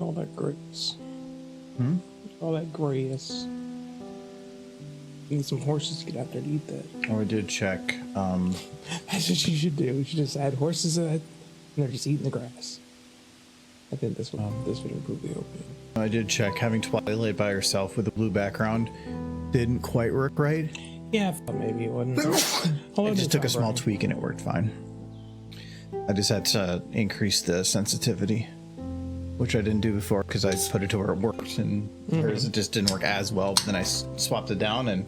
All that grass. Hmm? All that grass. Need some horses to get out there to eat that. Oh, I did check. That's what you should do. You should just add horses to that, and they're just eating the grass. I think this would improve the opening. I did check. Having Twilight by herself with a blue background didn't quite work right. Yeah, I thought maybe it wouldn't. I just took a small tweak and it worked fine. I just had to increase the sensitivity, which I didn't do before because I put it to where it worked, and whereas it just didn't work as well. But then I swapped it down, and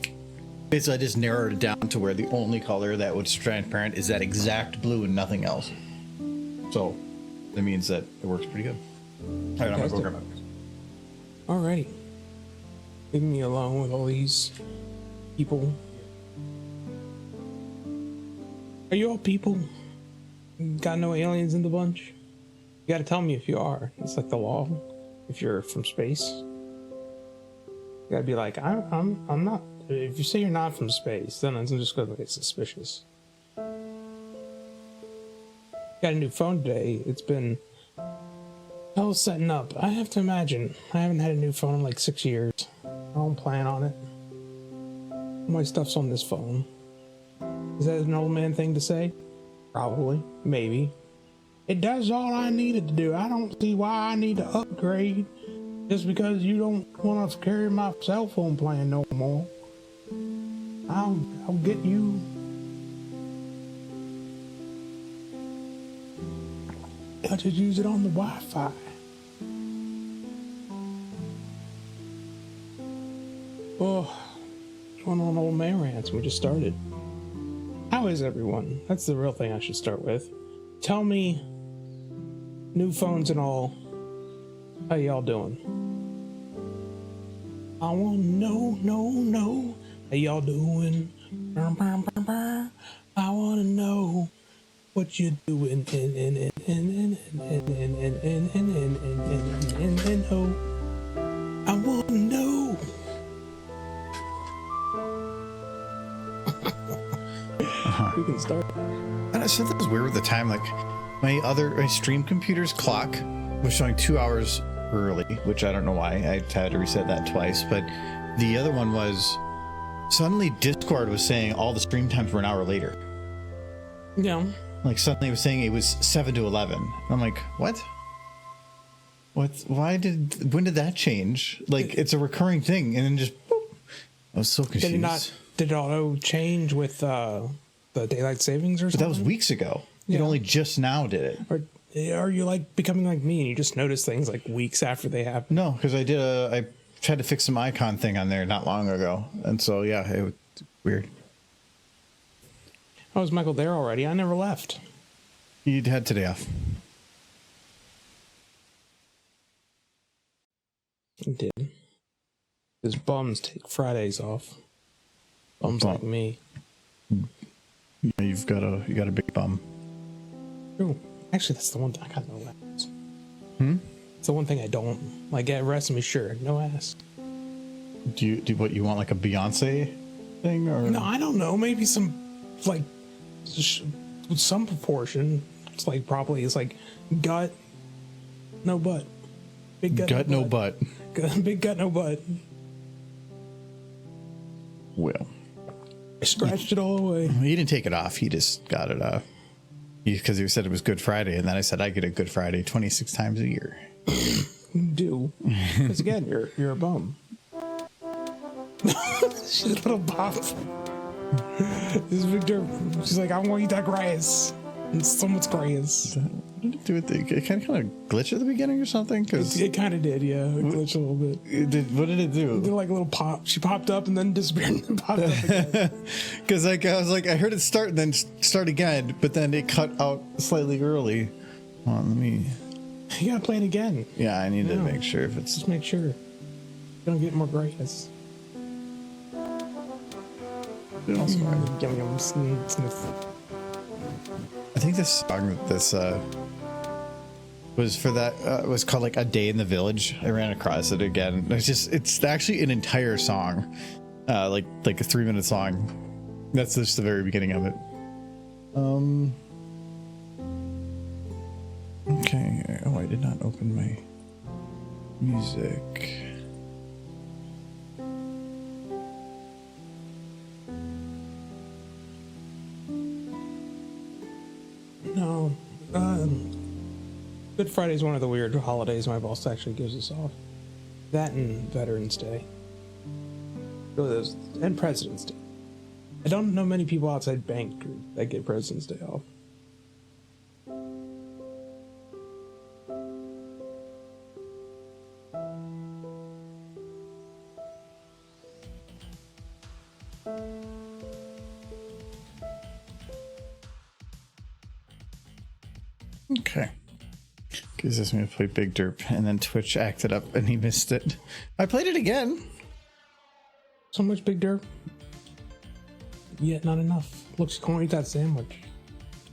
basically I just narrowed it down to where the only color that was transparent is that exact blue and nothing else. So that means that it works pretty good. I don't know, I'm gonna go grab it. Alrighty. Leave me alone with all these people. Are you all people? Got no aliens in the bunch? You gotta tell me if you are. It's like the law. If you're from space, you gotta be like, I'm not. If you say you're not from space, then I'm just gonna get suspicious. Got a new phone today. It's been hell setting up. I have to imagine. I haven't had a new phone in like 6 years. I don't plan on it. My stuff's on this phone. Is that an old man thing to say? Probably. Maybe. It does all I needed to do. I don't see why I need to upgrade just because you don't want to carry my cell phone plan no more. I'll get you. I'll just use it on the Wi-Fi. Oh, going on old man rants. We just started. How is everyone? That's the real thing I should start with. Tell me, new phones and all, how y'all doing? I want to know, how y'all doing? I want to know what you doing. I want to know. We can start. And I said that was weird with the time. Like my stream computer's clock was showing 2 hours early, which I don't know why. I had to reset that twice. But the other one was suddenly Discord was saying all the stream times were an hour later. Yeah. Like suddenly it was saying it was 7 to 11. I'm like, what? When did that change? Like it's a recurring thing, and then just boop. I was so confused. Did it auto change with the daylight savings or something? But that was weeks ago. Yeah. It only just now did it. Or are you like becoming like me and you just notice things like weeks after they happen? No, because I tried to fix some icon thing on there not long ago, and so yeah, it was weird. Oh, was Michael there already? I never left. He had today off. He did. His bums take Fridays off. Bums like me. Yeah, you got a big bum. True. Actually, that's the one thing I got no ass. It's the one thing I don't like. At rest me, sure, no ass. Do you want like a Beyonce thing or? No, I don't know. Maybe some like with some proportion. It's like probably it's like gut, no butt. Big gut, no butt. Big gut, no butt. Well, I scratched it all away. He didn't take it off. He just got it off. Because he said it was Good Friday, and then I said I get a Good Friday 26 times a year. You do. Because again, you're a bum. She's a little bop. This is Victor. She's like, I want to eat that grass. And so much grass. What did it do with it? It kind of glitched at the beginning or something? Cause it kind of did, yeah. It glitched a little bit. What did it do? It did like a little pop. She popped up and then disappeared and then popped up again. Because like I was like, I heard it start and then start again, but then it cut out slightly early. Hold on, let me. You gotta play it again. Yeah, I need to make sure if it's. Just make sure. You don't get more grass. Yum yum sniff. I think this song was for that was called like A Day in the Village. I ran across it again. It's actually an entire song, like a 3-minute song. That's just the very beginning of it. Okay. Oh, I did not open my. Music. No. Good Friday is one of the weird holidays my boss actually gives us off. That and Veterans Day. And President's Day. I don't know many people outside bank that get President's Day off. Okay. Gives us me to play Big Derp, and then Twitch acted up and he missed it. I played it again. So much Big Derp. Yet not enough. Looks, can't eat that sandwich.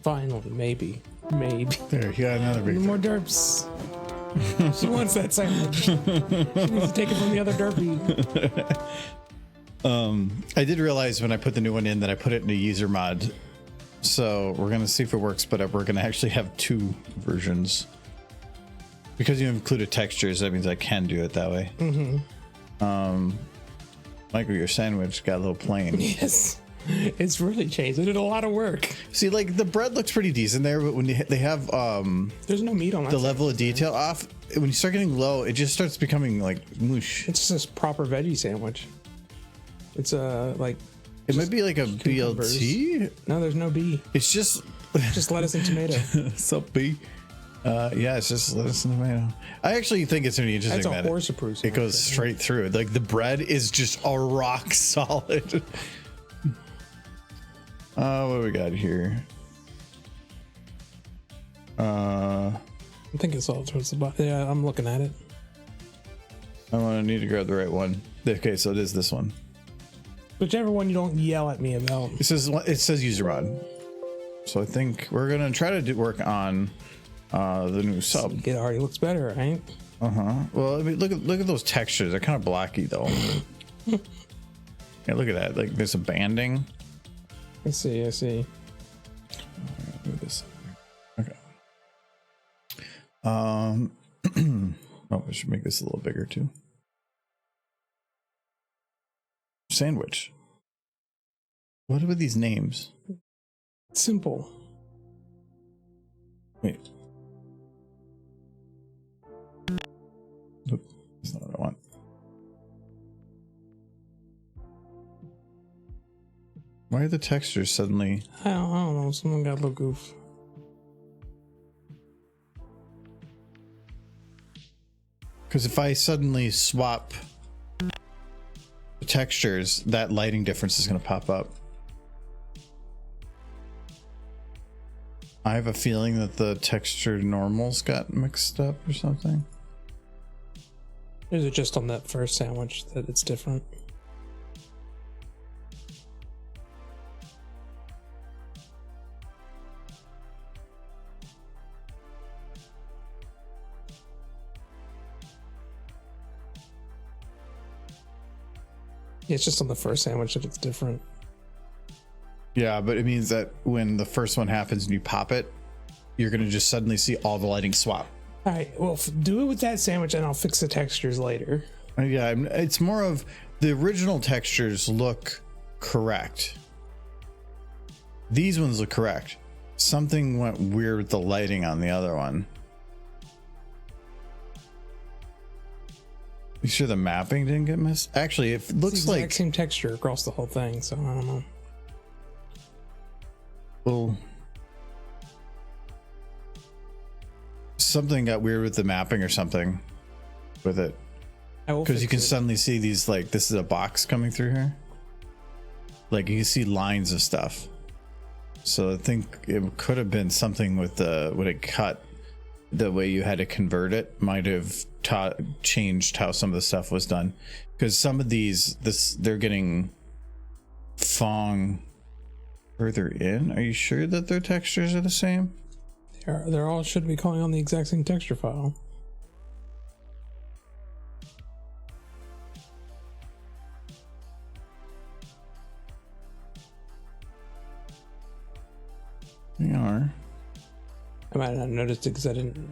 Finally, maybe. There, you got another Big More Derp. derps. She wants that sandwich. She needs to take it from the other derpy. I did realize when I put the new one in that I put it in a user mod. So we're going to see if it works, but we're going to actually have two versions. Because you included textures, that means I can do it that way. Mm-hmm. Michael, your sandwich got a little plain. Yes. It's really changed. It did a lot of work. See, like, the bread looks pretty decent there, but when they have there's no meat on that. The level of detail off, when you start getting low, it just starts becoming like moosh. It's just a proper veggie sandwich. It's like it might be like a cucumbers. BLT. No, there's no B. It's just Lettuce and tomato. Sup B. Yeah, it's just lettuce and tomato. I actually think it's really interesting. That's a that horse approved. It goes straight through. Like the bread is just a rock solid. What do we got here? I think it's all towards the bottom. Yeah, I'm looking at it. I need to grab the right one. Okay, so it is this one. Whichever one you don't yell at me about. It says user mod. So I think we're gonna try to work on the new sub. It already looks better, right? Well, I mean, look at those textures. They're kind of blocky though. Yeah, look at that. Like there's a banding. I see. Move this. Okay. Oh, we should make this a little bigger too. Sandwich. What are these names? Simple. Wait. Oop, that's not what I want. Why are the textures suddenly? I don't know. Someone got a little goof. Because if I suddenly swap the textures, that lighting difference is going to pop up. I have a feeling that the texture normals got mixed up or something. Is it just on that first sandwich that it's different? Yeah, it's just on the first sandwich that it's different. Yeah, but it means that when the first one happens and you pop it, you're going to just suddenly see all the lighting swap. All right, well, do it with that sandwich and I'll fix the textures later. Yeah, it's more of the original textures look correct. These ones look correct. Something went weird with the lighting on the other one. You sure the mapping didn't get missed? Actually, it looks it's the like exact same texture across the whole thing, so I don't know. Well, something got weird with the mapping or something with it. Because you can suddenly see these, like, this is a box coming through here. Like, you can see lines of stuff. So I think it could have been something with the, when it cut, the way you had to convert it might have changed how some of the stuff was done. Because some of these, they're getting Fong further in. Are you sure that their textures are the same? They're all should be calling on the exact same texture file. They are. I might not have noticed it because I didn't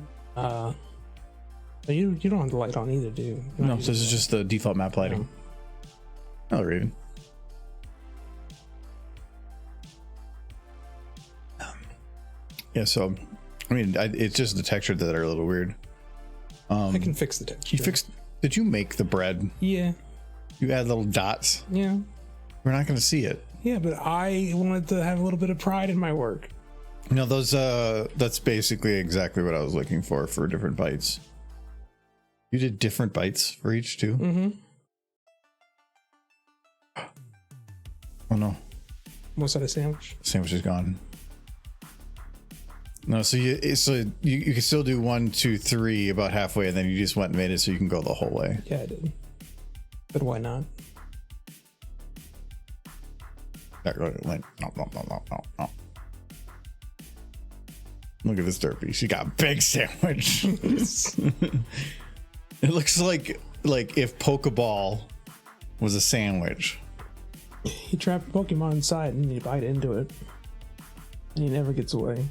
You don't have the light on either, do you? No, this is just the default map lighting. Oh, Raven. Yeah, so I mean, it's just the texture that are a little weird. I can fix the texture. Did you make the bread? Yeah. You add little dots? Yeah. We're not going to see it. Yeah, but I wanted to have a little bit of pride in my work. No, those that's basically exactly what I was looking for different bites. You did different bites for each too? Mm-hmm. Oh no. What side of sandwich? Sandwich is gone. No, so you can still do 1, 2, 3 about halfway, and then you just went and made it so you can go the whole way. Yeah, I did. But why not? That went no. Look at this derpy. She got a big sandwich. It looks like if Pokeball was a sandwich. He trapped Pokemon inside and you bite into it. And he never gets away.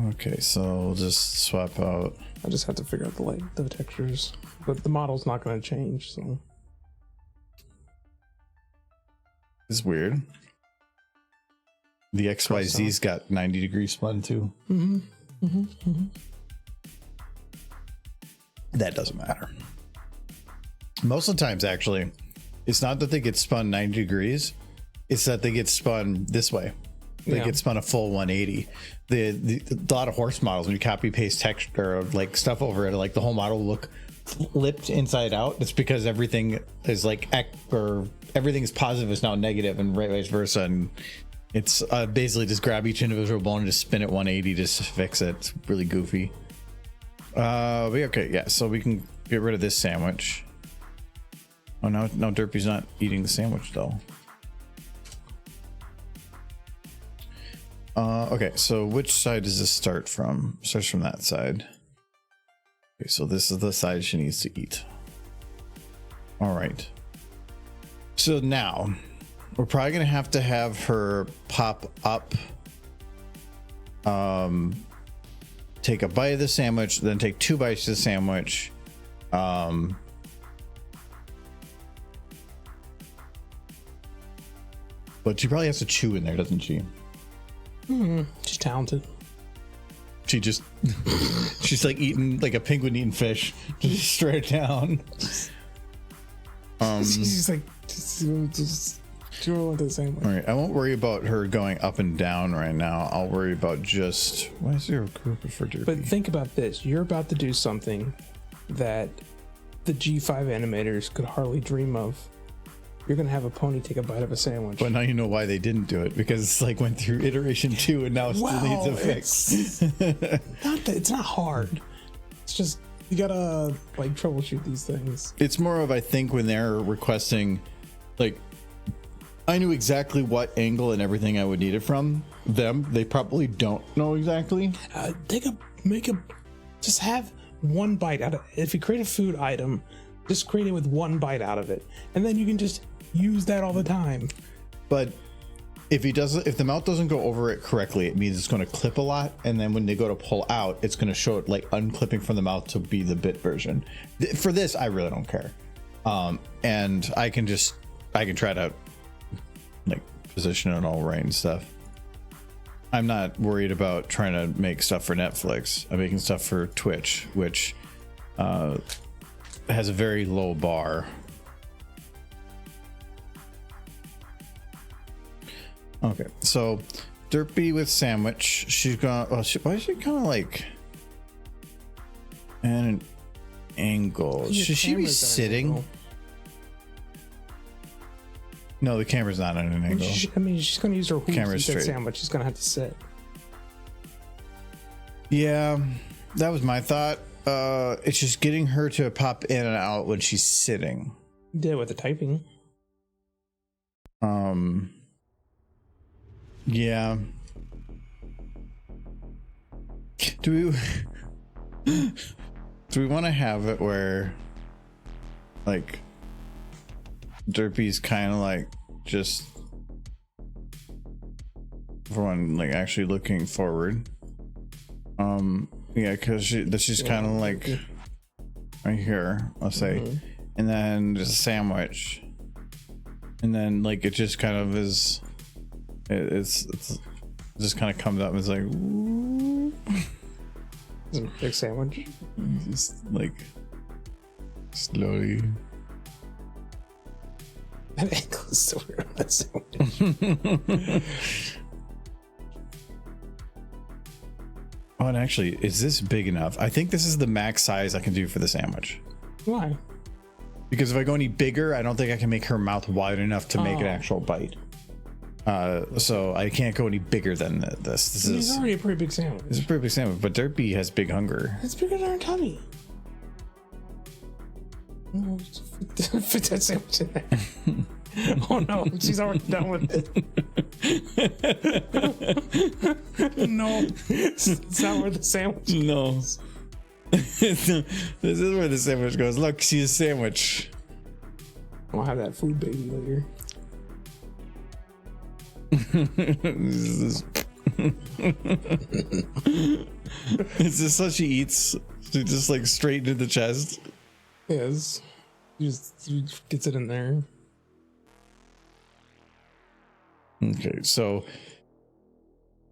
Okay, so we'll just swap out. I just have to figure out the textures. But the model's not going to change, so. It's weird. The XYZ's got 90 degree spun too. Mm-hmm. Mm-hmm. Mm-hmm. That doesn't matter. Most of the times, actually, it's not that they get spun 90 degrees. It's that they get spun this way. They get spun a full 180. A lot of horse models, when you copy paste text or like stuff over it, like the whole model will look flipped inside out. It's because everything is like everything is positive is now negative and vice versa. And it's basically just grab each individual bone and just spin it 180 just to fix it. It's really goofy. But okay, yeah. So we can get rid of this sandwich. Oh no, Derpy's not eating the sandwich though. Okay, so which side does this start from? Starts from that side. Okay, so this is the side she needs to eat. All right. So now we're probably gonna have to have her pop up, take a bite of the sandwich, then take 2 bites of the sandwich. But she probably has to chew in there, doesn't she? She's talented. She's like eating like a penguin eating fish, just straight down. She's like just chew into the same way. All right, I won't worry about her going up and down right now. I'll worry about just why is there a group for Derpy? But think about this: you're about to do something that the G5 animators could hardly dream of. You're gonna have a pony take a bite of a sandwich. But now you know why they didn't do it, because it's like went through iteration 2 and now it still needs a fix. It's not hard. It's just you gotta like troubleshoot these things. It's more of, I think, when they're requesting, like, I knew exactly what angle and everything I would need it from them. They probably don't know exactly. Just have one bite out of. If you create a food item, just create it with one bite out of it, and then you can just use that all the time. But if the mouth doesn't go over it correctly, it means it's going to clip a lot, and then when they go to pull out, it's going to show it like unclipping from the mouth to be the bit version. For this, I really don't care, and I can try to like position it all right and stuff. I'm not worried about trying to make stuff for Netflix. I'm making stuff for Twitch, which has a very low bar. Okay, so Derpy with sandwich. She's gone. Why is she kind of like at an angle? Should she be sitting? No, the camera's not at an angle. She's going to use her hooves Camera's to eat that straight. sandwich. She's going to have to sit. Yeah, that was my thought. It's just getting her to pop in and out when she's sitting. You did it with the typing. Yeah. Do we want to have it where like Derpy's kind of like just everyone like actually looking forward, Yeah, because she's kind of like right here, let's say, and then there's a sandwich, and then like it just kind of is. It's just kind of comes up and it's like, ooh. It's a big sandwich. Just like slowly. That ankle is so weird on that sandwich. Oh, and actually, is this big enough? I think this is the max size I can do for the sandwich. Why? Because if I go any bigger, I don't think I can make her mouth wide enough to make an actual bite. So I can't go any bigger than this. This is already a pretty big sandwich. It's a pretty big sandwich, but Derpy has big hunger. It's bigger than her tummy. Oh, fit that sandwich in there. Oh no, she's already done with it. No, it's not where the sandwich goes. No. This is where the sandwich goes. Look, see a sandwich. I'll have that food baby later. Is this how she eats? She just like straight into the chest. Yes, she gets it in there. Okay, so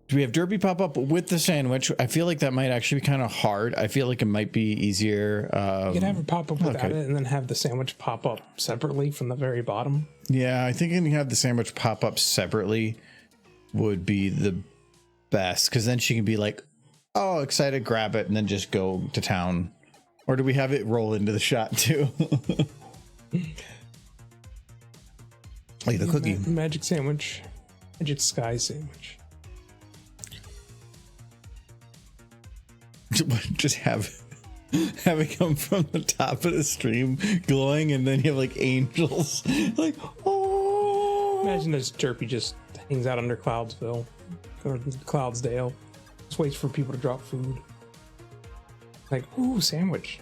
do we have Derpy pop up with the sandwich? I feel like that might actually be kind of hard. I feel like it might be easier. You can have her pop up without it and then have the sandwich pop up separately from the very bottom. Yeah, I think you can have the sandwich pop up separately would be the best, because then she can be like, oh, excited, grab it, and then just go to town. Or do we have it roll into the shot too? Like the cookie. Magic sandwich. Magic sky sandwich. Just have it come from the top of the stream glowing, and then you have like angels like, oh. Imagine this Derpy just hangs out under Cloudsville or Cloudsdale, just waits for people to drop food. Like, ooh, sandwich.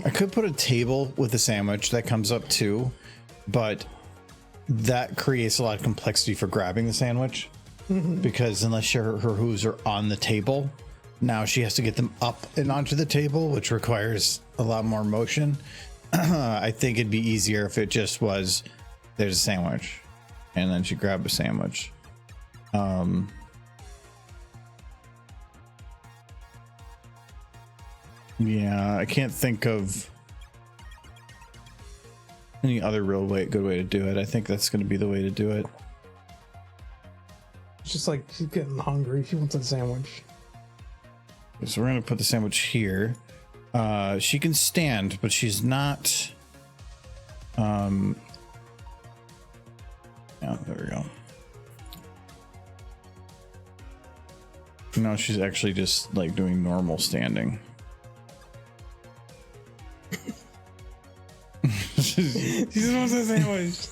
I could put a table with a sandwich that comes up too, but that creates a lot of complexity for grabbing the sandwich. Because unless her hooves are on the table, now she has to get them up and onto the table, which requires a lot more motion. I think it'd be easier if it just was, there's a sandwich, and then she grabbed a sandwich. Yeah, I can't think of any other real good way to do it. I think that's going to be the way to do it. It's just like she's getting hungry. She wants a sandwich. So we're going to put the sandwich here. She can stand, but she's not. Yeah, there we go. No, she's actually just like doing normal standing. She just wants a sandwich.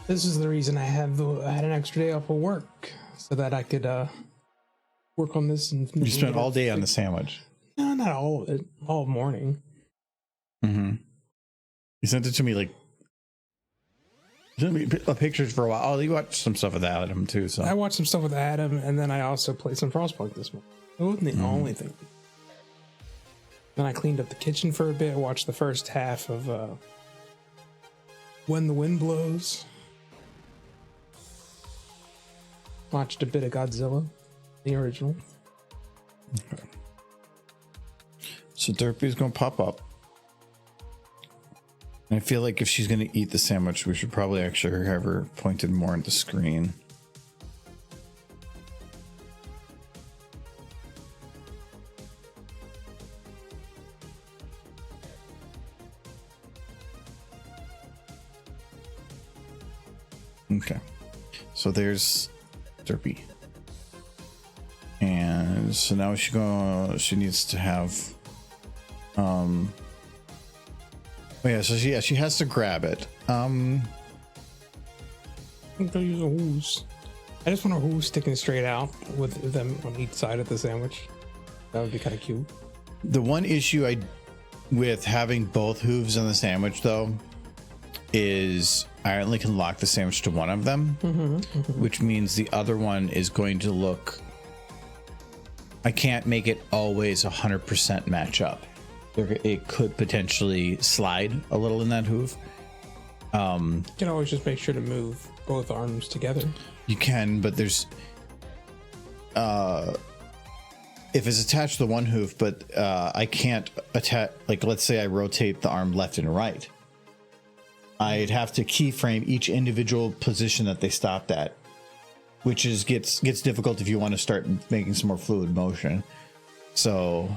This is the reason I had an extra day off of work, so that I could work on this. And you spent all day on the sandwich. No, not all of it. All morning. Mm-hmm. You sent it to me like pictures for a while. Oh, you watched some stuff with Adam too. So I watched some stuff with Adam, and then I also played some Frostpunk this morning. It wasn't the only thing. Then I cleaned up the kitchen for a bit. I watched the first half of When the Wind Blows. Watched a bit of Godzilla, the original. Okay. So Derpy's gonna pop up. And I feel like if she's gonna eat the sandwich, we should probably actually have her pointed more at the screen. Okay. So there's Derpy. And so now she needs to have oh yeah, so she has to grab it. I'm gonna use a hose. I just want a hose sticking straight out with them on each side of the sandwich. That would be kind of cute. The one issue with having both hooves on the sandwich, though, is I only can lock the sandwich to one of them, which means the other one is going to look. I can't make it always 100% match up. It could potentially slide a little in that hoof. You can always just make sure to move both arms together. You can, but there's if it's attached to the one hoof, but I can't attach. Like, let's say I rotate the arm left and right, I'd have to keyframe each individual position that they stopped at, which gets difficult if you want to start making some more fluid motion. So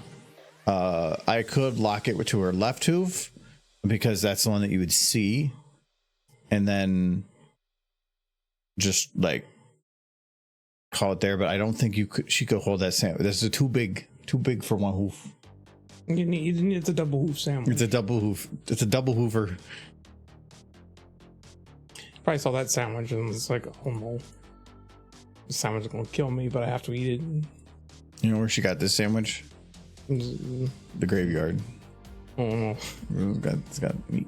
I could lock it to her left hoof because that's the one that you would see, and then just like call it there. But I don't think she could hold that sandwich. This is too big for one hoof. It's a double hoof sandwich. It's a double hoof. It's a double hoover. Probably saw that sandwich and it's like, oh no, this sandwich is gonna kill me, but I have to eat it. You know where she got this sandwich? The graveyard. Oh no. It's got meat.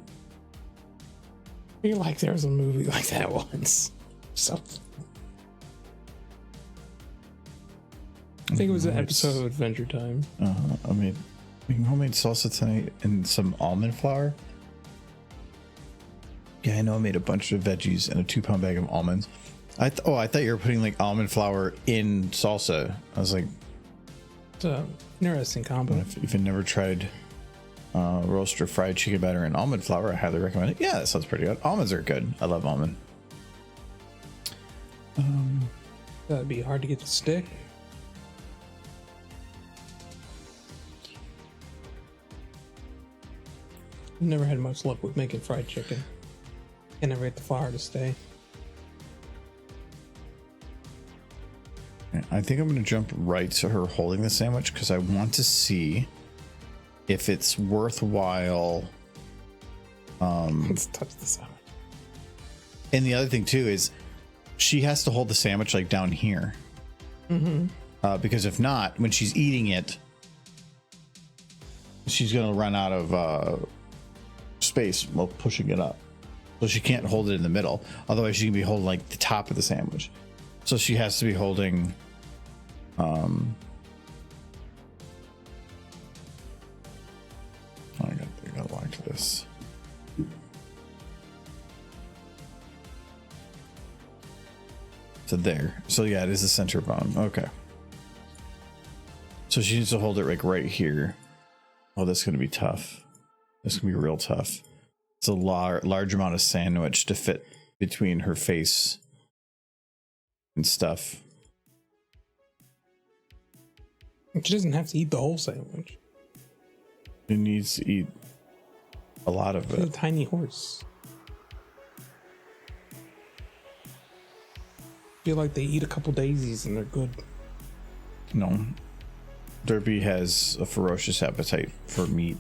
I feel like there was a movie like that once. Something. I think it was an episode of Adventure Time. I made homemade salsa tonight and some almond flour. Yeah, I know I made a bunch of veggies and a 2-pound bag of almonds. I thought you were putting like almond flour in salsa. I was like, it's an interesting combo. If you've never tried roast or fried chicken batter and almond flour, I highly recommend it. Yeah, that sounds pretty good. Almonds are good. I love almond. That'd be hard to get to stick. Never had much luck with making fried chicken. Can never get the flour to stay. I think I'm going to jump right to her holding the sandwich because I want to see if it's worthwhile. Let's touch the sandwich. And the other thing too is she has to hold the sandwich like down here. Because if not, when she's eating it, she's going to run out of space while pushing it up. So she can't hold it in the middle. Otherwise she can be holding like the top of the sandwich. So she has to be holding I got to lock this. So there. So yeah, it is the center bone. Okay. So she needs to hold it like right here. Oh, that's going to be tough. This can be real tough. It's a large amount of sandwich to fit between her face and stuff. She doesn't have to eat the whole sandwich. She needs to eat a lot of She's a it. tiny horse. I feel like they eat a couple daisies and they're good. No. Derby has a ferocious appetite for meat.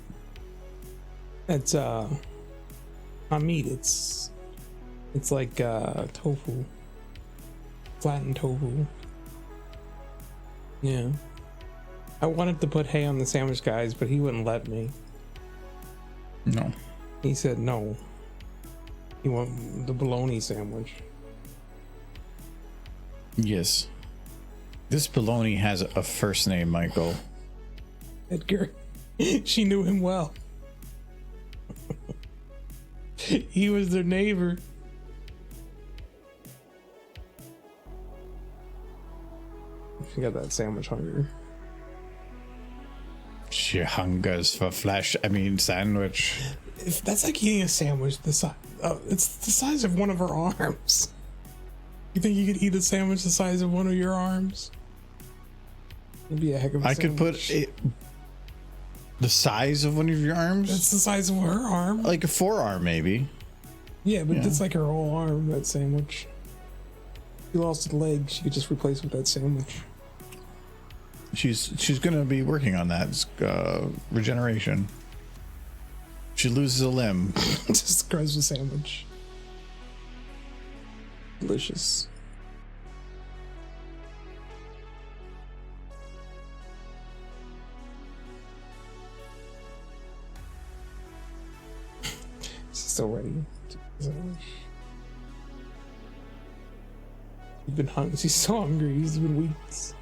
It's not meat, it's like tofu. Flattened tofu. Yeah. I wanted to put hay on the sandwich, guys, but he wouldn't let me. No. He said no. He want the bologna sandwich. Yes. This bologna has a first name, Michael. Edgar. She knew him well. He was their neighbor. She got that sandwich hunger. She hungers for flesh. I mean, sandwich. If that's like eating a sandwich, it's the size of one of her arms. You think you could eat a sandwich the size of one of your arms? It'd be a heck of a I sandwich. could put it the size of one of your arms. That's the size of her arm. Like a forearm, maybe. Yeah, but that's like her whole arm, that sandwich. If you lost a leg, she could just replace it with that sandwich. She's gonna be working on that regeneration. She loses a limb. Just grows a sandwich. Delicious. still ready. He's been hungry. He's so hungry. He's been weeks.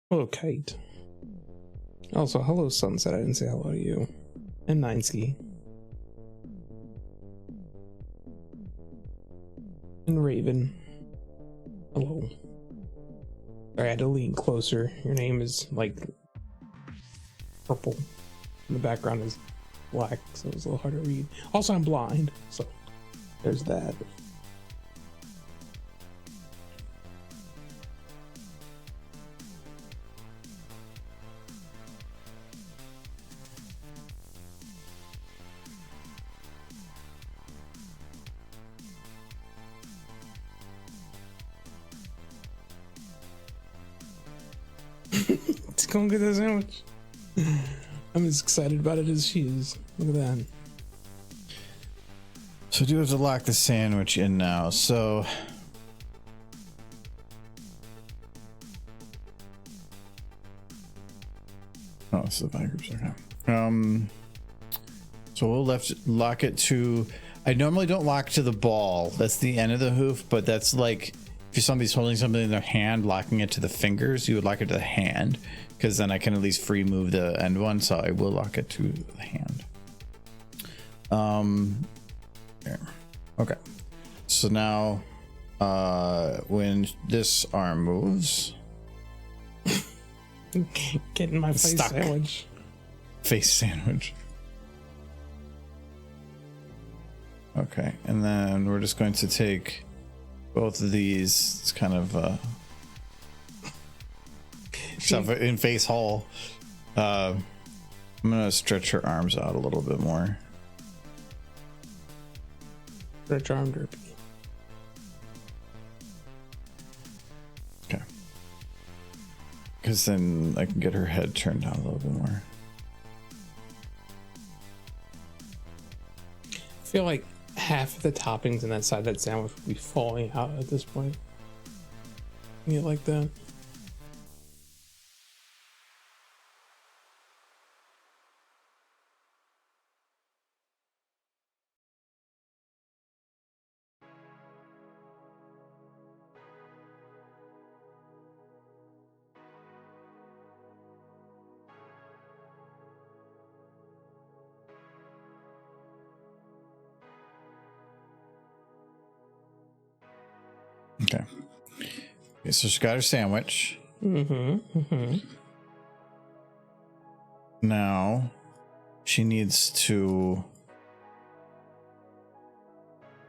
Hello, Kite. Also, hello, Sunset. I didn't say hello to you. And Nineski. And Raven. Hello. Sorry, I had to lean closer. Your name is like purple. And the background is black, so it's a little hard to read. Also, I'm blind, so there's that. Let's go and get that sandwich. I'm as excited about it as she is. Look at that. So I do have to lock the sandwich in now. So oh, it's the groups. Okay. So we'll lock it to. I normally don't lock to the ball. That's the end of the hoof, but that's like if somebody's holding something in their hand, locking it to the fingers, you would lock it to the hand, because then I can at least free move the end one. So I will lock it to the hand. There. Okay. So now, when this arm moves, Getting my face Stuck. sandwich. face sandwich. Okay, and then we're just going to take both of these. It's kind of shove it in face hole. I'm gonna stretch her arms out a little bit more. Stretch arm derpy. Okay, because then I can get her head turned down a little bit more. I feel like half of the toppings in that side of that sandwich would be falling out at this point. You like that? Okay. Okay, so she got her sandwich. Now she needs to.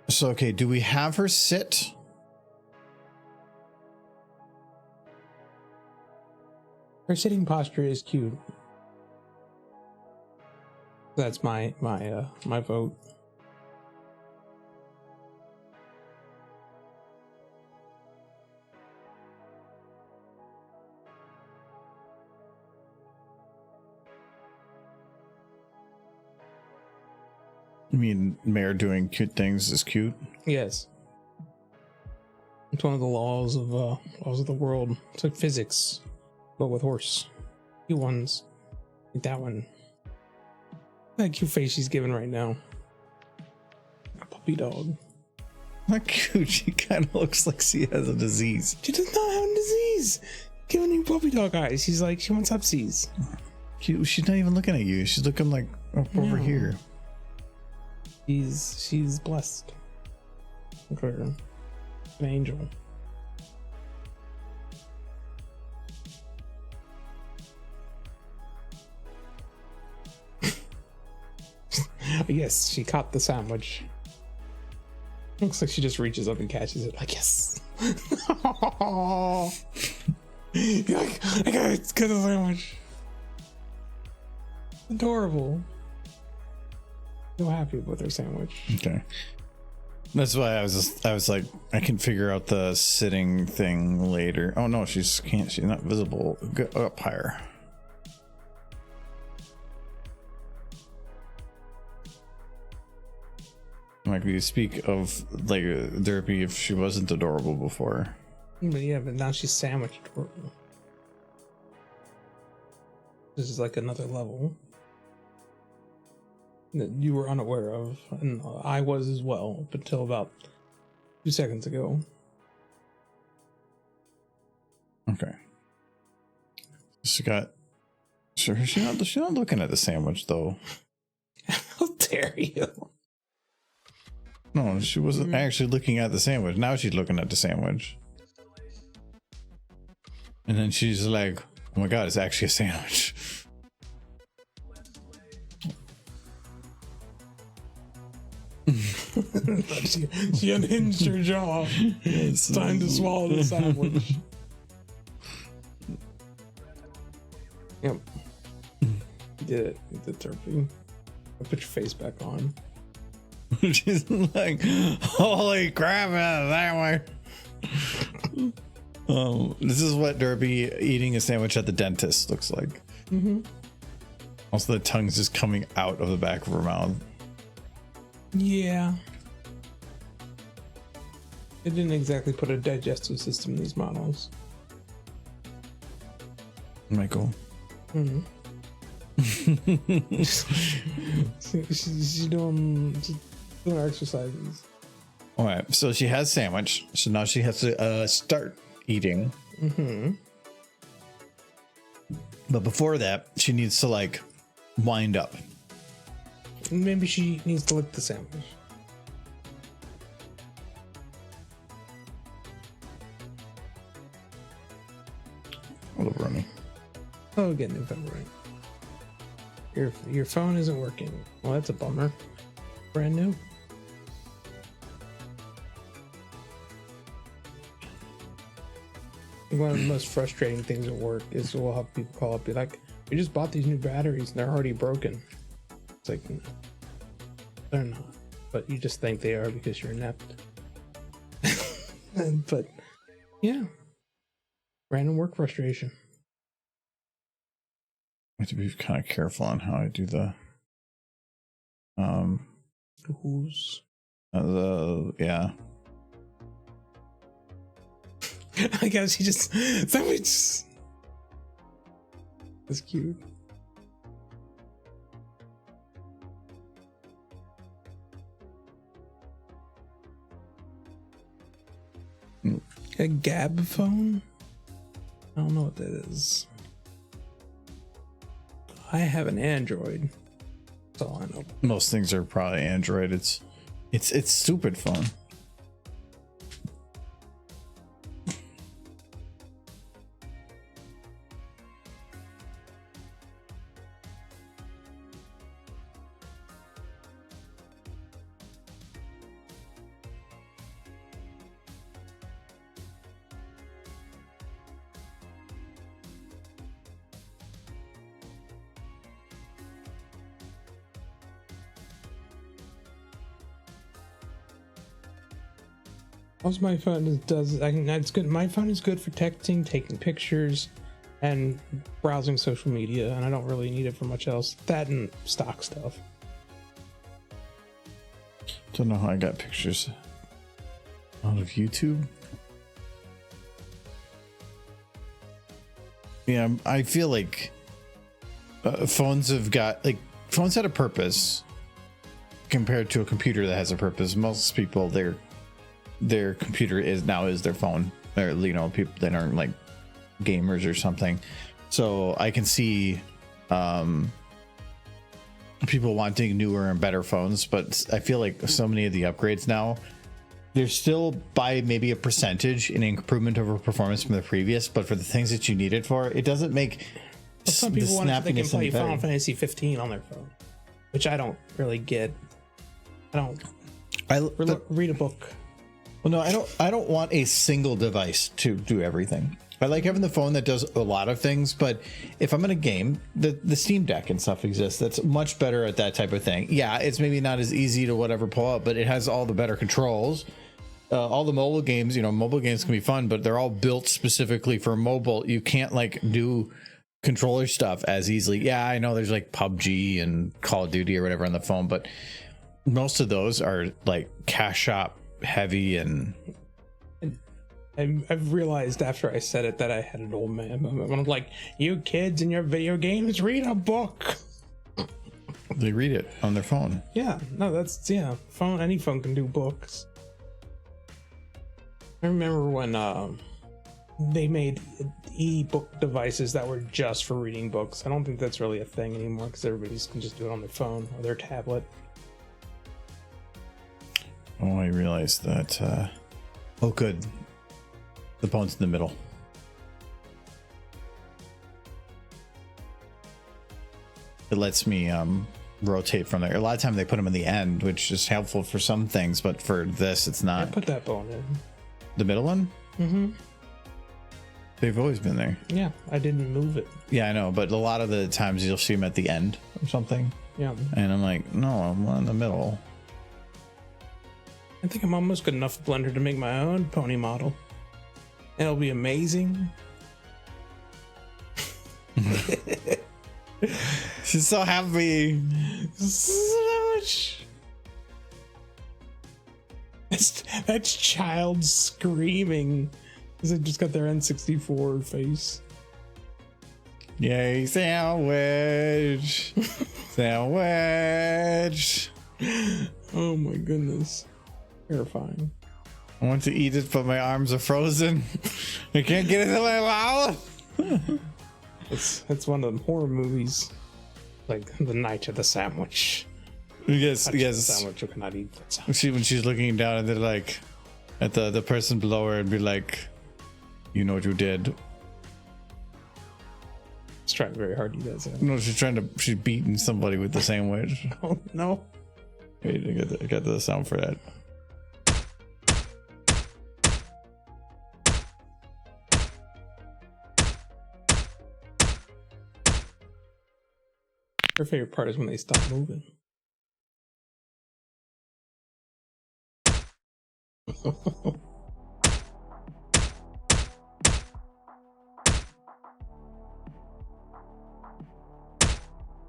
So, okay, do we have her sit? Her sitting posture is cute. That's my vote. I mean, Mare doing cute things is cute. Yes. It's one of the laws of the world. It's like physics, but with horse. Cute ones. Like that one. That cute face she's giving right now. A puppy dog. Not cute. She kind of looks like she has a disease. She does not have a disease. Giving you puppy dog eyes. She's like, she wants upsies. Cute. She's not even looking at you. She's looking like up over here. She's blessed. Look at her. An angel. Yes, she caught the sandwich. Looks like she just reaches up and catches it. Like, yes. You're like, I gotta get the sandwich. Adorable. So happy with her sandwich. Okay. That's why I was like, I can figure out the sitting thing later. Oh no, she's not visible. Go up higher. Like, we speak of like Derpy if she wasn't adorable before. But yeah, but now she's sandwiched. This is like another level that you were unaware of, and I was as well, up until about 2 seconds ago. Okay. She's not looking at the sandwich though. How dare you? No, she wasn't actually looking at the sandwich. Now she's looking at the sandwich. And then she's like, oh my god, it's actually a sandwich. she unhinged her jaw. It's time to swallow the sandwich. Yep. You did it. You did turkey. Put your face back on. She's like, holy crap, that way. This is what Derby eating a sandwich at the dentist looks like. Mm-hmm. Also, the tongue's just coming out of the back of her mouth. Yeah. It didn't exactly put a digestive system in these models. Michael. Mm-hmm. she's doing exercises. All right, so she has sandwich. So now she has to start eating. Mm-hmm. But before that, she needs to like wind up. Maybe she needs to lick the sandwich. A little runny. Oh, getting it right. Your phone isn't working. Well, that's a bummer. Brand new. One of the most frustrating things at work is we'll have people call up, be like, "We just bought these new batteries and they're already broken." It's like, no, they're not. But you just think they are because you're inept. But yeah, random work frustration. I have to be kind of careful on how I do the Who's yeah. I guess he just sandwich. That's cute. A Gab phone? I don't know what that is. I have an Android. That's all I know. Most things are probably Android. It's stupid fun. Also, my phone it's good. My phone is good for texting, taking pictures, and browsing social media, and I don't really need it for much else. That and stock stuff. Don't know how I got pictures out of YouTube. Yeah, I feel like phones had a purpose compared to a computer that has a purpose. Most people, their computer is their phone, or people that aren't like gamers or something. So I can see people wanting newer and better phones, but I feel like so many of the upgrades now, they're still by maybe a percentage an improvement over performance from the previous, but for the things that you need it for, it doesn't make some people want they can play better. Final Fantasy 15 on their phone, which I don't really get. Read a book. Well, no, I don't want a single device to do everything. I like having the phone that does a lot of things, but if I'm in a game, the Steam Deck and stuff exists. That's much better at that type of thing. Yeah, it's maybe not as easy to whatever pull up, but it has all the better controls. All the mobile games, mobile games can be fun, but they're all built specifically for mobile. You can't like do controller stuff as easily. Yeah, I know there's like PUBG and Call of Duty or whatever on the phone, but most of those are like cash shop heavy and I've realized after I said it that I had an old man moment. When I'm like, you kids in your video games, read a book. They read it on their phone. Yeah, no, that's, yeah, phone, any phone can do books. I remember when they made e-book devices that were just for reading books. I don't think that's really a thing anymore because everybody can just do it on their phone or their tablet. Oh, I realized that. Oh, good. The bone's in the middle. It lets me rotate from there. A lot of times they put them in the end, which is helpful for some things, but for this, it's not. I put that bone in. The middle one? Mm-hmm. They've always been there. Yeah, I didn't move it. Yeah, I know, but a lot of the times you'll see them at the end or something. Yeah. And I'm like, no, I'm in the middle. I think I'm almost good enough blender to make my own pony model. It'll be amazing. She's so happy. So much. That's child screaming because they just got their N64 face. Yay, sandwich. Sandwich. Oh my goodness. Terrifying. I want to eat it, but my arms are frozen. I can't get it in my mouth. It's one of them horror movies, like The Night of the Sandwich. Yes, The yes. sandwich, you cannot eat that sandwich. When she's looking down and they're like, at the person below her and be like, you know what you did. It's trying very hard to eat that sandwich. No, she's beating somebody with the sandwich. Oh no. Wait, I got the sound for that. Her favorite part is when they stop moving.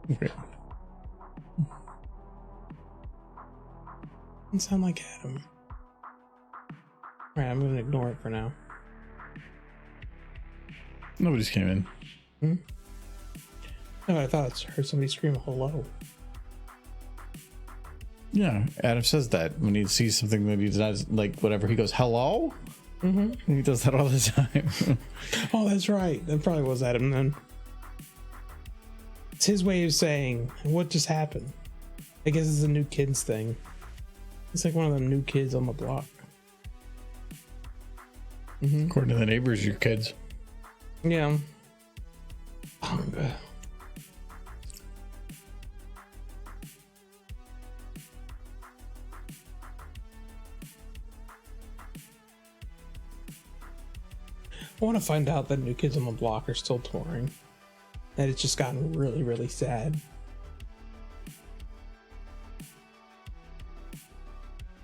Okay. Doesn't sound like Adam. Alright, I'm gonna ignore it for now. Nobody's came in. No, I thought I heard somebody scream hello. Yeah, Adam says that when he sees something that he does, like whatever, he goes, hello? Mm-hmm. And he does that all the time. Oh, that's right. That probably was Adam then. It's his way of saying, what just happened? I guess it's a new kids thing. It's like one of them new kids on the block. Mm-hmm. According to the neighbors, your kids. Yeah. I want to find out that New Kids on the Block are still touring. And it's just gotten really, really sad.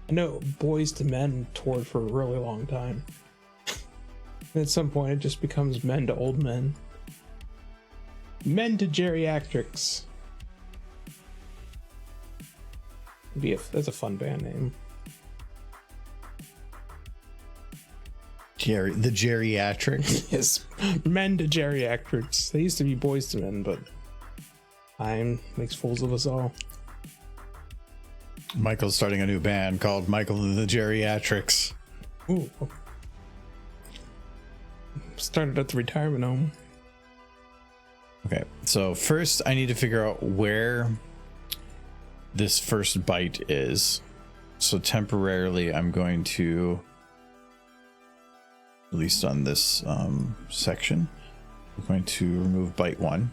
I know Boys to Men toured for a really long time. And at some point it just becomes Men to Old Men. Men to Geriatrics. That's a fun band name. The geriatrics. Yes, Men to Geriatrics. They used to be Boys to Men, but time makes fools of us all. Michael's starting a new band called Michael and the Geriatrics. Ooh. Started at the retirement home. Okay, so first I need to figure out where this first bite is. So temporarily I'm going to, at least on this section, I'm going to remove bite 1.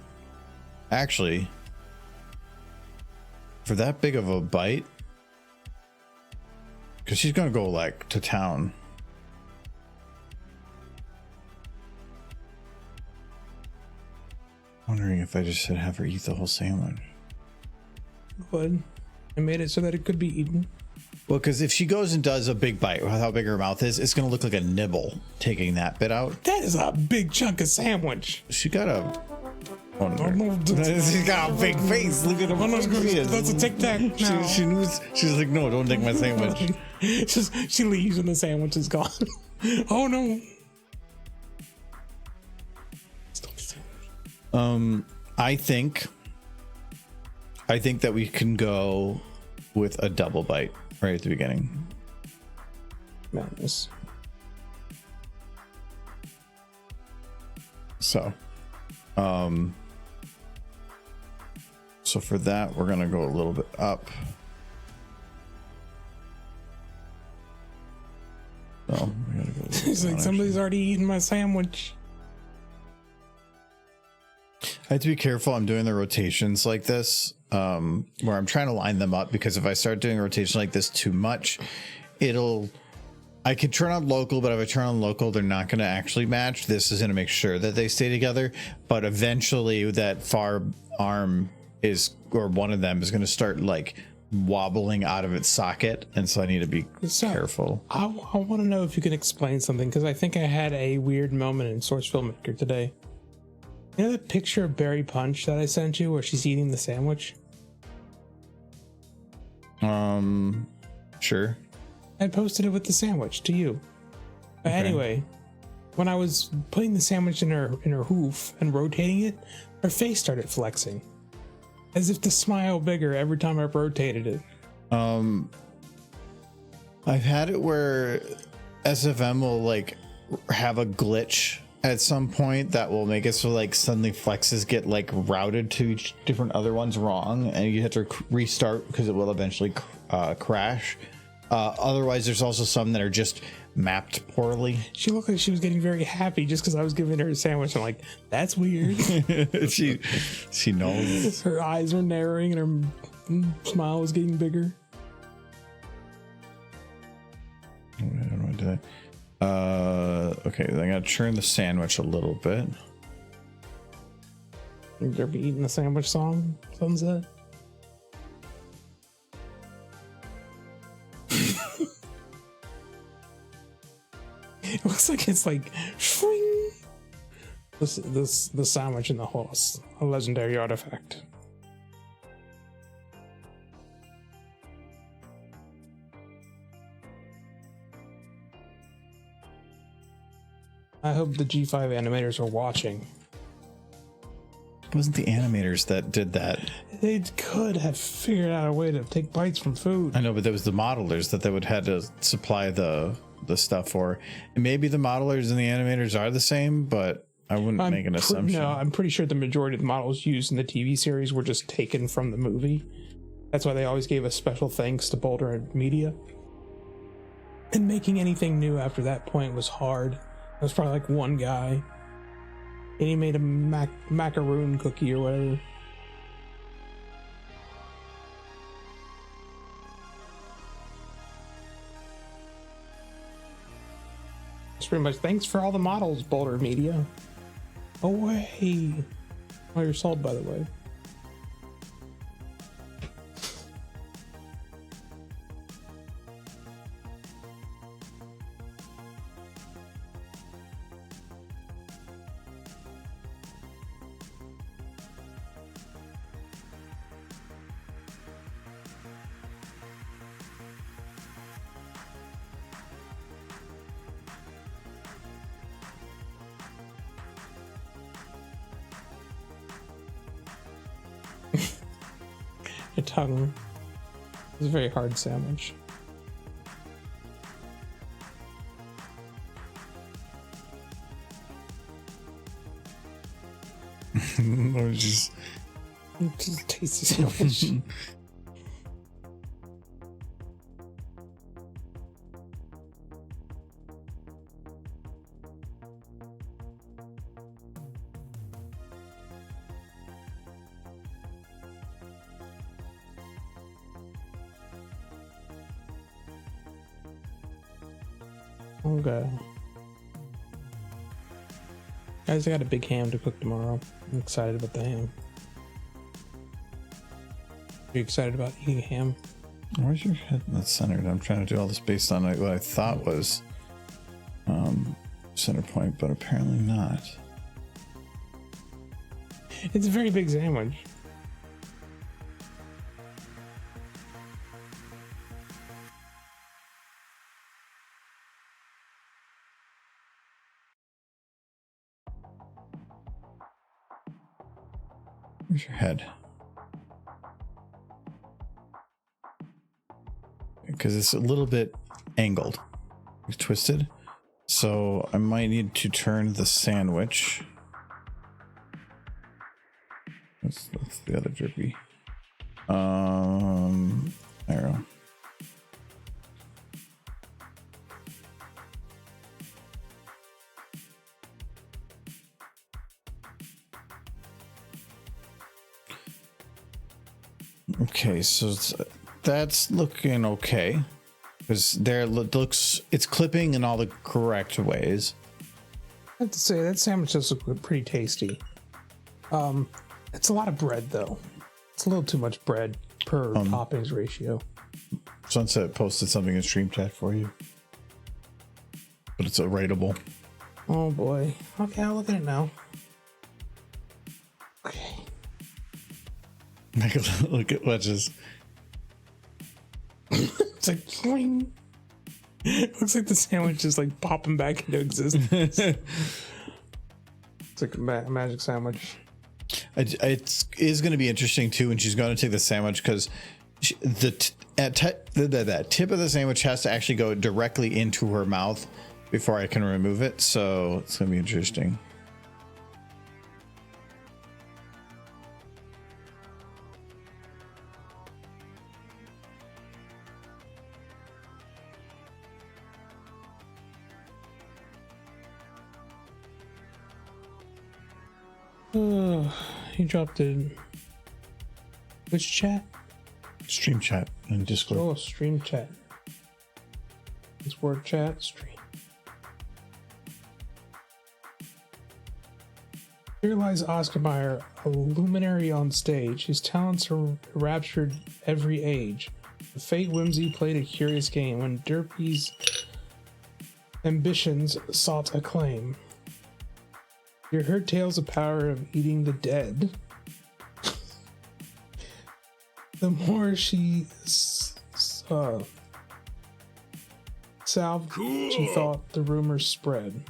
Actually, for that big of a bite, because she's going to go like to town. Wondering if I just should have her eat the whole sandwich. Good. I made it so that it could be eaten. Well, because if she goes and does a big bite with how big her mouth is, it's going to look like a nibble taking that bit out. That is a big chunk of sandwich. She got a... She's She's got a big face. Look at her. That's a tic tac. She knows. She's like, no, don't take my sandwich. She leaves and the sandwich is gone. Oh no. I think that we can go with a double bite right at the beginning. Madness. So for that, we're gonna go a little bit up. So we gotta go. It's like somebody's already eaten my sandwich. I have to be careful. I'm doing the rotations like this, where I'm trying to line them up, because if I start doing a rotation like this too much, I could turn on local, but if I turn on local, they're not going to actually match. This is going to make sure that they stay together, but eventually that far arm or one of them is going to start like wobbling out of its socket, and so I need to be careful. I want to know if you can explain something, because I think I had a weird moment in Source Filmmaker today. You know that picture of Barry Punch that I sent you where she's eating the sandwich? Sure. I posted it with the sandwich to you. But anyway, when I was putting the sandwich in her hoof and rotating it, her face started flexing, as if to smile bigger every time I rotated it. I've had it where SFM will like have a glitch at some point that will make it so like suddenly flexes get like routed to each different other ones wrong, and you have to restart because it will eventually crash. Otherwise, there's also some that are just mapped poorly. She looked like she was getting very happy just because I was giving her a sandwich. I'm like, that's weird. she knows. Her eyes were narrowing and her smile was getting bigger. I don't know what to do. Okay, I gotta churn the sandwich a little bit. You ever be eating the sandwich song, Sunset? It looks like it's like swing. The sandwich and the horse, a legendary artifact. I hope the G5 animators are watching. It wasn't the animators that did that. They could have figured out a way to take bites from food. I know, but there was the modelers that they would had to supply the stuff for. And maybe the modelers and the animators are the same, but I wouldn't make an assumption. No, I'm pretty sure the majority of the models used in the TV series were just taken from the movie. That's why they always gave a special thanks to Boulder Media. And making anything new after that point was hard. There was probably like one guy, and he made a macaroon cookie or whatever. It's pretty much thanks for all the models, Boulder Media. Away. Oh, you're sold, by the way. Your tongue is a very hard sandwich. Or just tasty sandwich. Okay. Guys, I got a big ham to cook tomorrow. I'm excited about the ham. Are you excited about eating ham? Where's your head not centered? I'm trying to do all this based on what I thought was center point, but apparently not. It's a very big sandwich. Where's your head? Because it's a little bit angled, twisted. So I might need to turn the sandwich. That's the other derpy. Arrow. Okay, so that's looking okay. Because there looks, it's clipping in all the correct ways. I have to say that sandwich does look pretty tasty. It's a lot of bread though. It's a little too much bread per toppings ratio. Sunset posted something in stream chat for you, but it's a rateable. Oh boy. Okay, I'll look at it now. Okay. Look at wedges. It's like swing. Looks like the sandwich is like popping back into existence. It's like a magic sandwich. It is going to be interesting too when she's going to take the sandwich, because the tip of the sandwich has to actually go directly into her mouth before I can remove it. So it's going to be interesting. He dropped it. Which chat? Stream chat and Discord. Oh, stream chat. It's word chat, stream. Here lies Oscar Mayer, a luminary on stage. His talents are raptured every age. The fate whimsy played a curious game when Derpy's ambitions sought acclaim. You heard tales of power of eating the dead. The more she salved, she thought the rumors spread.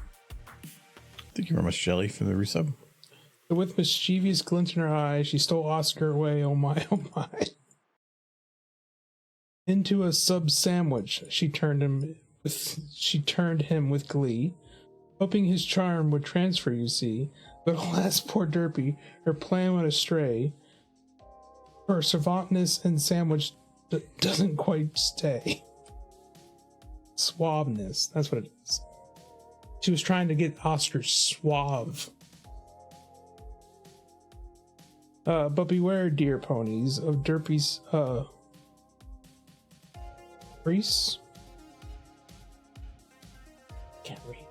Thank you very much, Jelly, for the resub. With mischievous glint in her eye, she stole Oscar away, oh my, oh my. Into a sub sandwich, she turned him with glee, hoping his charm would transfer, you see. But alas, poor Derpy, her plan went astray. Her savantness and sandwich doesn't quite stay. Suaveness, that's what it is. She was trying to get Oscar suave. But beware, dear ponies, of Derpy's priests. Can't read.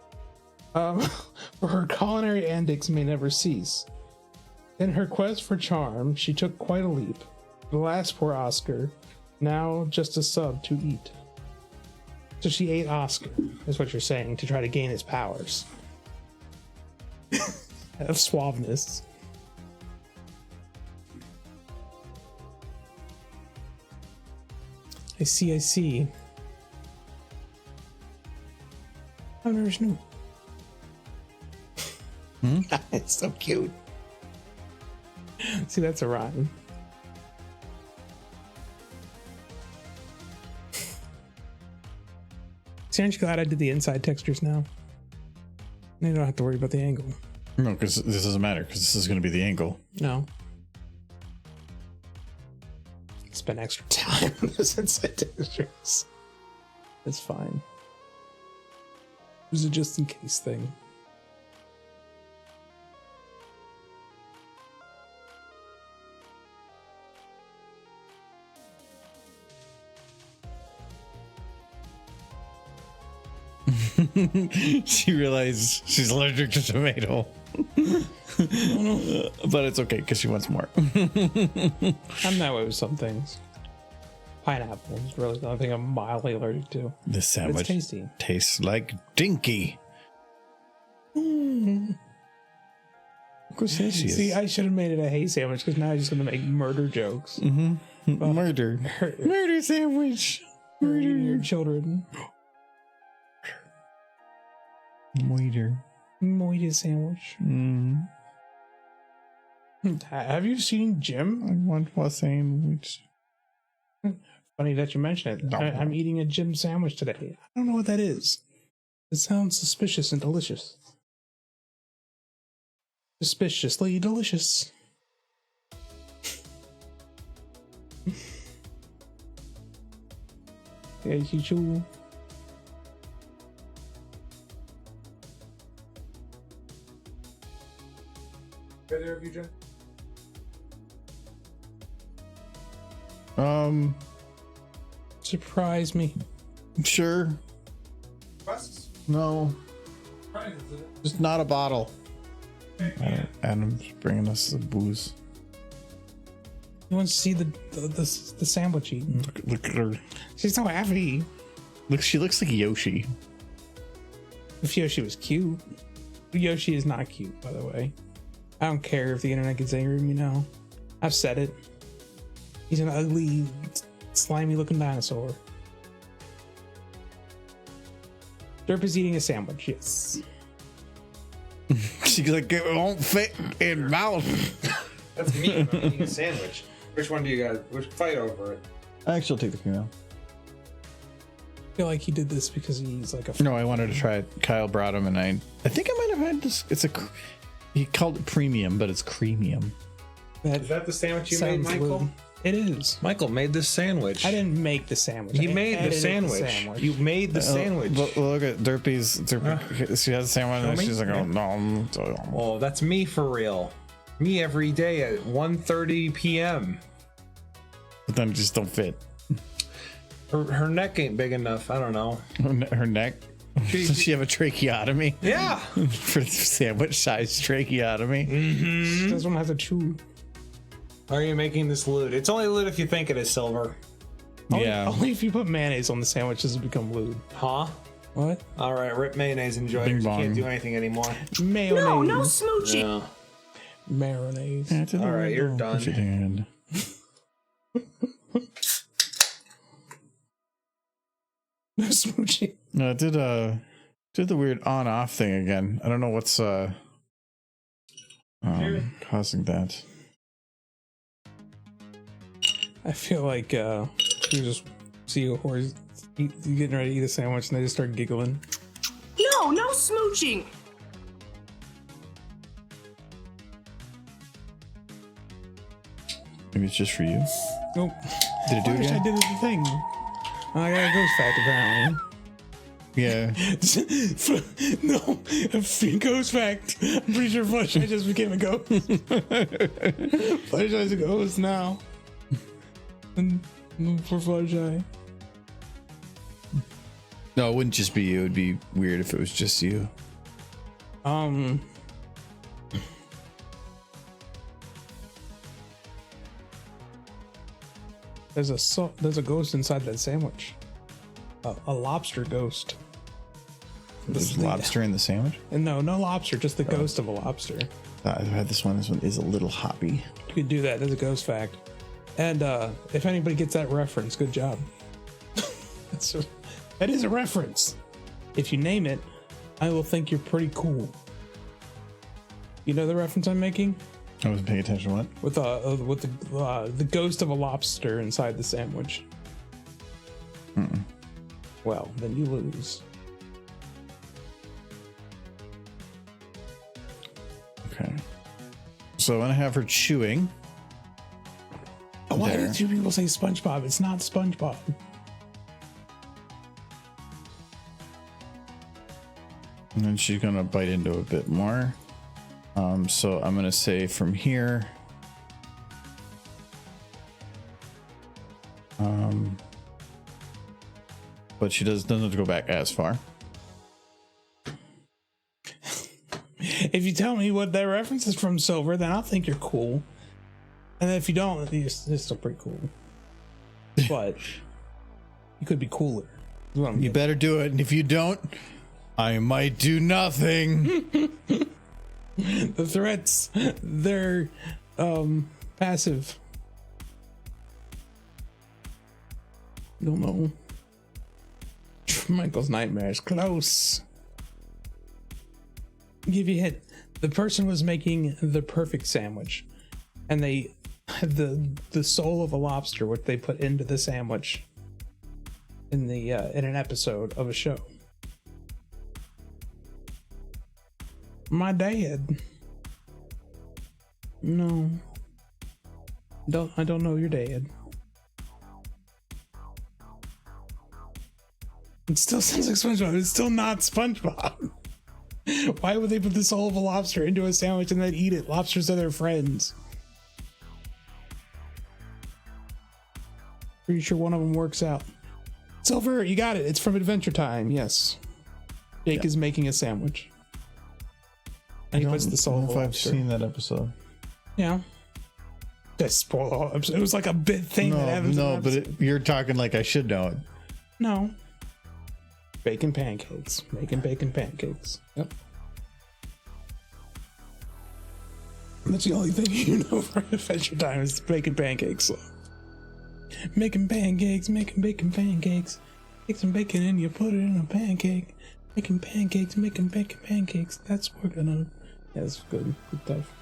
For her culinary antics may never cease. In her quest for charm, she took quite a leap. Alas, poor Oscar, now just a sub to eat. So she ate Oscar, is what you're saying, to try to gain his powers. Of suaveness. I see. I've never seen him. It's so cute. See, that's a rotten. See, aren't you glad I did the inside textures now? You don't have to worry about the angle. No, because this doesn't matter, because this is going to be the angle. No. Spend extra time on those inside textures. It's fine. It was a just in case thing. She realized she's allergic to tomato. But it's okay because she wants more. I'm that way with some things. Pineapple is really the only thing I'm mildly allergic to. This sandwich tastes like dinky. Of course, see, I should have made it a hay sandwich because now I'm just going to make murder jokes. Murder sandwich. Murder your children. Moiter sandwich. Have you seen Jim? I want a sandwich. Funny that you mention it. I'm eating a Jim sandwich today. I don't know what that is. It sounds suspicious and delicious. Suspiciously delicious. Yeah, you too. There of you, Jim? Surprise me. Sure. Requests? No. Surprises, is it? Just not a bottle. Adam's bringing us the booze. He wants to see the sandwich eaten. Look at her. She's so happy. Look, she looks like Yoshi. If Yoshi was cute. Yoshi is not cute, by the way. I don't care if the internet gets angry with me now. I've said it. He's an ugly, slimy looking dinosaur. Derp is eating a sandwich, yes. She's like, it won't fit in mouth. That's me. I'm eating a sandwich. Which one do you guys? Which fight over it? Actually, I'll take the female. I feel like he did this because he's like a. No, I wanted to try it. Kyle brought him, and I think I might have had this. He called it premium, but it's creamium. Is that the sandwich you made, Michael? Lewd. It is. Michael made this sandwich. I didn't make the sandwich. He I made the edited sandwich. You made the sandwich. Look at Derpy's. She has a sandwich, and me? she's like, "Oh no!" Oh, that's me for real. Me every day at 1:30 p.m. But then it just don't fit. Her neck ain't big enough. I don't know. Her neck. Does she have a tracheotomy? Yeah. For sandwich size tracheotomy. She doesn't have to chew. Why are you making this lewd? It's only lewd if you think it is silver. Yeah. Only if you put mayonnaise on the sandwich does it become lewd. Huh? What? All right, rip mayonnaise. Enjoy Bing it. You bong. can't do anything anymore. Mayonnaise. No, no smooching. Yeah. Mayonnaise. All right, you're done. No smooching. No, it did the weird on off thing again. I don't know what's causing that. I feel like you just see a horse getting ready to eat a sandwich and they just start giggling. No, no smooching. Maybe it's just for you. Nope. Did it do I it wish I again? did the thing. I got a ghost fact apparently. Yeah. No, ghost fact. I'm pretty sure Fluttershy just became a ghost. Fluttershy's a ghost now. And for Fluttershy. No, it wouldn't just be you. It'd be weird if it was just you. There's a ghost inside that sandwich. A lobster ghost. There's lobster in the sandwich? And no lobster, just the ghost of a lobster. I've had this one. This one is a little hoppy. You could do that. That's a ghost fact. And if anybody gets that reference, good job. That is a reference. If you name it, I will think you're pretty cool. You know the reference I'm making? I wasn't paying attention to what? With the ghost of a lobster inside the sandwich. Well, then you lose. Okay. So I'm gonna have her chewing. Why There. did two people say SpongeBob? It's not SpongeBob. And then she's gonna bite into a bit more. So I'm gonna say from here. But she doesn't have to go back as far. If you tell me what that reference is from Silver, then I'll think you're cool. And if you don't, you're still pretty cool. But you could be cooler. is what I'm You getting. better do it, and if you don't, I might do nothing. The threats, they're passive. Don't know. Michael's nightmare is close. Give you a hint. The person was making the perfect sandwich. and they the soul of a lobster, what they put into the sandwich in the in an episode of a show. My dad. No. I don't know your dad. It still sounds like SpongeBob. It's still not SpongeBob. Why would they put the soul of a lobster into a sandwich and then eat it? Lobsters are their friends. Pretty sure one of them works out. Silver, you got it. It's from Adventure Time. Yes. Jake is making a sandwich. And he puts the soul of a I've lobster. seen that episode. Yeah. That's spoil the whole episode. It was like a big thing that happens. No, but you're talking like I should know it. No. Bacon pancakes. Making bacon pancakes. Yep. That's the only thing you know for Adventure Time is bacon pancakes. Making pancakes, making bacon pancakes. Take some bacon and you put it in a pancake. Making pancakes, making bacon pancakes. That's we're gonna. That's good. Good stuff.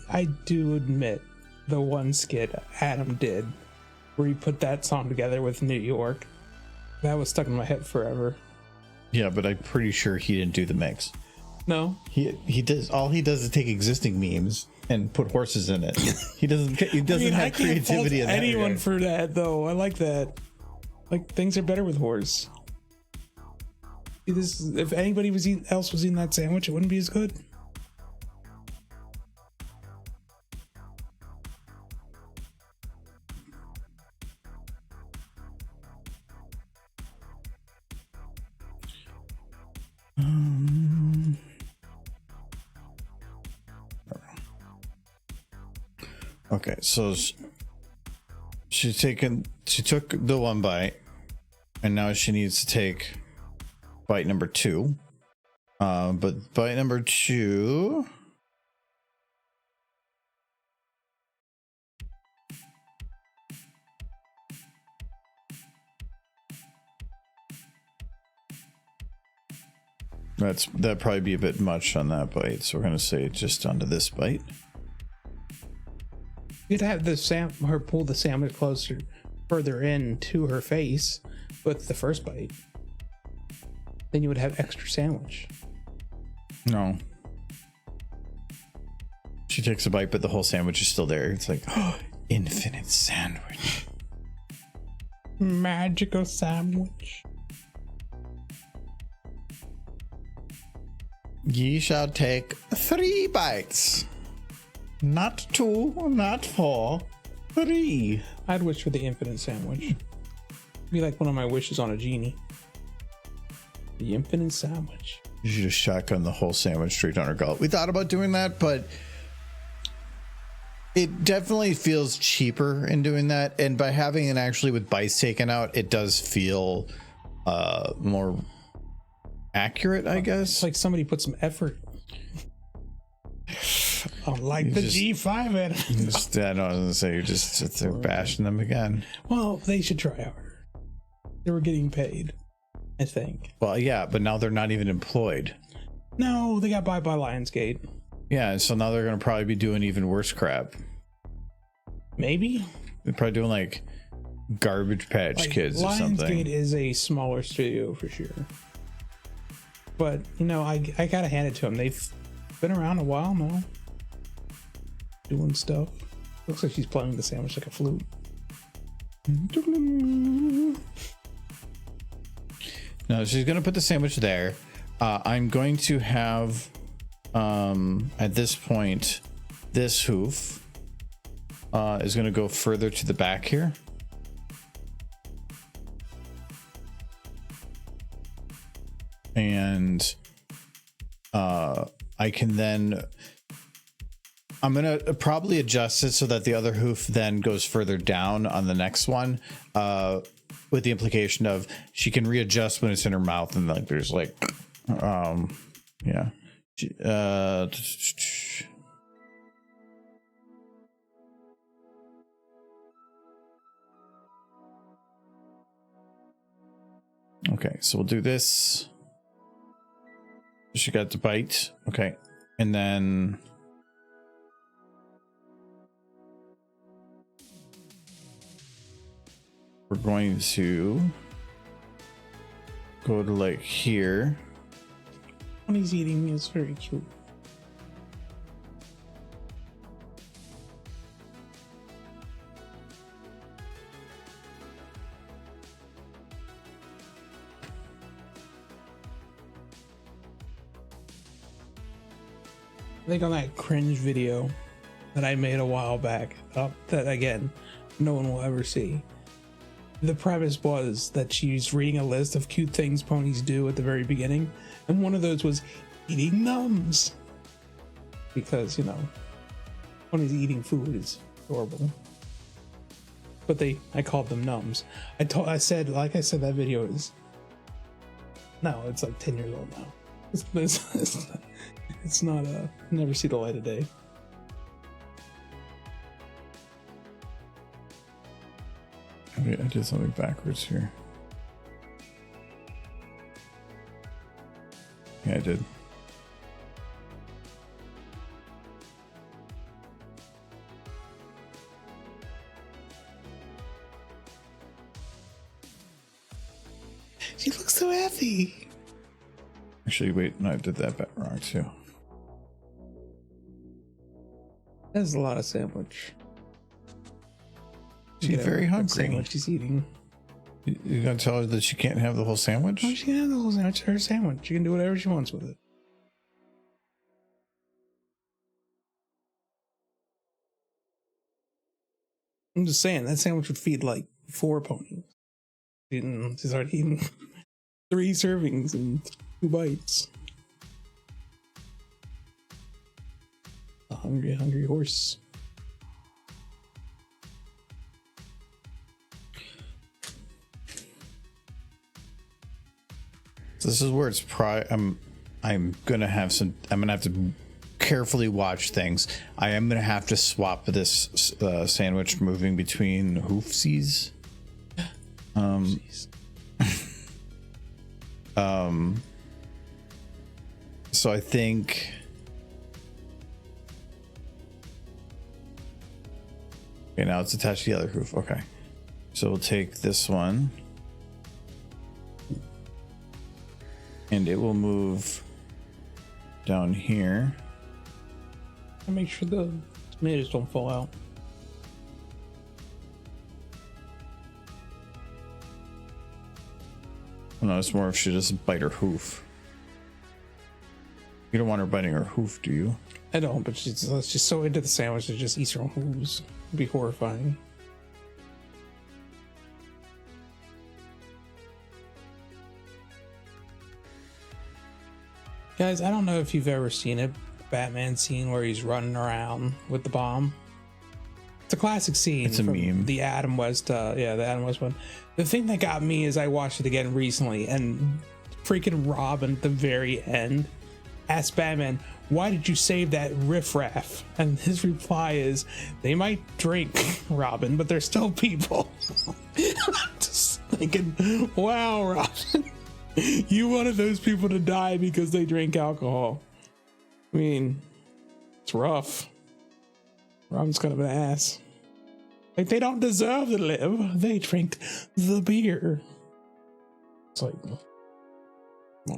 I do admit the one skit Adam did where he put that song together with New York, that was stuck in my head forever. Yeah, but I'm pretty sure he didn't do the mix. No, He does. All he does is take existing memes and put horses in it. He doesn't have creativity in that anyone regard. for that though. I like that. Like things are better with horse. If anybody else was eating that sandwich, it wouldn't be as good. Okay, so she took the one bite, and now she needs to take bite number 2. But bite number 2. That'd probably be a bit much on that bite, so we're gonna say just onto this bite. You'd have her pull the sandwich further in to her face with the first bite. Then you would have extra sandwich. No. She takes a bite, but the whole sandwich is still there. It's like, oh, infinite sandwich. Magical sandwich. Ye shall take 3 bites. Not 2, not 4, 3. I'd wish for the infinite sandwich. Be like one of my wishes on a genie. The infinite sandwich. You should just shotgun the whole sandwich straight down her gullet. We thought about doing that, but it definitely feels cheaper in doing that. And by having it actually with bites taken out, it does feel more accurate, I guess. It's like somebody put some effort. Unlike the G5 edit. I was gonna say, you're just they're bashing them again. Well, they should try harder. They were getting paid, I think. Well, yeah, but now they're not even employed. No, they got by Lionsgate. Yeah, so now they're gonna probably be doing even worse crap. Maybe. They're probably doing like Garbage Patch Kids or something. Lionsgate is a smaller studio for sure. But, you know, I gotta hand it to them. They've been around a while now. Doing stuff. Looks like she's playing the sandwich like a flute. No, she's gonna put the sandwich there. I'm going to have at this point this hoof is gonna go further to the back here. And I can then I'm gonna probably adjust it so that the other hoof then goes further down on the next one, with the implication of she can readjust when it's in her mouth, and like there's like yeah. Okay, so we'll do this. She got the bite. Okay. And then we're going to go to like here. When he's eating, it's very cute. I think on that cringe video that I made a while back, that again, no one will ever see. The premise was that she's reading a list of cute things ponies do at the very beginning, and one of those was eating nums. Because, you know, ponies eating food is adorable. But I called them nums. I said that video is, no, it's like 10 years old now. It's not never see the light of day. Wait, I did something backwards here. Yeah, I did. She looks so happy. Actually, wait, no, I did that wrong too. That's a lot of sandwich. She's very hungry. Sandwich she's eating. You gonna tell her that she can't have the whole sandwich? Oh, she can have the whole sandwich. It's her sandwich. She can do whatever she wants with it. I'm just saying that sandwich would feed like 4 ponies. She's already eaten 3 servings and 2 bites. A hungry, hungry horse. So this is where it's I'm gonna have to carefully watch things. I am gonna have to swap this sandwich moving between hoofsies. So I think okay, now it's attached to the other hoof. Okay, so we'll take this one. And it will move down here. And make sure the tomatoes don't fall out. No, it's more if she doesn't bite her hoof. You don't want her biting her hoof, do you? I don't, but she's so into the sandwich that just eats her own hooves. It'd be horrifying. Guys, I don't know if you've ever seen a Batman scene where he's running around with the bomb. It's a classic scene. It's a meme. The Adam West, the Adam West one. The thing that got me is I watched it again recently, and freaking Robin at the very end asked Batman, "Why did you save that riffraff?" And his reply is, "They might drink, Robin, but they're still people." I'm just thinking, wow, Robin. You wanted those people to die because they drink alcohol. I mean, it's rough. Robin's kind of an ass. Like, they don't deserve to live. They drink the beer. It's like,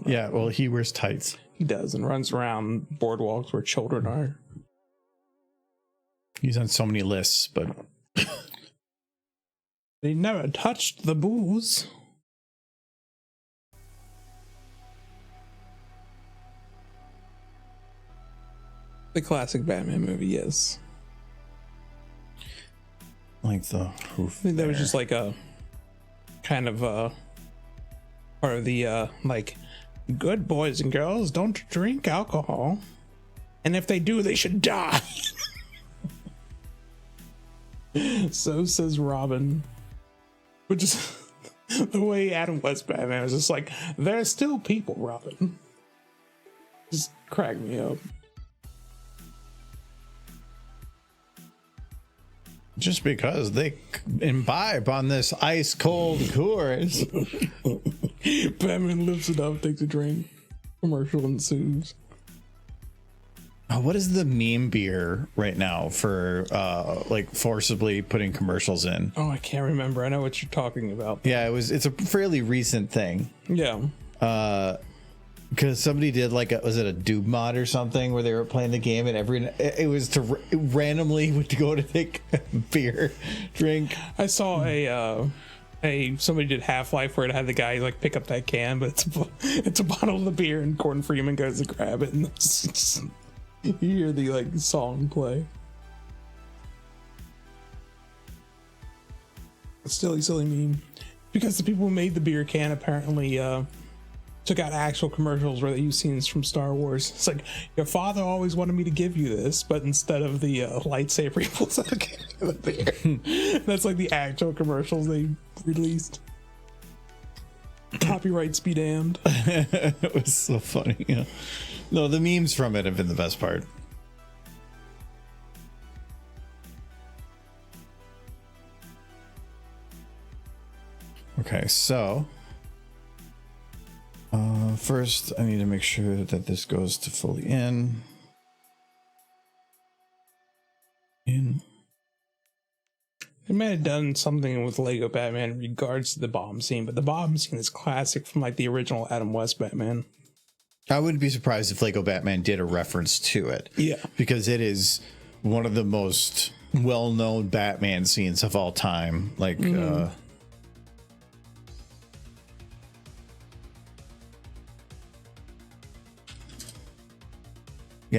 Yeah, well, he wears tights. he does, and runs around boardwalks where children are. He's on so many lists, but They never touched the booze. The classic Batman movie, yes. like the hoof. I think that was just like a kind of part of the like, good boys and girls don't drink alcohol, and if they do, they should die. So says Robin. Which is the way Adam West Batman was just like, they're still people, Robin. Just crack me up. Just because they imbibe on this ice cold Coors. Batman lifts it up, takes a drink. Commercial ensues. What is the meme beer right now for like forcibly putting commercials in? Oh, I can't remember. I know what you're talking about. Yeah, it's a fairly recent thing. Yeah. Because somebody did like was it a Doob mod or something where they were playing the game and it was to randomly would go to take a beer drink. I saw somebody did Half-Life where it had the guy like pick up that can, but it's a bottle of the beer and Gordon Freeman goes to grab it and you hear the like song play. Silly meme. Because the people who made the beer can apparently took out actual commercials where they use scenes from Star Wars. It's like, your father always wanted me to give you this, but instead of the lightsaber, he pulls out a can of the beer. That's like the actual commercials they released. Copyrights be damned. It was so funny. Yeah. No, the memes from it have been the best part. Okay, so first I need to make sure that this goes to fully in. They might have done something with Lego Batman in regards to the bomb scene, but the bomb scene is classic from like the original Adam West Batman. I wouldn't be surprised if Lego Batman did a reference to it. Yeah. Because it is one of the most well-known Batman scenes of all time. Like, yeah,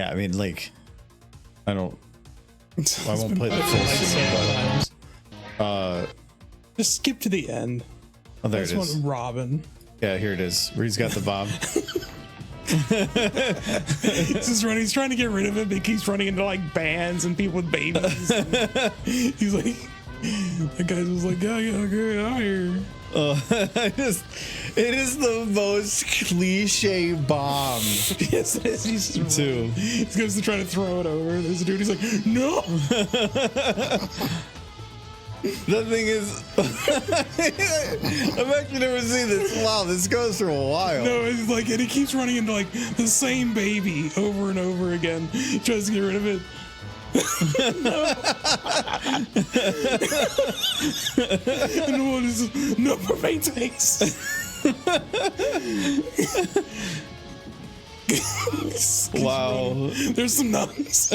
I mean, like, I won't play the full scene, but, just skip to the end. oh, there This it is. one, Robin. Yeah, here it is, where he's got the bomb. He's trying to get rid of it, but he keeps running into like bands and people with babies. He's like, the guy's just like, yeah, get out here. It is the most cliche bomb. Yes, it is. He's too. He goes to try to throw it over. There's a dude. He's like, no. The thing is, I've actually never seen this. Wow, this goes for a while. No, it's like, and he keeps running into like the same baby over and over again. He tries to get rid of it. And one is no profane takes. Wow. There's some nuns.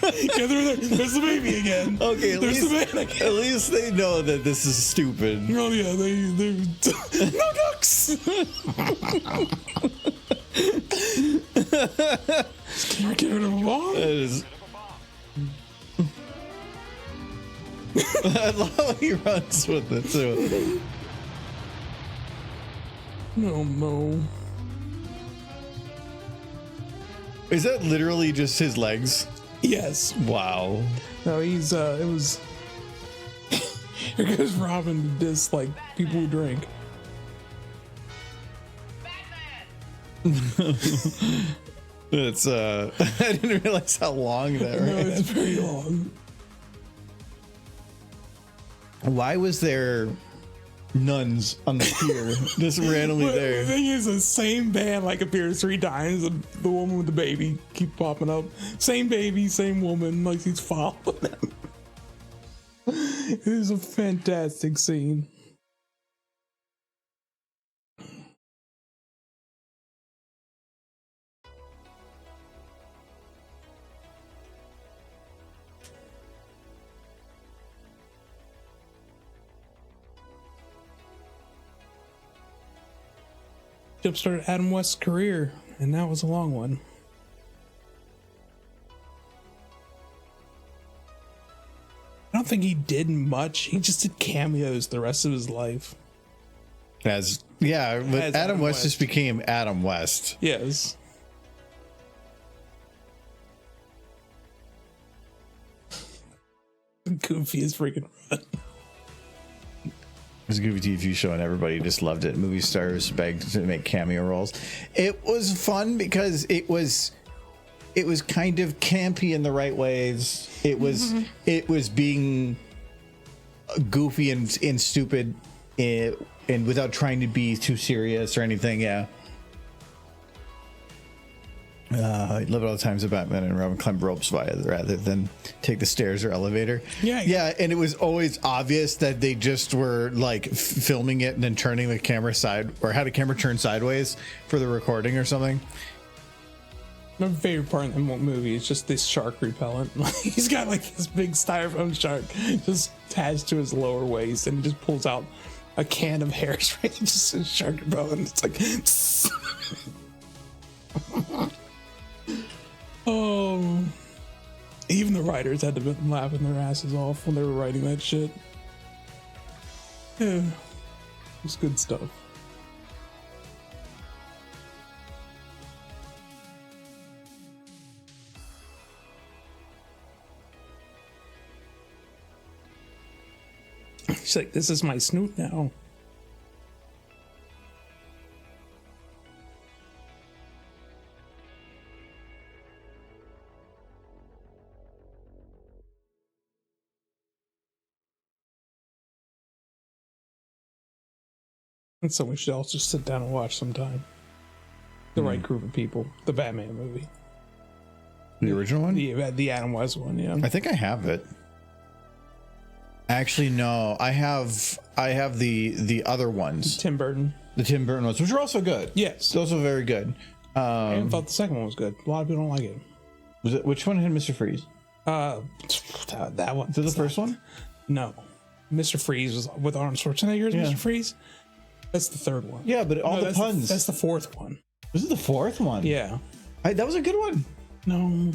Yeah, there's the baby again. Okay, there's the man again. at least they know that this is stupid. Oh yeah, they no ducks. Can we get rid of a bomb? It is. I love how he runs with it too. No. Is that literally just his legs? Yes. Wow. No, he's it was. Here goes Robin to diss like people who drink. It's I didn't realize how long that No, ran. it's very long. Why was there nuns on the pier just randomly But the there? thing is, the same band like appears 3 times. The woman with the baby keep popping up. Same baby, same woman. Like he's following them. It is a fantastic scene. Jump-started Adam West's career, and that was a long one. I don't think he did much. He just did cameos the rest of his life. But As Adam Adam West West. just became Adam West. Yes. Goofy as freaking run. It was a Goofy TV show and everybody just loved it. Movie stars begged to make cameo roles. It was fun because it was kind of campy in the right ways. It was being goofy and stupid and without trying to be too serious or anything. Yeah. I love it all the times that Batman and Robin climb ropes rather than take the stairs or elevator. Yeah, and it was always obvious that they just were like filming it and then turning the camera side, or had a camera turn sideways for the recording or something. My favorite part in the movie is just this shark repellent. He's got like this big styrofoam shark just attached to his lower waist, and he just pulls out a can of hairspray, just says shark repellent. It's like, oh, even the writers had to be laughing their asses off when they were writing that shit. Yeah, it's good stuff. She's like, this is my snoot now. And so we should all just sit down and watch sometime. The right group of people. The Batman movie. The original one? The Adam West one, yeah. I think I have it. Actually, no. I have the other ones. Tim Burton. The Tim Burton ones, which are also good. Yes. Those are very good. I even thought the second one was good. A lot of people don't like it. Was it, which one had Mr. Freeze? That one. Is it the first one? No. Mr. Freeze was with Arnold Schwarzenegger as Yeah. Mr. Freeze. That's the third one. Yeah, but all the puns. That's the fourth one. Was it the fourth one? Yeah. That was a good one. No.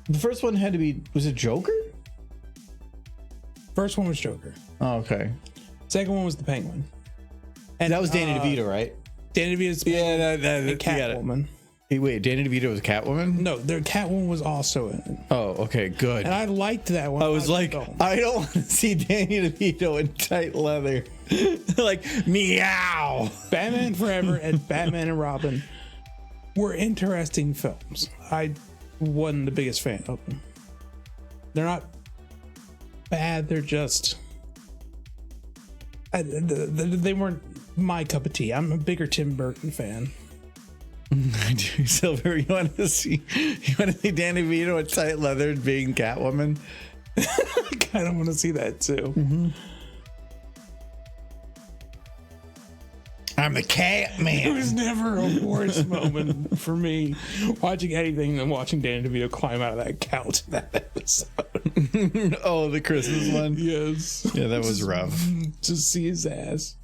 The first one had to be, was it Joker? First one was Joker. Oh, okay. Second one was the Penguin. And that was Danny DeVito, right? Danny DeVito's Yeah, and Catwoman. Hey, wait, Danny DeVito was Catwoman? No, their Catwoman was also in it. Oh, okay, good. And I liked that one. I was like, I don't want to see Danny DeVito in tight leather. Like, meow. Batman Forever and Batman and Robin were interesting films. I wasn't the biggest fan of them. They're not bad. They're just they weren't my cup of tea. I'm a bigger Tim Burton fan. I do, Silver. You want to see Danny DeVito in tight leather being Catwoman? I kind of want to see that too. Mm-hmm. I'm the Cat Man. It was never a worse moment for me watching anything than watching Danny DeVito climb out of that couch in that episode. Oh, the Christmas one? Yes. Yeah, that was rough. Just see his ass.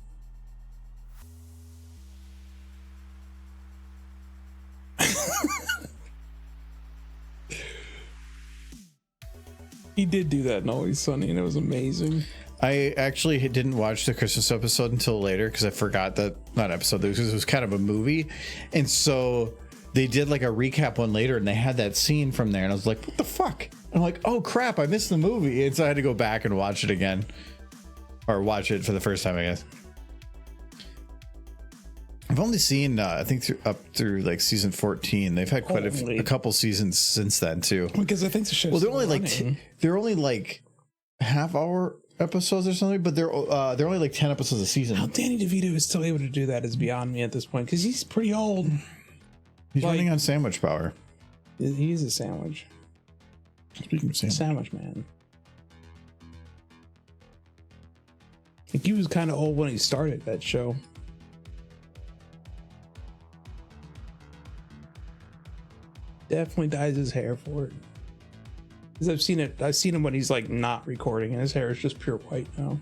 He did do that in Always Sunny, and it was amazing. I actually didn't watch the Christmas episode until later because I forgot that, not episode, it was kind of a movie. And so they did like a recap one later and they had that scene from there. And I was like, what the fuck? I'm like, oh crap, I missed the movie. And so I had to go back and watch it again. Or watch it for the first time, I guess. I've only seen, I think, up through like season 14. They've had quite a couple seasons since then, too. Because I think the show's they're only like half-hour episodes or something, but they're only like 10 episodes a season. How Danny DeVito is still able to do that is beyond me at this point, because he's pretty old. He's running on sandwich power. He's a sandwich. Speaking of sandwich man. I think he was kind of old when he started that show. Definitely dyes his hair for it. Because I've seen him when he's like not recording and his hair is just pure white now.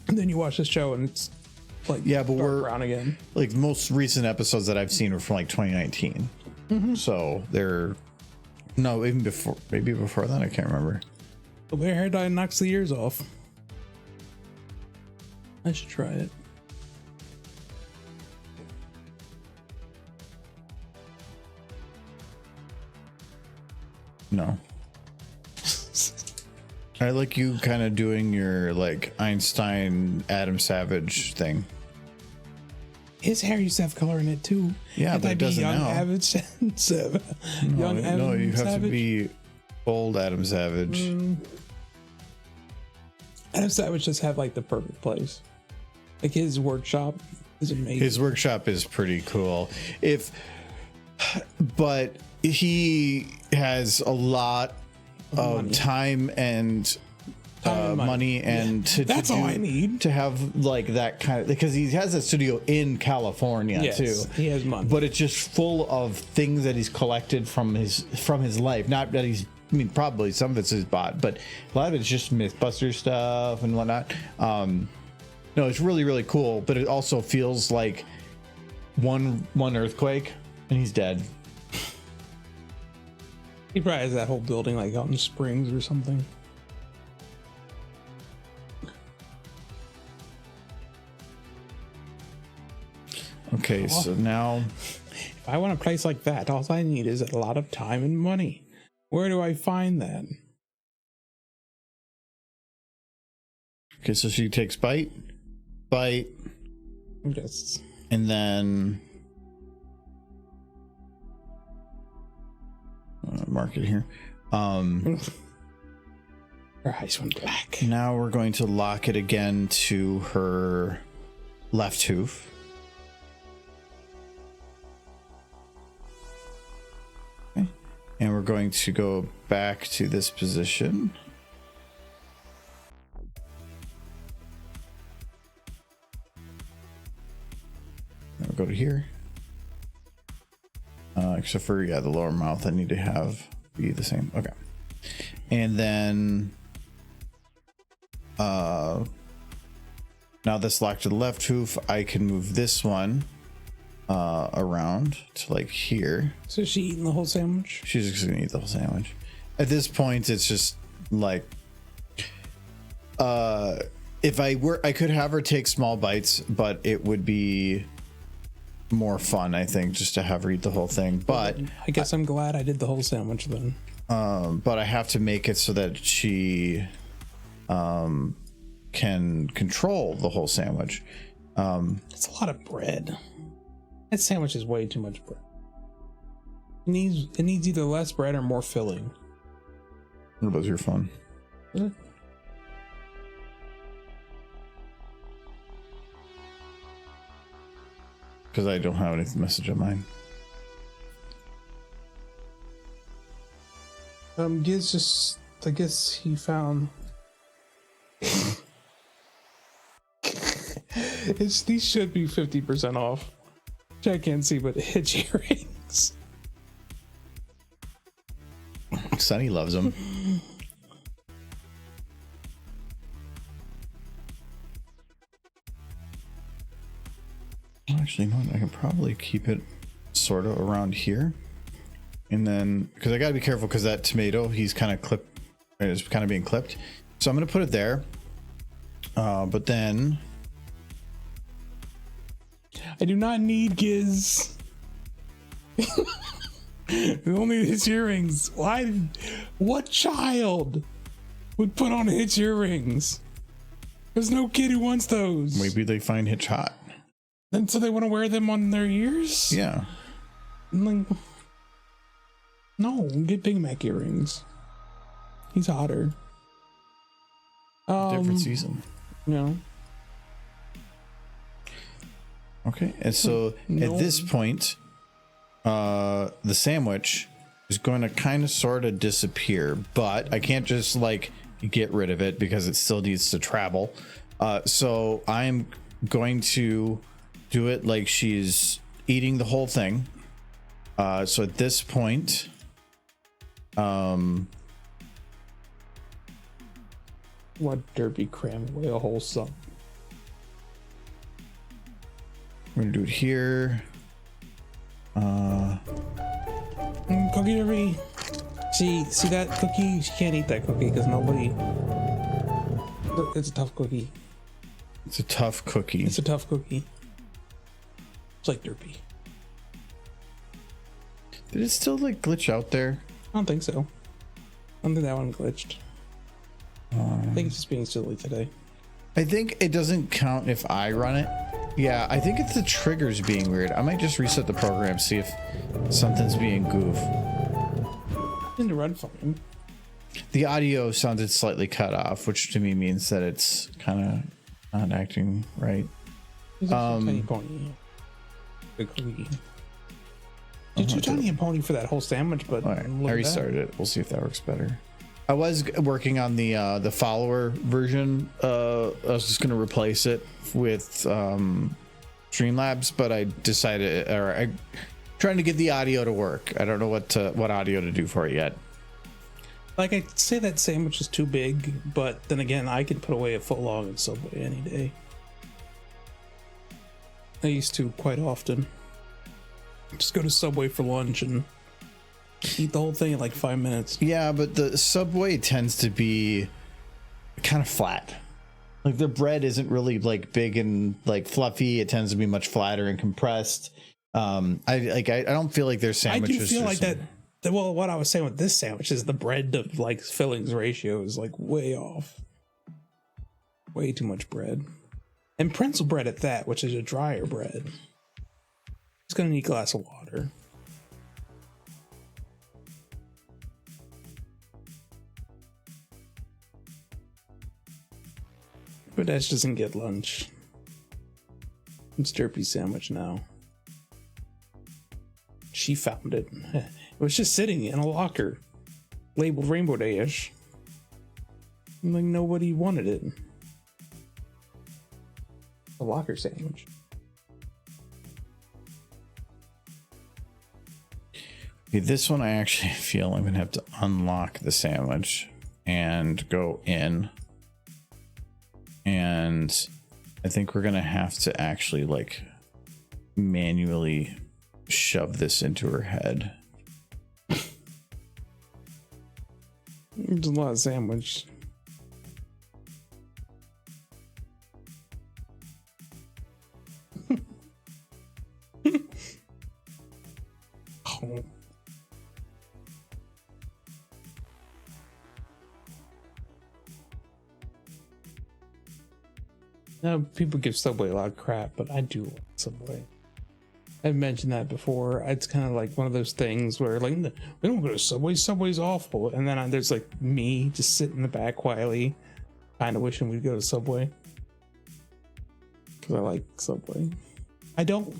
And then you watch the show and it's like but we're brown again. Like the most recent episodes that I've seen were from like 2019. Mm-hmm. So they're even before, maybe before that, I can't remember. The way hair dye knocks the ears off. I should try it. No. I like you kind of doing your like Einstein Adam Savage thing. His hair used to have color in it too. Yeah, but it doesn't now. No, you have to be old Adam Savage. Adam Savage just have like the perfect place. Like his workshop is amazing. His workshop is pretty cool. But he has a lot of money. time and money and That's all I need. to have like that kind of, because he has a studio in California Yes, too. he has money. But it's just full of things that he's collected from his life. Not that he's, I mean, probably some of it's his bought, but a lot of it's just Mythbuster stuff and whatnot. No, it's really, really cool, but it also feels like one earthquake and he's dead. He probably has that whole building like out in Springs or something. Okay, so now If I want a place like that, all I need is a lot of time and money. Where do I find that? okay, so she takes bite, Yes. and then mark it here. Her eyes went black. Now we're going to lock it again to her left hoof. Okay. And we're going to go back to this position. Then we'll go to here. Except for, yeah, the lower mouth I need to have be the same. Okay. And then now that's locked to the left hoof, I can move this one around to like here. So is she eating the whole sandwich? She's just gonna eat the whole sandwich. At this point, it's just like if I could have her take small bites, but it would be more fun, I think, just to have her eat the whole thing. But I guess I'm glad I did the whole sandwich then. but I have to make it so that she can control the whole sandwich. It's a lot of bread. That sandwich is way too much bread. It needs either less bread or more filling. What was your phone? Because I don't have any message on mine. Giz just, I guess he found. These should be 50% off. Which I can't see, but hitch earrings. Sonny loves them. Actually, no, I can probably keep it sort of around here. And then, because I got to be careful because that tomato, he's kind of clipped, is kind of being clipped. So I'm going to put it there. But then I do not need Giz. Only his earrings. Why? What child would put on hitch earrings? There's no kid who wants those. maybe they find Hitch hot. And so they want to wear them on their ears? Yeah. I'm like, no, get Big Mac earrings. He's hotter. Different season. You know. Okay. And so at this point, the sandwich is going to kind of sort of disappear, but I can't just like get rid of it because it still needs to travel. So I'm going to do it like she's eating the whole thing. So at this point, What derpy cram away a whole sub. we're gonna do it here. Cookie derpy. See that cookie? She can't eat that cookie because nobody. It's a tough cookie. It's a tough cookie. It's a tough cookie. It's like derpy. Did it still like glitch out there? I don't think so. I don't think that one glitched. I think it's just being silly today. I think it doesn't count if I run it. Yeah, I think it's the triggers being weird. I might just reset the program, see if something's being goof. In the run fine. The audio sounded slightly cut off, which to me means that it's kind of not acting right. He's a tiny pony. Big cookie. You're too tiny a pony for that whole sandwich, but All right, I restarted it. We'll see if that works better. I was working on the follower version. I was just going to replace it with Streamlabs, but I decided, trying to get the audio to work. I don't know what audio to do for it yet. Like, I'd say that sandwich is too big, but then again, I could put away a foot long in Subway any day. I used to quite often. Just go to Subway for lunch and eat the whole thing in like 5 minutes. Yeah, but the Subway tends to be kind of flat. Like, the bread isn't really like big and like fluffy. It tends to be much flatter and compressed. I don't feel like their sandwiches. I do feel like that. Well, what I was saying with this sandwich is the bread to like fillings ratio is like way off. Way too much bread. And pretzel bread at that, which is a drier bread. It's gonna need a glass of water. But Ash doesn't get lunch. It's Derpy's sandwich now. She found it. It was just sitting in a locker, labeled Rainbow Dash. Like nobody wanted it. A locker sandwich. Okay, this one I actually feel I'm gonna have to unlock the sandwich and go in. And I think we're gonna have to actually like manually shove this into her head. There's a lot of sandwich. Oh. Now, people give Subway a lot of crap, but I do like Subway. I've mentioned that before. It's kind of like one of those things where, like, we don't go to Subway. Subway's awful. And then there's like me just sitting in the back quietly, kind of wishing we'd go to Subway because I like Subway. I don't.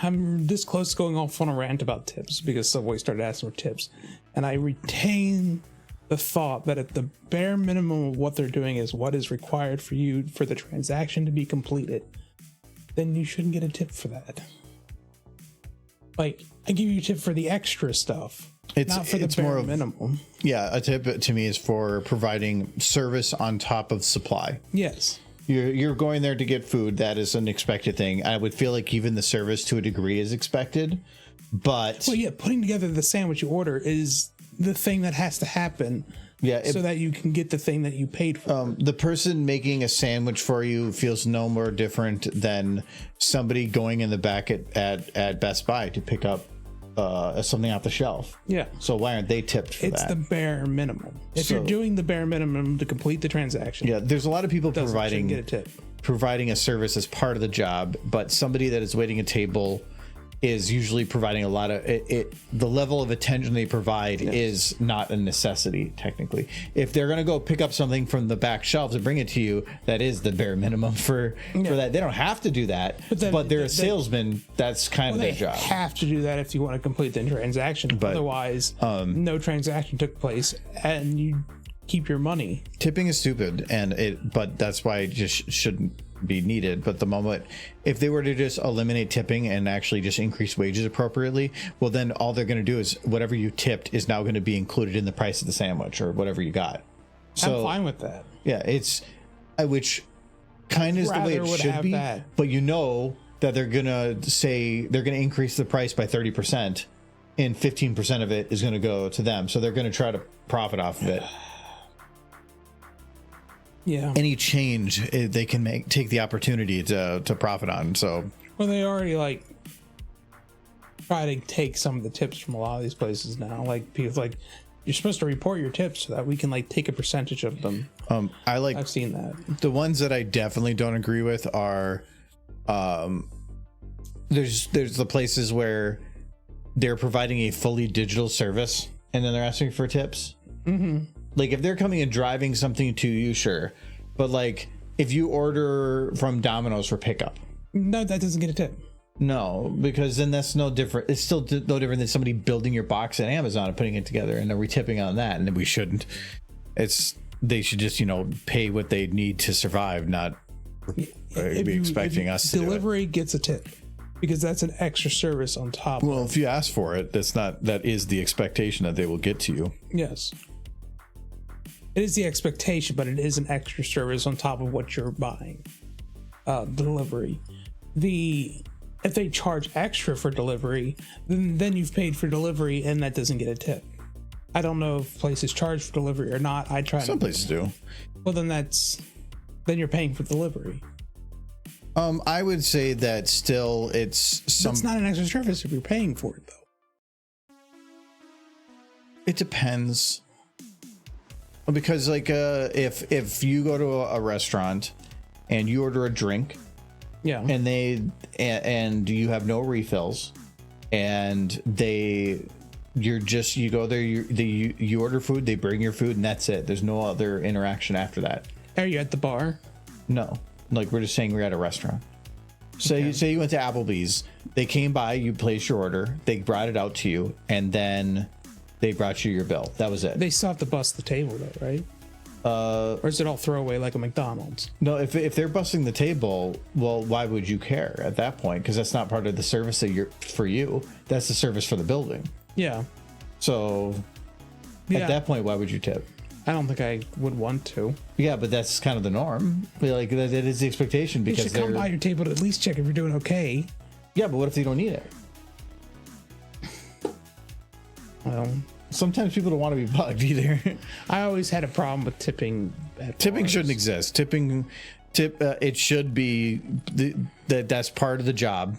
I'm this close to going off on a rant about tips because Subway started asking for tips, and I retain the thought that at the bare minimum of what they're doing is what is required for you for the transaction to be completed, then you shouldn't get a tip for that. Like, I give you a tip for the extra stuff, not for the bare minimum. Yeah, a tip to me is for providing service on top of supply. Yes. You're going there to get food. That is an expected thing. I would feel like even the service to a degree is expected, but well, yeah, putting together the sandwich you order is the thing that has to happen. Yeah, so that you can get the thing that you paid for. The person making a sandwich for you feels no more different than somebody going in the back at Best Buy to pick up something off the shelf. Yeah. So why aren't they tipped for that? It's the bare minimum. If you're doing the bare minimum to complete the transaction. Yeah, there's a lot of people get a tip. providing a service as part of the job, but somebody that is waiting a table is usually providing a lot of it. The level of attention they provide is not a necessity, technically. If they're going to go pick up something from the back shelves and bring it to you, that is the bare minimum for that. They don't have to do that, but they're a salesman. That's kind of their job. They have to do that if you want to complete the transaction. But otherwise, no transaction took place, and you keep your money. Tipping is stupid, but that's why it just shouldn't be needed. But the moment if they were to just eliminate tipping and actually just increase wages appropriately, well, then all they're going to do is whatever you tipped is now going to be included in the price of the sandwich or whatever you got. So I'm fine with that. Yeah, it's which kind of is the way it should be. But you know that they're gonna say they're gonna increase the price by 30%, and 15% of it is going to go to them. So they're going to try to profit off of it. Yeah. Any change they can take the opportunity to profit on. So well, they already like try to take some of the tips from a lot of these places now. Like people like you're supposed to report your tips so that we can like take a percentage of them. I've seen that. The ones that I definitely don't agree with are there's the places where they're providing a fully digital service and then they're asking for tips. Mm-hmm. Like if they're coming and driving something to you, sure. But like if you order from Domino's for pickup. No, that doesn't get a tip. No, because then that's no different. It's still no different than somebody building your box at Amazon and putting it together, and then we tipping on that, and we shouldn't. They should just pay what they need to survive, not be expecting us to delivery gets a tip, because that's an extra service on top. Well, if you ask for it, that is the expectation that they will get to you. Yes, it is the expectation, but it is an extra service on top of what you're buying. Delivery. If they charge extra for delivery, then you've paid for delivery, and that doesn't get a tip. I don't know if places charge for delivery or not. Some places do. Well, then you're paying for delivery. I would say that still it's It's not an extra service if you're paying for it, though. It depends. Because if you go to a restaurant and you order a drink, yeah, and you have no refills, and you go there, you order food, they bring your food, and that's it. There's no other interaction after that. Are you at the bar? No, like we're just saying we're at a restaurant. So you say you went to Applebee's, they came by, you placed your order, they brought it out to you, and then they brought you your bill. That was it. They still have to bust the table, though, right? Or is it all throwaway like a McDonald's? No, if they're busting the table, well, why would you care at that point? Because that's not part of the service for you. That's the service for the building. Yeah. So at that point, why would you tip? I don't think I would want to. Yeah, but that's kind of the norm. Like that is the expectation, because you should come by your table to at least check if you're doing okay. Yeah, but what if they don't need it? Well, sometimes people don't want to be bugged either. I always had a problem with tipping. Tipping shouldn't exist. It should be that's part of the job,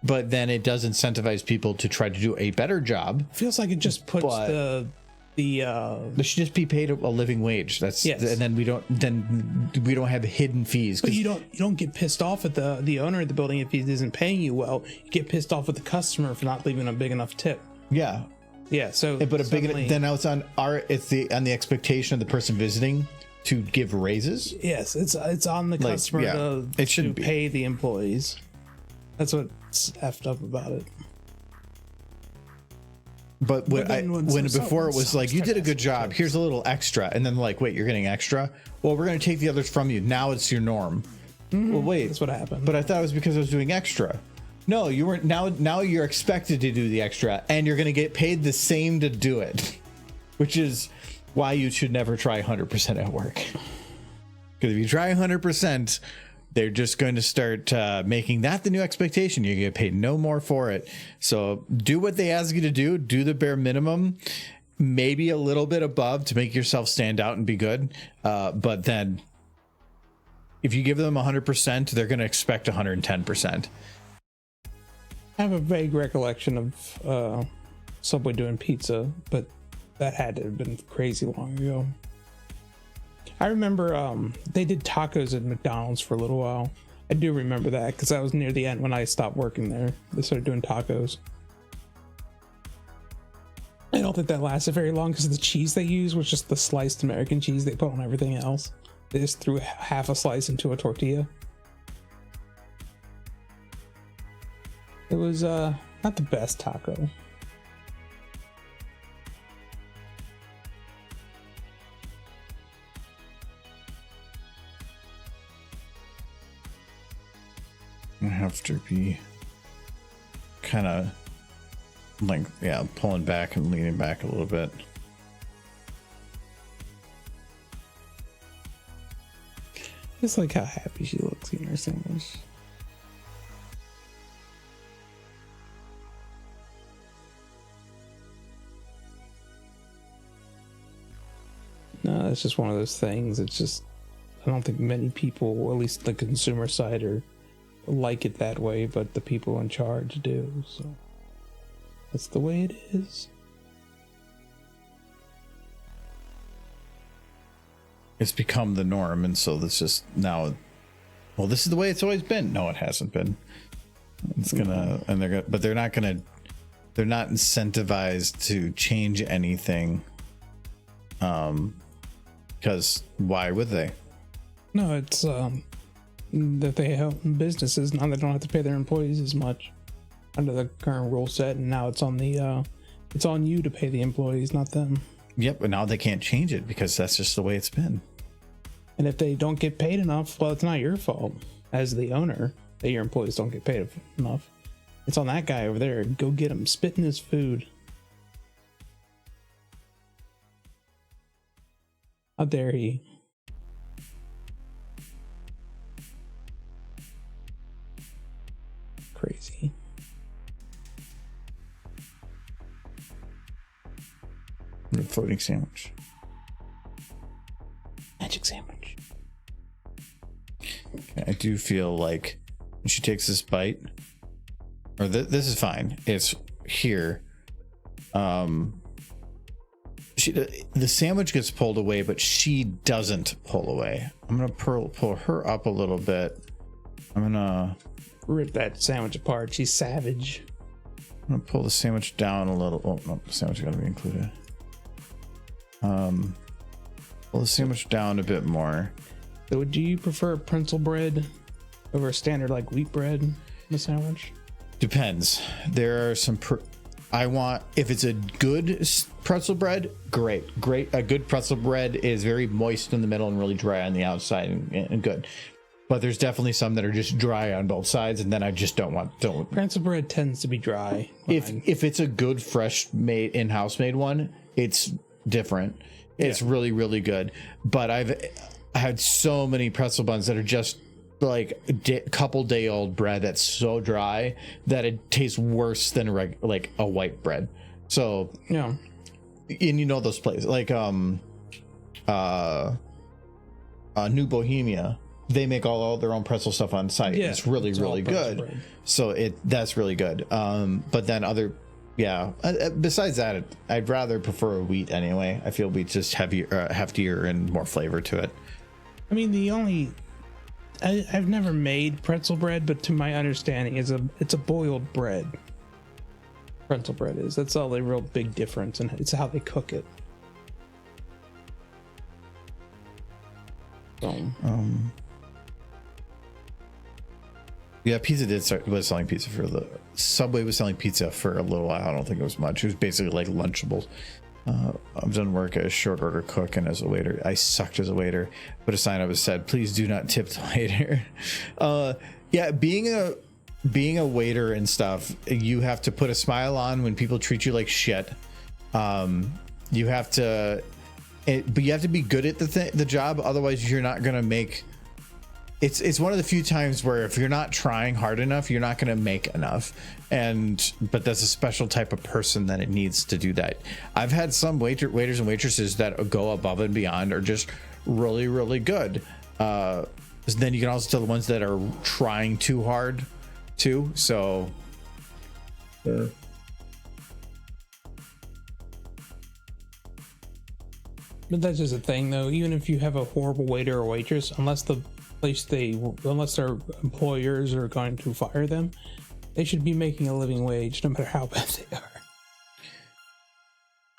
but then it does incentivize people to try to do a better job. Feels like it just puts they should just be paid a living wage. That's yes. And then we don't have hidden fees. But you don't get pissed off at the owner of the building if he isn't paying you well. You get pissed off with the customer for not leaving a big enough tip. Yeah. Yeah. So but then now it's on the expectation of the person visiting to give raises. Yes, it's on the customer to pay the employees. That's what's effed up about it. But before it was like, you did a good job, here's a little extra, and then like, wait, you're getting extra? Well, we're going to take the others from you. Now it's your norm. Well, wait, that's what happened. But I thought it was because I was doing extra. No, you weren't. Now you're expected to do the extra, and you're going to get paid the same to do it, which is why you should never try 100% at work. Because if you try 100%, they're just going to start making that the new expectation. You get paid no more for it. So do what they ask you to do. Do the bare minimum, maybe a little bit above to make yourself stand out and be good. But then if you give them 100%, they're going to expect 110%. I have a vague recollection of Subway doing pizza, but that had to have been crazy long ago. I remember they did tacos at McDonald's for a little while. I do remember that because that was near the end when I stopped working there. They started doing tacos. I don't think that lasted very long because the cheese they used was just the sliced American cheese they put on everything else. They just threw half a slice into a tortilla. It was not the best taco. I have to be kind of like, pulling back and leaning back a little bit. Just like how happy she looks eating her sandwich. No, it's just one of those things. It's just, I don't think many people, at least the consumer side, like it that way, but the people in charge do. So that's the way it is. It's become the norm, and so that's just now. Well, this is the way it's always been. No, it hasn't been. It's gonna, and they're not gonna. They're not incentivized to change anything. Because why would they? No, it's that they help businesses. Now they don't have to pay their employees as much under the current rule set, and now it's on you to pay the employees, not them. Yep, but now they can't change it because that's just the way it's been. And if they don't get paid enough, well, it's not your fault as the owner that your employees don't get paid enough. It's on that guy over there. Go get him, spit in his food. How dare he? Crazy. A floating sandwich. Magic sandwich. I do feel like when she takes this bite, or this is fine. It's here. The sandwich gets pulled away, but she doesn't pull away. I'm gonna pull her up a little bit. I'm gonna Rip that sandwich apart. She's savage. I'm gonna pull the sandwich down a little. Oh no, the sandwich gotta be included. Pull the sandwich down a bit more. So do you prefer pretzel bread over a standard like wheat bread in the sandwich? Depends. There are some. If it's a good pretzel bread, great. A good pretzel bread is very moist in the middle and really dry on the outside and good. But there's definitely some that are just dry on both sides, and then I just don't. Pretzel bread tends to be dry. If it's a good fresh made in-house made one, it's different. It's really, really good. But I had so many pretzel buns that are just like couple day old bread that's so dry that it tastes worse than like a white bread. So yeah, and you know those places like New Bohemia, they make all their own pretzel stuff on site. Yeah, it's really good bread. So that's really good. But then besides that, I'd rather prefer a wheat anyway. I feel wheat's just heftier and more flavor to it. I mean, I've never made pretzel bread, but to my understanding, it's a boiled bread. Pretzel bread is. That's all the real big difference, and it's how they cook it. Yeah, Pizza was selling pizza Subway was selling pizza for a little while. I don't think it was much. It was basically like Lunchables. I've done work as a short order cook and as a waiter. I sucked as a waiter, but a sign up said, "Please do not tip the waiter." Being a waiter and stuff, you have to put a smile on when people treat you like shit. You have to, but you have to be good at the job. Otherwise, you're not gonna make. It's one of the few times where if you're not trying hard enough, you're not going to make enough. But that's a special type of person that it needs to do that. I've had some waiters and waitresses that go above and beyond, are just really, really good. Then you can also tell the ones that are trying too hard too. So but that's just a thing though. Even if you have a horrible waiter or waitress, unless their employers are going to fire them, they should be making a living wage no matter how bad they are.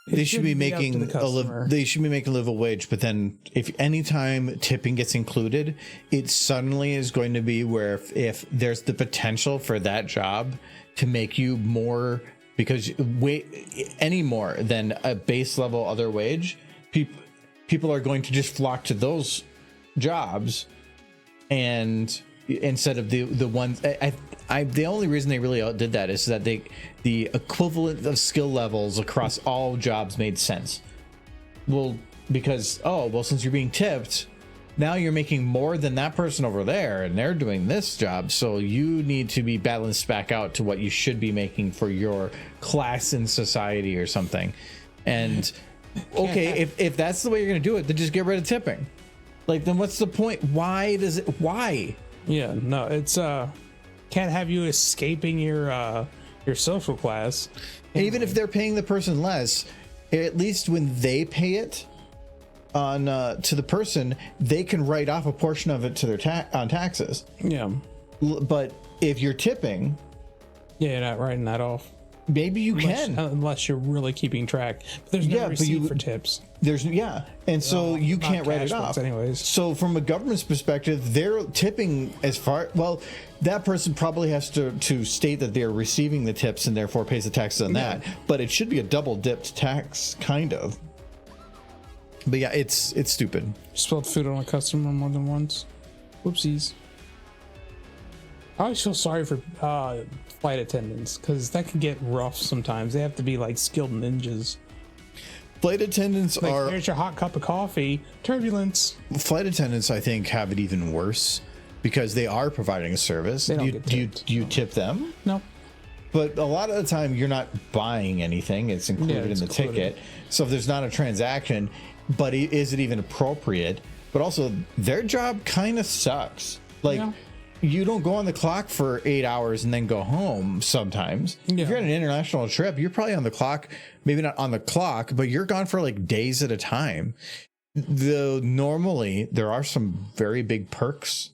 They should be making a living wage, but then if anytime tipping gets included, it suddenly is going to be where if there's the potential for that job to make you more, because any more than a base level other wage, people are going to just flock to those jobs. And instead of the ones, the only reason they really did that is that the equivalent of skill levels across all jobs made sense. Well, because since you're being tipped, now you're making more than that person over there, and they're doing this job, so you need to be balanced back out to what you should be making for your class in society or something. And okay, if that's the way you're going to do it, then just get rid of tipping. Like, then what's the point? Why? Yeah, no, it's can't have you escaping your social class. And even if they're paying the person less, at least when they pay it on to the person, they can write off a portion of it to their on taxes. Yeah. But if you're tipping, you're not writing that off. Maybe you can. Unless you're really keeping track. But there's no receipt for tips. And so you Not can't write it cash off. books anyways. So from a government's perspective, they're tipping that person probably has to state that they're receiving the tips and therefore pays the taxes on that. But it should be a double dipped tax, kind of. But yeah, it's stupid. Spilled food on a customer more than once. Whoopsies. I always feel sorry for flight attendants because that can get rough sometimes. They have to be like skilled ninjas. Flight attendants Like, here's your hot cup of coffee. Turbulence. Flight attendants, I think, have it even worse because they are providing a service. They don't Do get you tip them? No. But a lot of the time, you're not buying anything. It's included in the ticket. So if there's not a transaction, but is it even appropriate? But also, their job kind of sucks. Like, you don't go on the clock for 8 hours and then go home sometimes. Yeah. If you're on an international trip, you're probably on the clock, maybe not on the clock, but you're gone for like days at a time. Normally, there are some very big perks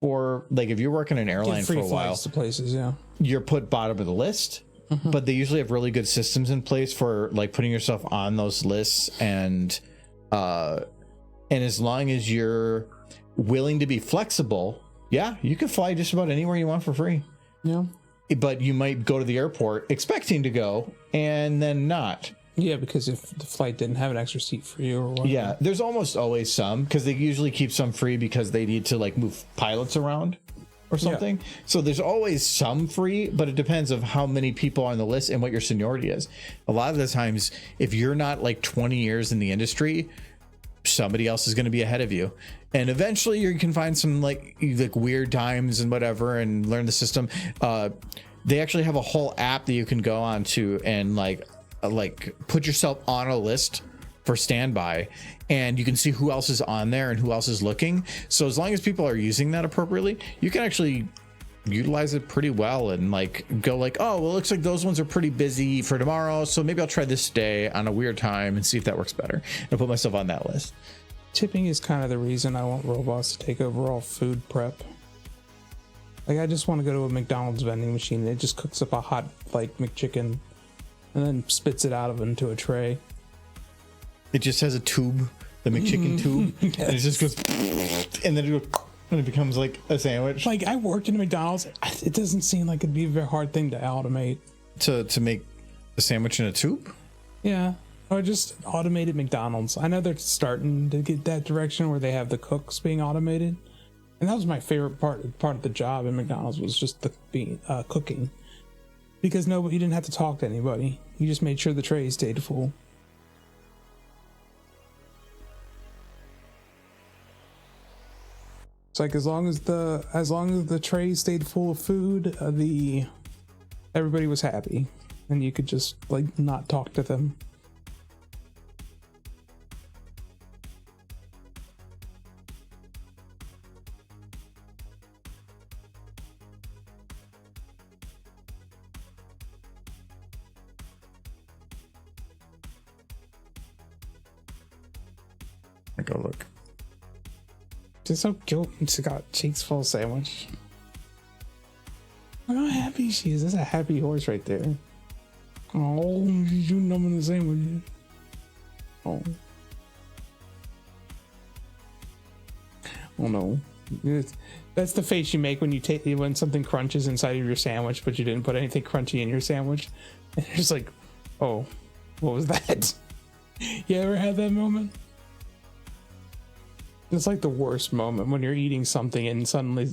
for, like, if you're working an airline for a while, to places, you're put bottom of the list. But they usually have really good systems in place for like putting yourself on those lists, and as long as you're willing to be flexible, you can fly just about anywhere you want for free. Yeah. But you might go to the airport expecting to go and then not. Yeah, because if the flight didn't have an extra seat for you or whatever. Yeah, there's almost always some, because they usually keep some free because they need to like move pilots around or something. Yeah. So there's always some free, but it depends of how many people are on the list and what your seniority is. A lot of the times, if you're not like 20 years in the industry, somebody else is going to be ahead of you, and eventually you can find some like weird times and whatever and learn the system. They actually have a whole app that you can go on to and like put yourself on a list for standby, and you can see who else is on there and who else is looking. So as long as people are using that appropriately, you can actually utilize it pretty well and like go like, oh well, it looks like those ones are pretty busy for tomorrow, so maybe I'll try this day on a weird time and see if that works better, and I'll put myself on that list. Tipping is kind of the reason I want robots to take over all food prep. Like, I just want to go to a McDonald's vending machine and it just cooks up a hot like McChicken and then spits it out of into a tray. It just has a tube, the McChicken tube. Yes. And it just goes and then it becomes like a sandwich. Like, I worked in a McDonald's. It doesn't seem like it'd be a very hard thing to automate. To make a sandwich in a tube? Yeah. Or just automated McDonald's. I know they're starting to get that direction where they have the cooks being automated. And that was my favorite part of the job in McDonald's, was just the cooking. Because you didn't have to talk to anybody. You just made sure the tray stayed full. It's like as long as the tray stayed full of food, everybody was happy, and you could just like not talk to them. Go look. She's so cute. She's got cheeks full of sandwich. Look how happy she is. That's a happy horse right there. Oh, she's numbing the sandwich. Oh. Oh no. That's the face you make when something crunches inside of your sandwich, but you didn't put anything crunchy in your sandwich. And you're just like, oh, what was that? You ever had that moment? It's like the worst moment when you're eating something and suddenly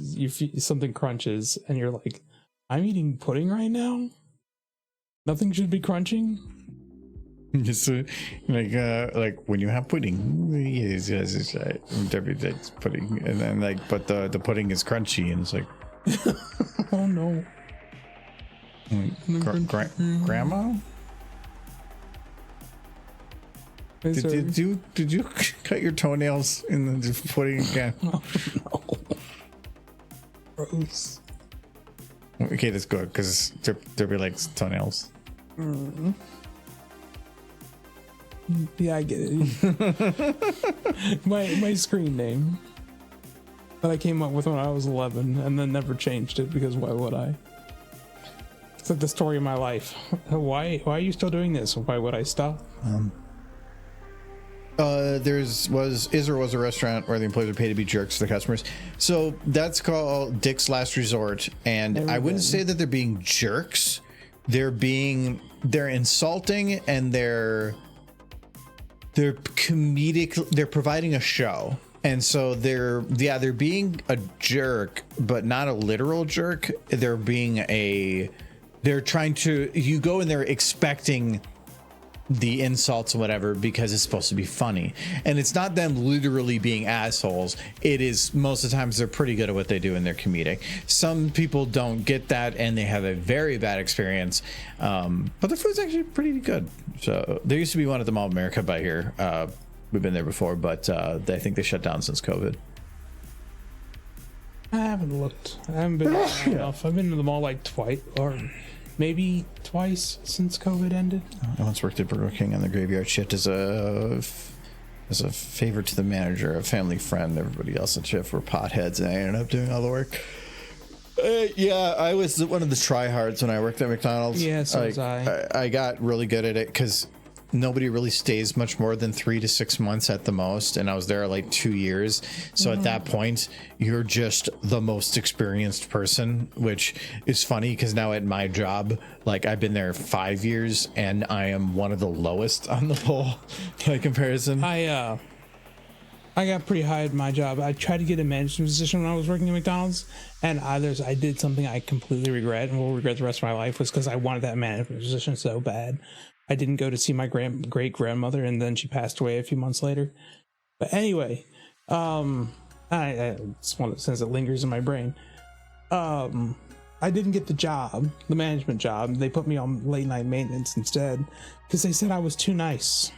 something crunches and you're like, I'm eating pudding right now? Nothing should be crunching? Just like when you have pudding, yes, right. Everything's pudding, and then like, but the pudding is crunchy, and it's like, oh no, grandma. Did you cut your toenails in the pudding again? Oh no, gross. Okay, that's good because Derby likes toenails. Mm. Yeah, I get it. my screen name that I came up with when I was 11 and then never changed it because why would I? It's like the story of my life. Why are you still doing this? Why would I stop? Was a restaurant where the employees are paid to be jerks to the customers. So that's called Dick's Last Resort. And I wouldn't say that they're being jerks. They're insulting, and they're comedic. They're providing a show. And so they're being a jerk, but not a literal jerk. They're trying to, you go in there expecting the insults or whatever because it's supposed to be funny, and it's not them literally being assholes. It is, most of the times they're pretty good at what they do and they're comedic. Some people don't get that and they have a very bad experience, but the food's actually pretty good. So there used to be one at the Mall of America by here. We've been there before, but I think they shut down since COVID. I haven't looked. I haven't been enough. I've been to the mall like twice, or maybe twice since COVID ended. I once worked at Burger King on the graveyard shift as a favor to the manager, a family friend. Everybody else on shift were potheads, and I ended up doing all the work. Yeah, I was one of the tryhards when I worked at McDonald's. Yeah, so was I. I got really good at it because nobody really stays much more than 3 to 6 months at the most, and I was there like 2 years. So at that point, you're just the most experienced person, which is funny because now at my job, like I've been there 5 years and I am one of the lowest on the whole by comparison. I got pretty high at my job. I tried to get a management position when I was working at McDonald's, and I did something I completely regret and will regret the rest of my life, was because I wanted that management position so bad. I didn't go to see my great grandmother, and then she passed away a few months later. But anyway, I just want to, since it lingers in my brain, I didn't get the management job. They put me on late night maintenance instead because they said I was too nice.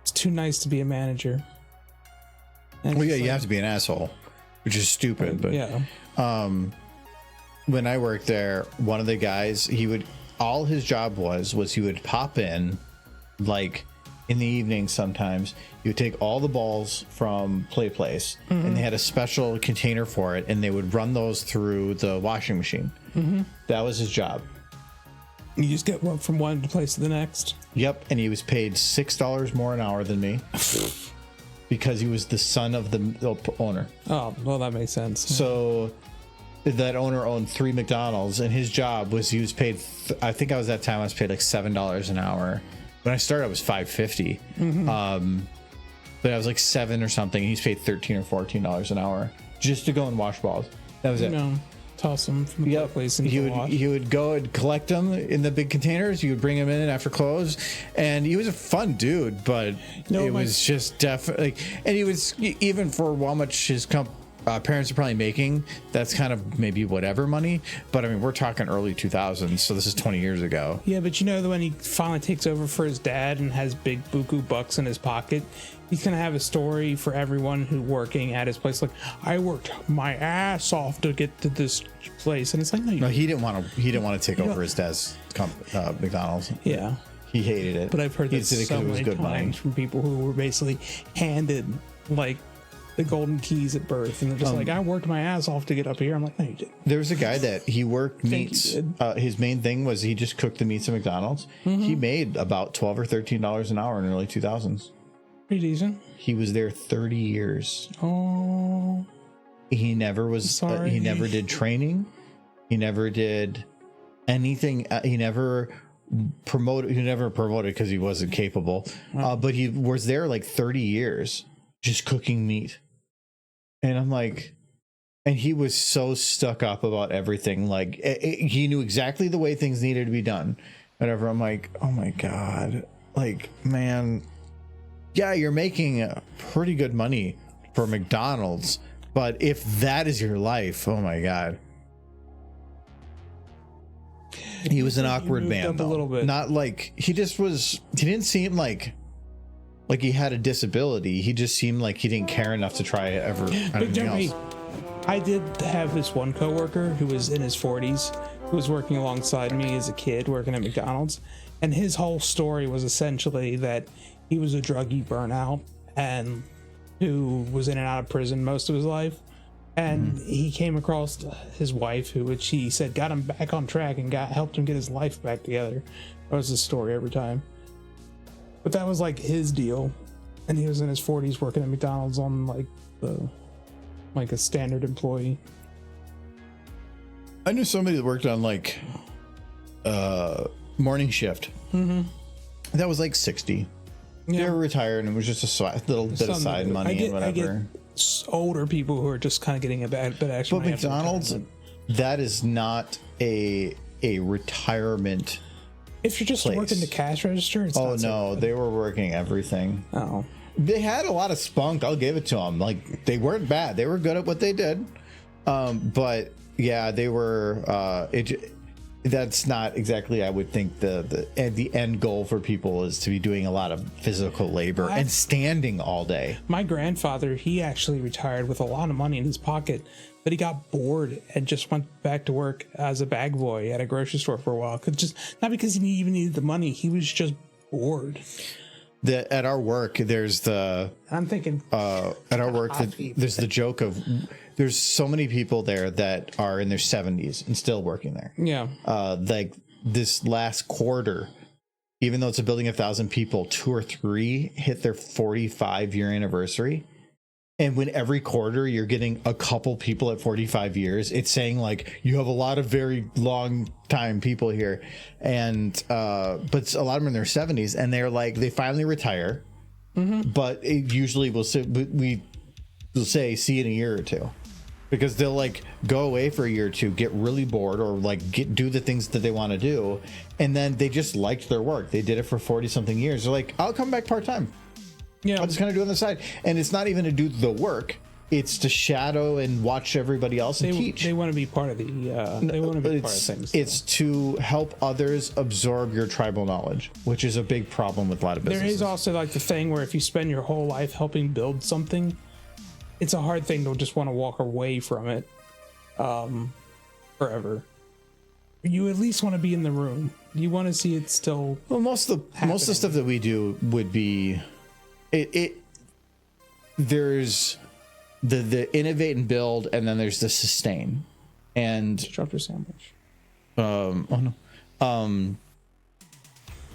It's too nice to be a manager. And Well, yeah, you have to be an asshole, which is stupid. But yeah, when I worked there, one of the guys, all his job was he would pop in, like in the evening sometimes. He would take all the balls from Play Place, and they had a special container for it, and they would run those through the washing machine. That was his job. you just get one from one place to the next. Yep, and he was paid $6 more an hour than me because he was the son of the owner. Oh, well, that makes sense. So that owner owned 3 McDonald's, and his job was he was paid. I think I was that time I was paid like $7 an hour. When I started, I was $5.50. But I was like 7 or something. And he's paid $13 or $14 an hour just to go and wash balls. That was it. Toss them from the place and he would go and collect them in the big containers. You would bring them in after close, and he was a fun dude. But it was just definitely, and he was, even for how much his parents are probably making, that's kind of maybe whatever money. But I mean, we're talking early 2000s, so this is 20 years ago. Yeah, but when he finally takes over for his dad and has big buku bucks in his pocket, he's gonna have a story for everyone who working at his place. Like, I worked my ass off to get to this place, and it's like, no, he didn't want to take over his dad's McDonald's. Yeah, he hated it. But I've heard that so many times from people who were basically handed like the golden keys at birth, and they're just like, I worked my ass off to get up here. I'm like, no, you didn't. There was a guy that he worked meats. His main thing was he just cooked the meats at McDonald's. He made about $12 or $13 an hour in the early 2000s. Pretty decent. He was there 30 years. Oh, he never was. He never did training. He never did anything. He never promoted. He never promoted because he wasn't capable. But he was there like 30 years just cooking meat. And I'm like, and he was so stuck up about everything. Like he knew exactly the way things needed to be done. Whatever. I'm like, oh my God. Like, man, yeah, you're making pretty good money for McDonald's, but if that is your life, oh my God. He was an awkward man, though. A little bit. Not like he didn't seem like he had a disability. He just seemed like he didn't care enough to try anything else. I did have this one coworker who was in his 40s, who was working alongside me as a kid working at McDonald's, and his whole story was essentially that he was a druggie burnout and who was in and out of prison most of his life. And he came across his wife, which he said got him back on track and helped him get his life back together. That was his story every time. But that was like his deal, and he was in his 40s working at McDonald's on like a standard employee. I knew somebody that worked on like morning shift. That was like 60. Yeah. They were retired, and it was just a little bit of side money and whatever. Older people who are just kind of getting a bit extra. But McDonald's, that is not a retirement. If you're just working the cash register, it's oh not so no, bad. they were working everything. Oh, they had a lot of spunk. I'll give it to them. Like, they weren't bad. They were good at what they did. But yeah, they were. That's not exactly, I would think, the end goal for people is to be doing a lot of physical labor and standing all day. My grandfather, he actually retired with a lot of money in his pocket, but he got bored and just went back to work as a bag boy at a grocery store for a while. Not because he even needed the money, he was just bored. At our work, there's I'm thinking at our work, there's the joke of there's so many people there that are in their 70s and still working there. Yeah. Like this last quarter, even though it's a building of 1,000 people, 2 or 3 hit their 45-year anniversary. And when every quarter you're getting a couple people at 45 years, it's saying like you have a lot of very long time people here. And but a lot of them in their 70s, and they're like, they finally retire. But it usually we'll say see you in a year or two, because they'll like go away for a year or two, get really bored, or like do the things that they want to do, and then they just liked their work. They did it for 40 something years. They're like, I'll come back part-time. Yeah. I'll just kind of do it on the side. And it's not even to do the work, it's to shadow and watch everybody else and teach. They want to be part of the they want to be part of things. It's to help others absorb your tribal knowledge, which is a big problem with a lot of businesses. There is also like the thing where if you spend your whole life helping build something, it's a hard thing to just want to walk away from it forever. You at least want to be in the room. You want to see it still. Well, most of the stuff that we do would be there's the innovate and build, and then there's the sustain. And Drop your sandwich.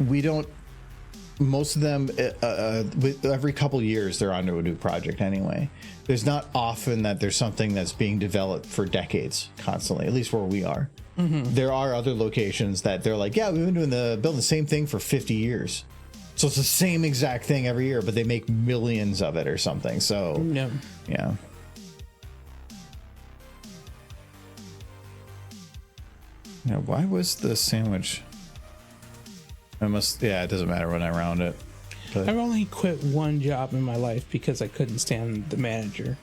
We don't. Most of them, with every couple years, they're onto a new project anyway. There's not often that there's something that's being developed for decades constantly, at least where we are. There are other locations that they're like, yeah, we've been building the same thing for 50 years. So it's the same exact thing every year, but they make millions of it or something. So, No. yeah. Yeah, why was the sandwich? It doesn't matter when I round it. But I've only quit one job in my life because I couldn't stand the manager.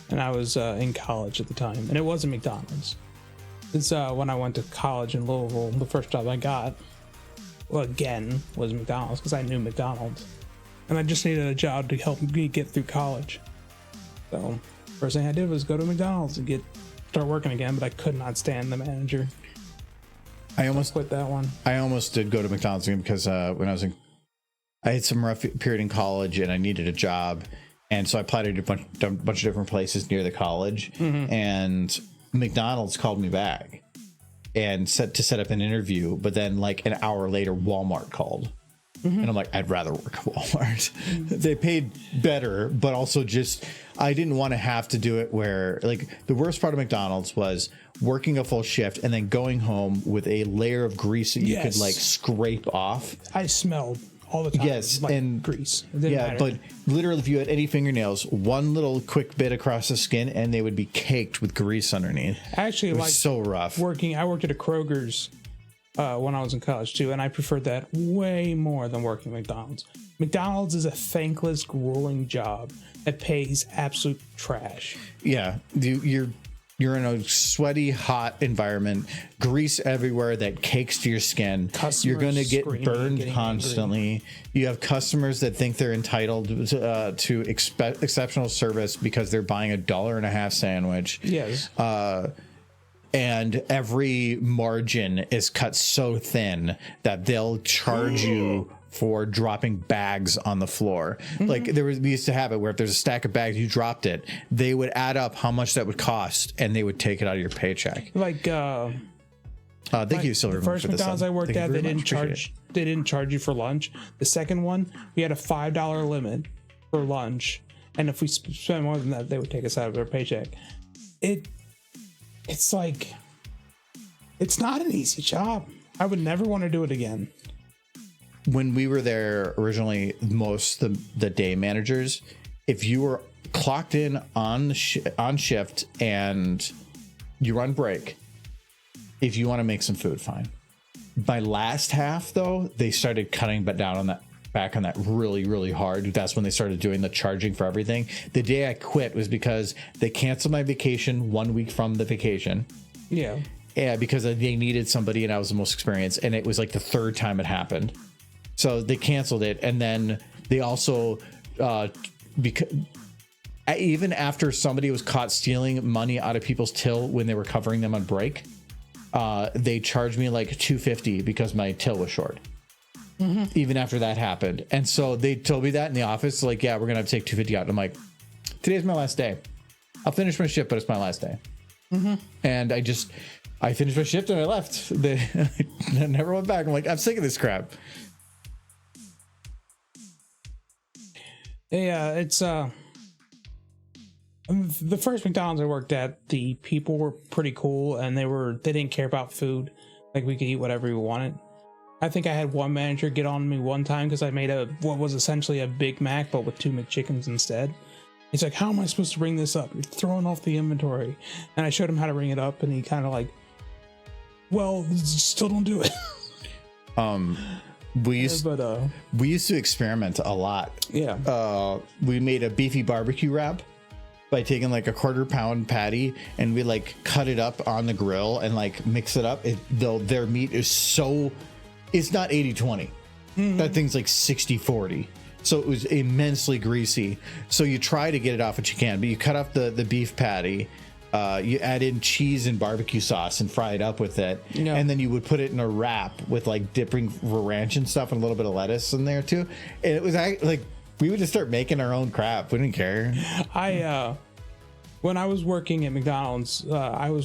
And I was in college at the time. And it wasn't McDonald's. It's when I went to college in Louisville, the first job I got, well, again, was McDonald's because I knew McDonald's. And I just needed a job to help me get through college. So first thing I did was go to McDonald's and start working again, but I could not stand the manager. I almost quit that one. I almost did go to McDonald's again because when I had some rough period in college and I needed a job, and so I applied to a bunch of different places near the college, and McDonald's called me back and set up an interview, but then like an hour later Walmart called. And I'm like, I'd rather work at Walmart. They paid better, but also just I didn't want to have to do it where, like, the worst part of McDonald's was working a full shift and then going home with a layer of grease that you could like scrape off. I smelled all the time. Yes, like and grease. It didn't matter. But literally, if you had any fingernails, one little quick bit across the skin, and they would be caked with grease underneath. Actually, it was like so rough. I worked at a Kroger's when I was in college too, and I preferred that way more than working at McDonald's. McDonald's is a thankless, grueling job that pays absolute trash. Yeah, you're in a sweaty, hot environment, grease everywhere that cakes to your skin. Customers you're going to get burned getting constantly. Angry. You have customers that think they're entitled to exceptional service because they're buying $1.50 sandwich. Yes. And every margin is cut so thin that they'll charge you for dropping bags on the floor. Like we used to have it where if there's a stack of bags, you dropped it, they would add up how much that would cost and they would take it out of your paycheck. Like thank you, Silverman, the first for this. McDonald's I worked Thank you at, very they much. didn't charge you for lunch. The second one, we had a $5 limit for lunch, and if we spent more than that, they would take us out of their paycheck. It's like, it's not an easy job. I would never want to do it again. When we were there originally, most the day managers, if you were clocked in on shift and you run break, if you want to make some food, fine. My last half though, they started cutting down on that, back on that really, really hard. That's when they started doing the charging for everything. The day I quit was because they canceled my vacation 1 week from the vacation. Yeah, because they needed somebody and I was the most experienced, and it was like the third time it happened. So they canceled it, and then they also because even after somebody was caught stealing money out of people's till when they were covering them on break, they charged me like $250 because my till was short. Even after that happened. And so they told me that in the office, like, yeah, we're gonna have to take $250 out. And I'm like, today's my last day. I'll finish my shift, but it's my last day. And I finished my shift and I left. I never went back. I'm like, I'm sick of this crap. yeah, it's the first McDonald's I worked at, the people were pretty cool, and they didn't care about food. Like, we could eat whatever we wanted. I think I had one manager get on me one time because I made what was essentially a Big Mac, but with 2 McChickens instead. He's like, how am I supposed to bring this up? You're throwing off the inventory. And I showed him how to bring it up, and he kind of like, well, still don't do it. We used to experiment a lot. Yeah. We made a beefy barbecue wrap by taking like a 1/4 pound patty, and we like cut it up on the grill and like mix it up. Though their meat is it's not 80-20. That thing's like 60-40. So it was immensely greasy. So you try to get it off what you can, but you cut off the beef patty. You add in cheese and barbecue sauce and fry it up with it. Yeah. And then you would put it in a wrap with like dipping ranch and stuff and a little bit of lettuce in there too. And it was like, we would just start making our own crap. We didn't care. When I was working at McDonald's, I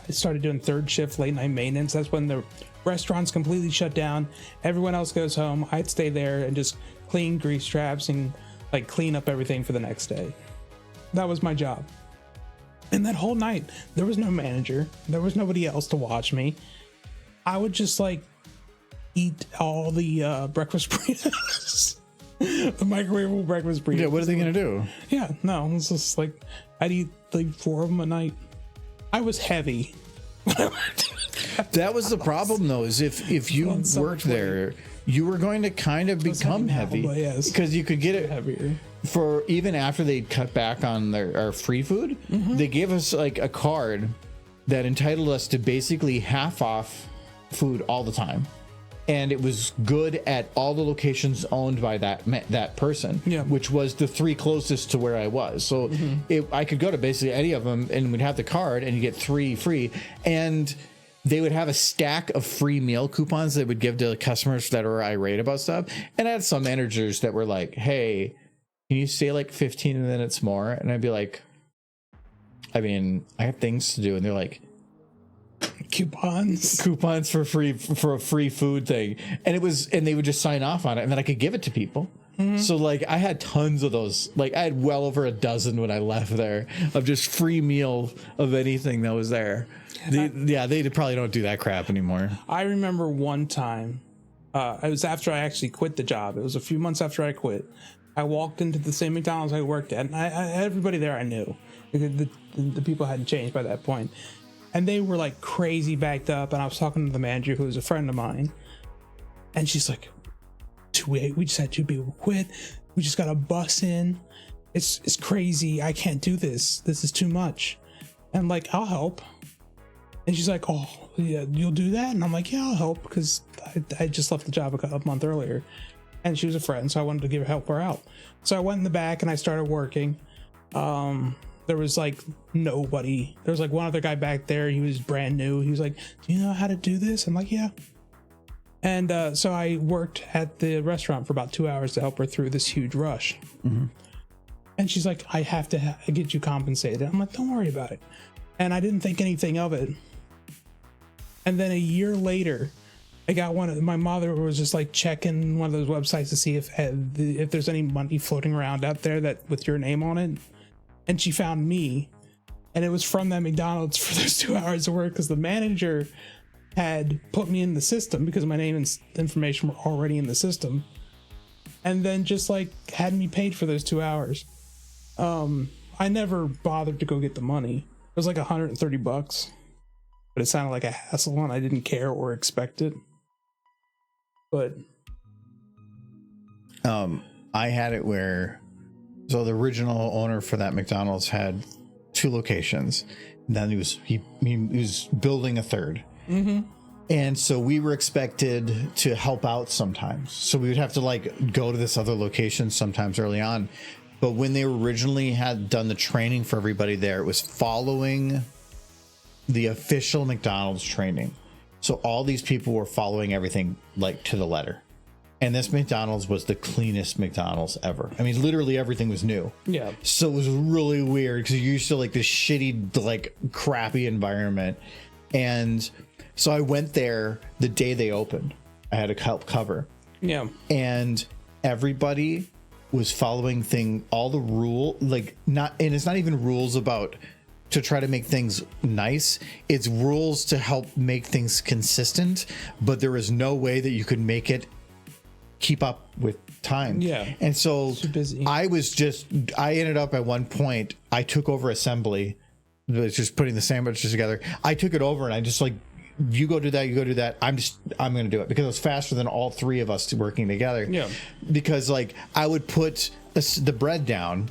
started doing third shift late night maintenance. That's when the restaurant's completely shut down. Everyone else goes home. I'd stay there and just clean grease traps and like clean up everything for the next day. That was my job. And that whole night, there was no manager. There was nobody else to watch me. I would just like eat all the breakfast burritos. The microwavable breakfast burritos. Yeah, what are they going to do? Yeah, no, it's just like, I'd eat like 4 of them a night. I was heavy. That was the problem though, is if you worked there, you were going to kind of become heavy. Yes. Because you could get it heavier. For even after they'd cut back on our free food, they gave us like a card that entitled us to basically half off food all the time. And it was good at all the locations owned by that person, which was the 3 closest to where I was. So I could go to basically any of them and we'd have the card and you get 3 free. And they would have a stack of free meal coupons they would give to customers that were irate about stuff. And I had some managers that were like, hey, can you stay like 15 minutes more? And I'd be like, I mean, I have things to do. And they're like, coupons for a free food thing. And they would just sign off on it and then I could give it to people. So like I had tons of those. Like I had well over a dozen when I left there of just free meal of anything that was there. They probably don't do that crap anymore. I remember one time, it was after I actually quit the job. It was a few months after I quit. I walked into the same McDonald's I worked at, and everybody there I knew. The people hadn't changed by that point. And they were like crazy backed up, and I was talking to the manager, who was a friend of mine, and she's like, we just had 2 people quit. We just got a bus in. It's crazy. I can't do this. This is too much. And I'm like, I'll help. And she's like, oh, yeah, you'll do that? And I'm like, yeah, I'll help, because I just left the job a month earlier. And she was a friend, so I wanted to help her out. So I went in the back and I started working. There was like nobody. There was like one other guy back there. He was brand new. He was like, do you know how to do this? I'm like, yeah. And so I worked at the restaurant for about 2 hours to help her through this huge rush. And she's like, I have to get you compensated. I'm like, don't worry about it. And I didn't think anything of it. And then a year later, I got my mother was just like checking one of those websites to see if there's any money floating around out there that with your name on it. And she found me. And it was from that McDonald's for those 2 hours of work because the manager had put me in the system because my name and information were already in the system. And then just like had me paid for those 2 hours. I never bothered to go get the money. It was like $130, but it sounded like a hassle and I didn't care or expect it. But I had it where, so the original owner for that McDonald's had 2 locations. And then he was building a third. And so we were expected to help out sometimes. So we would have to like go to this other location sometimes early on. But when they originally had done the training for everybody there, it was following the official McDonald's training. So all these people were following everything like to the letter. And this McDonald's was the cleanest McDonald's ever. I mean, literally everything was new. yeah, So it was really weird because you're used to like this shitty, like crappy environment. And so I went there the day they opened. I had to help cover. yeah, And everybody was following all the rule, like not, and it's not even rules about to try to make things nice. It's rules to help make things consistent, but there is no way that you could make it keep up with time. Yeah. And so Too busy. I ended up at one point, I took over assembly, just putting the sandwiches together. I took it over and I just like, you go do that. I'm going to do it because it was faster than all 3 of us working together. Yeah. Because like I would put the bread down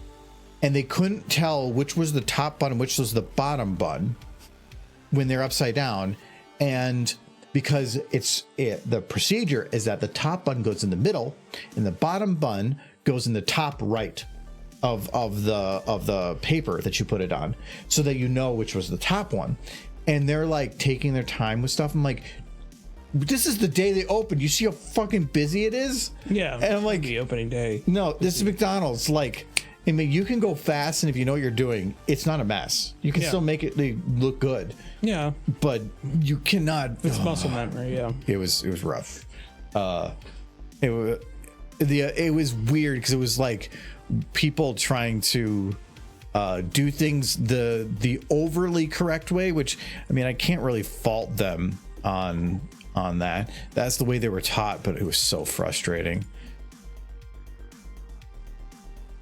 and they couldn't tell which was the top bun and which was the bottom bun when they're upside down. And because the procedure is that the top bun goes in the middle and the bottom bun goes in the top right of the paper that you put it on so that you know which was the top one. And they're like taking their time with stuff. I'm like, this is the day they opened. You see how fucking busy it is? yeah. And I'm like, the opening day. no, this is McDonald's. Like, I mean, you can go fast, and if you know what you're doing, it's not a mess. You can still make it look good. Yeah, But you cannot. it's muscle memory. Yeah, It was rough. It was weird because it was like people trying to do things the overly correct way, which I mean I can't really fault them on that. That's the way they were taught, but it was so frustrating.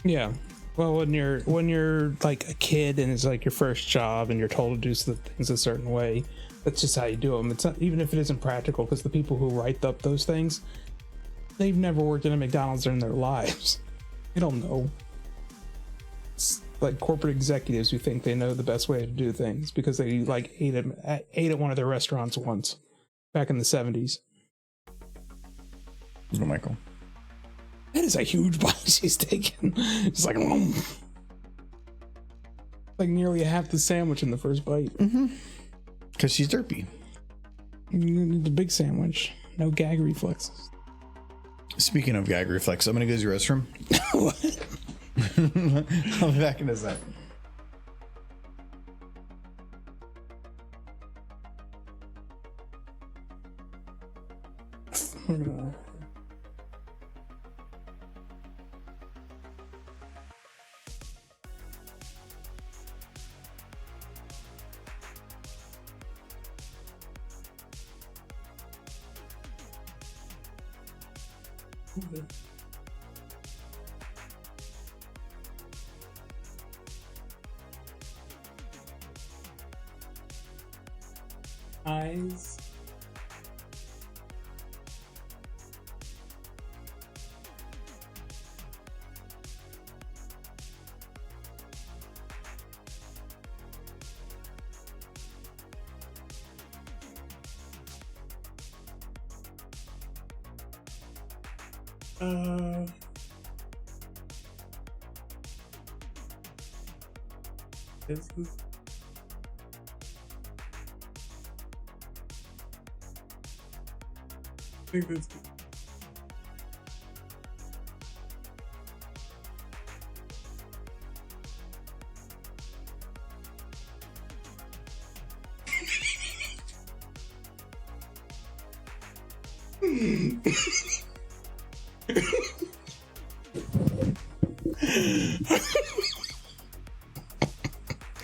yeah. Well, when you're like a kid and it's like your first job and you're told to do things a certain way, that's just how you do them. It's not, even if it isn't practical, because the people who write up those things, they've never worked in a McDonald's in their lives. They don't know. It's like corporate executives who think they know the best way to do things because they like ate at one of their restaurants once back in the 70s. Oh, Michael. That is a huge bite she's taking. It's like, like nearly half the sandwich in the first bite. Because she's derpy. You need the big sandwich. No gag reflexes. Speaking of gag reflex, I'm gonna go to the restroom. What? I'll be back in a sec. Eyes. Is this? think that's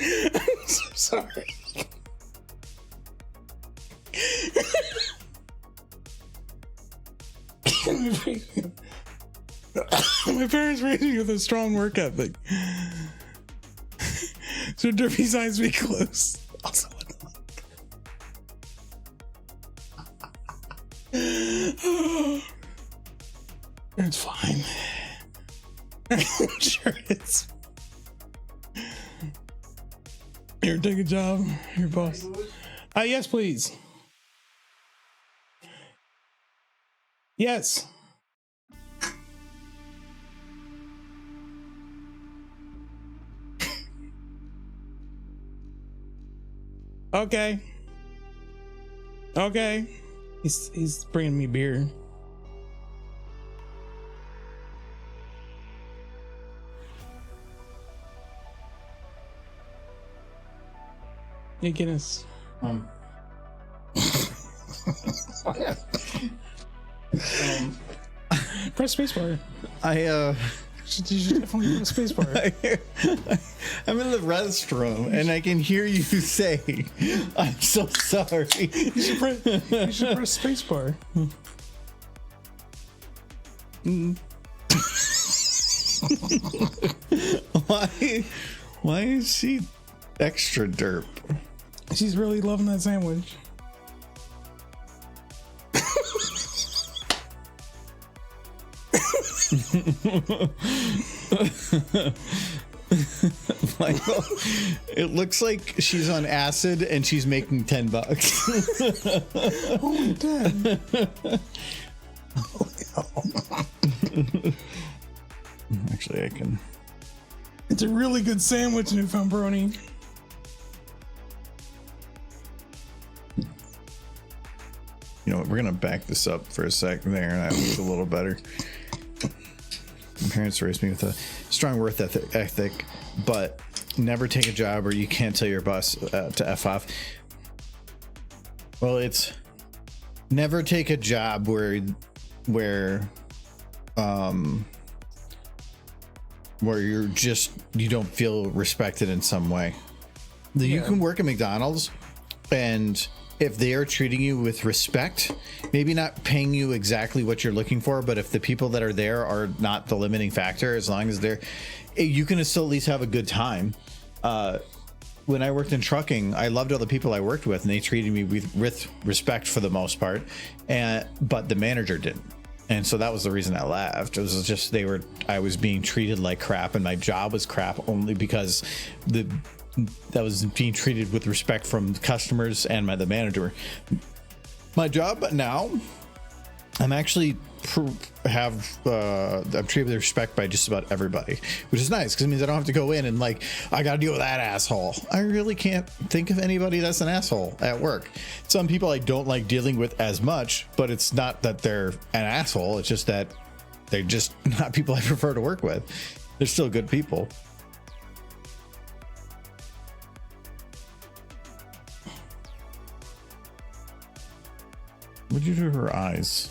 I'm so sorry. My parents raised me with a strong work ethic. So Derby's eyes be closed. Also, it's fine. I'm sure it's. Here, take a job. Your boss. Yes, please. Yes. Okay. Okay. He's bringing me beer. Yeah, Guinness. Press spacebar. You should definitely press spacebar. I'm in the restroom and I can hear you say, "I'm so sorry." You should press spacebar. Why is she extra derp? She's really loving that sandwich. Michael, it looks like she's on acid and she's making $10. Oh my god. Actually, I can. It's a really good sandwich, Newfound Brony. You know what? We're gonna back this up for a second there, and I look a little better. My parents raised me with a strong work ethic, but never take a job where you can't tell your boss to F off. Well, it's never take a job where you don't feel respected in some way. You can work at McDonald's, and if they are treating you with respect, maybe not paying you exactly what you're looking for, but if the people that are there are not the limiting factor, as long as you can still at least have a good time. When I worked in trucking, I loved all the people I worked with, and they treated me with respect for the most part, but the manager didn't. And so that was the reason I left. It was just I was being treated like crap, and my job was crap only because that was being treated with respect from customers and the manager. My job now, I'm actually I'm treated with respect by just about everybody, which is nice because it means I don't have to go in and I got to deal with that asshole. I really can't think of anybody that's an asshole at work. Some people I don't like dealing with as much, but it's not that they're an asshole. It's just that they're just not people I prefer to work with. They're still good people. What'd you do to her eyes?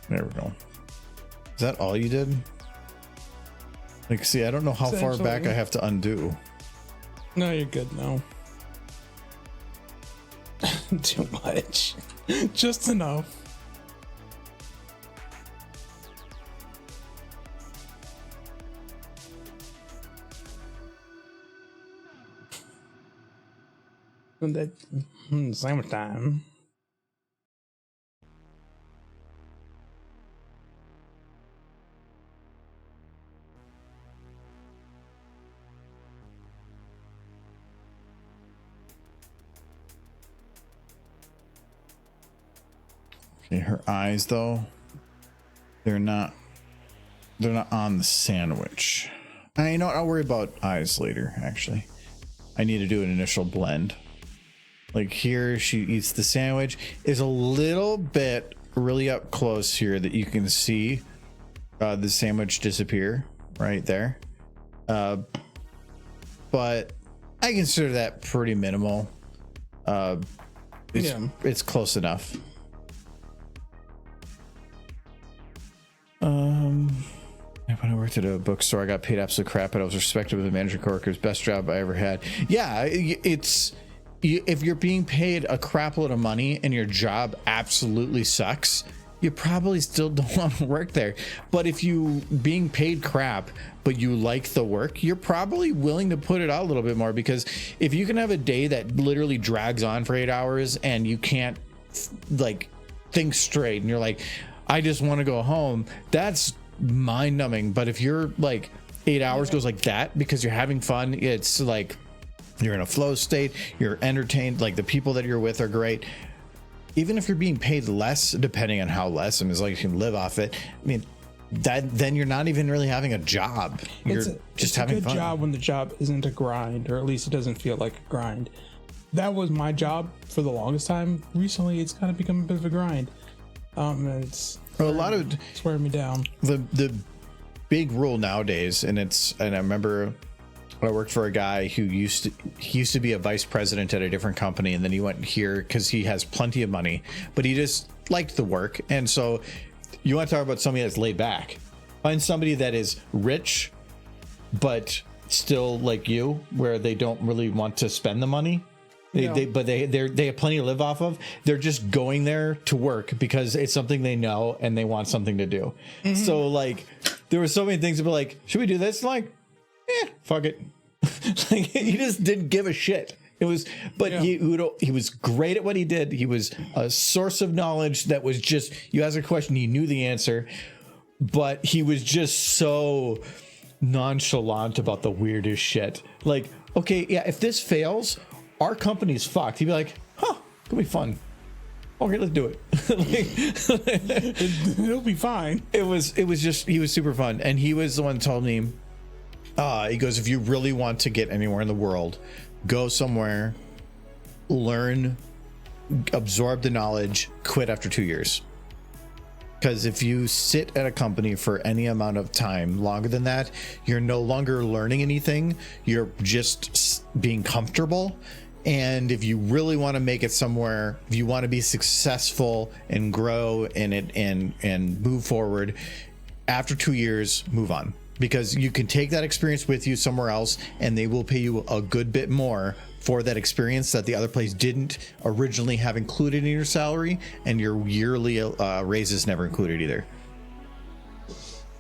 There we go. Is that all you did? See, I don't know how far back I have to undo. No, you're good now. Too much. Just enough. Sandwich time. Okay, her eyes though, they're not on the sandwich. You know what? I'll worry about eyes later. Actually, I need to do an initial blend. Like here, she eats the sandwich. Is a little bit really up close here that you can see the sandwich disappear right there. But I consider that pretty minimal. It's close enough. When I worked at a bookstore, I got paid absolute crap, but I was respected with the manager coworkers. Best job I ever had. Yeah, if you're being paid a crap load of money and your job absolutely sucks, you probably still don't want to work there. But if you being paid crap, but you like the work, you're probably willing to put it out a little bit more, because if you can have a day that literally drags on for 8 hours and you can't like think straight and you're like, I just want to go home, that's mind numbing. But if you're like 8 hours goes like that because you're having fun, it's like you're in a flow state, you're entertained, like the people that you're with are great. Even if you're being paid less, depending on how less, and as long as you can live off it, I mean, that then you're not even really having a job. You're just having fun. It's a good job when the job isn't a grind, or at least it doesn't feel like a grind. That was my job for the longest time. Recently, it's kind of become a bit of a grind. And it's wearing me down. The big rule nowadays, and I remember I worked for a guy who used to be a vice president at a different company, and then he went here because he has plenty of money, but he just liked the work. And so you want to talk about somebody that's laid back. Find somebody that is rich, but still like you, where they don't really want to spend the money. They have plenty to live off of. They're just going there to work because it's something they know and they want something to do. Mm-hmm. So like, there were so many things that were like, should we do this? Like, fuck it. Like, he just didn't give a shit. It was, but he was great at what he did. He was a source of knowledge that was just, you ask a question, he knew the answer, but he was just so nonchalant about the weirdest shit. Like, okay, yeah, if this fails, our company's fucked. He'd be like, it'll be fun. Okay, let's do it. It'll be fine. It was just, he was super fun. And he was the one that told me, he goes, if you really want to get anywhere in the world, go somewhere, learn, absorb the knowledge, quit after 2 years. Because if you sit at a company for any amount of time longer than that, you're no longer learning anything. You're just being comfortable. And if you really want to make it somewhere, if you want to be successful and grow in it and move forward, after 2 years, move on. Because you can take that experience with you somewhere else and they will pay you a good bit more for that experience that the other place didn't originally have included in your salary, and your yearly raises never included either.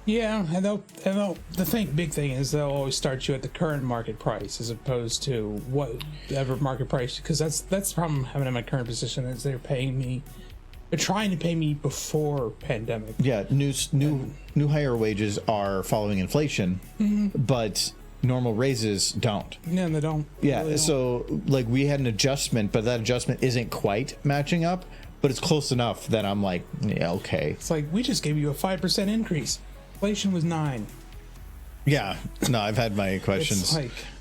Yeah, and the big thing is they'll always start you at the current market price as opposed to whatever market price, because that's the problem I'm having in my current position is they're trying to pay me before pandemic. Yeah, new higher wages are following inflation, but normal raises don't. Yeah, they don't. Yeah, really so like we had an adjustment, but that adjustment isn't quite matching up, but it's close enough that I'm like, yeah, okay. It's like, we just gave you a 5% increase. Inflation was 9%. Yeah, no, I've had my questions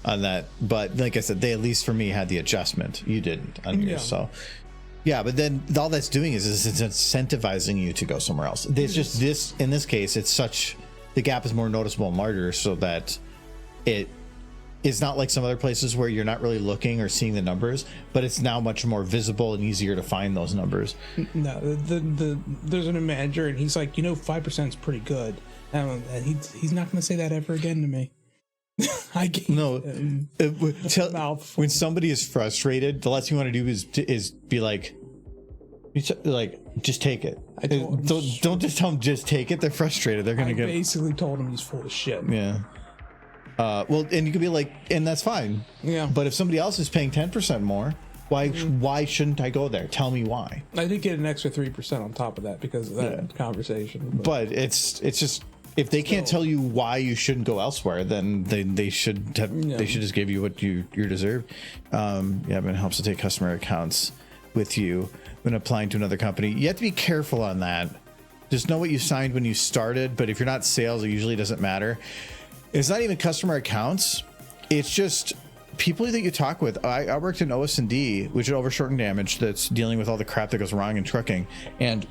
on that, but like I said, they at least for me had the adjustment. You didn't on yours, so. Yeah, but then all that's doing is it's incentivizing you to go somewhere else. It's just this, in this case, the gap is more noticeable and larger, so that it's not like some other places where you're not really looking or seeing the numbers, but it's now much more visible and easier to find those numbers. No, there's a manager and he's like, 5% is pretty good. And he's not going to say that ever again to me. When somebody is frustrated, the last thing you want to do is be like just take it. Don't just tell them just take it. They're frustrated. They're gonna basically told him he's full of shit. Yeah. Well, and you could be like, and that's fine. Yeah. But if somebody else is paying 10% more, why shouldn't I go there? Tell me why. I did get an extra 3% on top of that because of that conversation. But it's just, if they can't tell you why you shouldn't go elsewhere, then they should just give you what you deserve. But it helps to take customer accounts with you when applying to another company. You have to be careful on that. Just know what you signed when you started, but if you're not sales, it usually doesn't matter. It's not even customer accounts. It's just people that you talk with, I worked in OS&D, which is overshort and damage, that's dealing with all the crap that goes wrong in trucking, and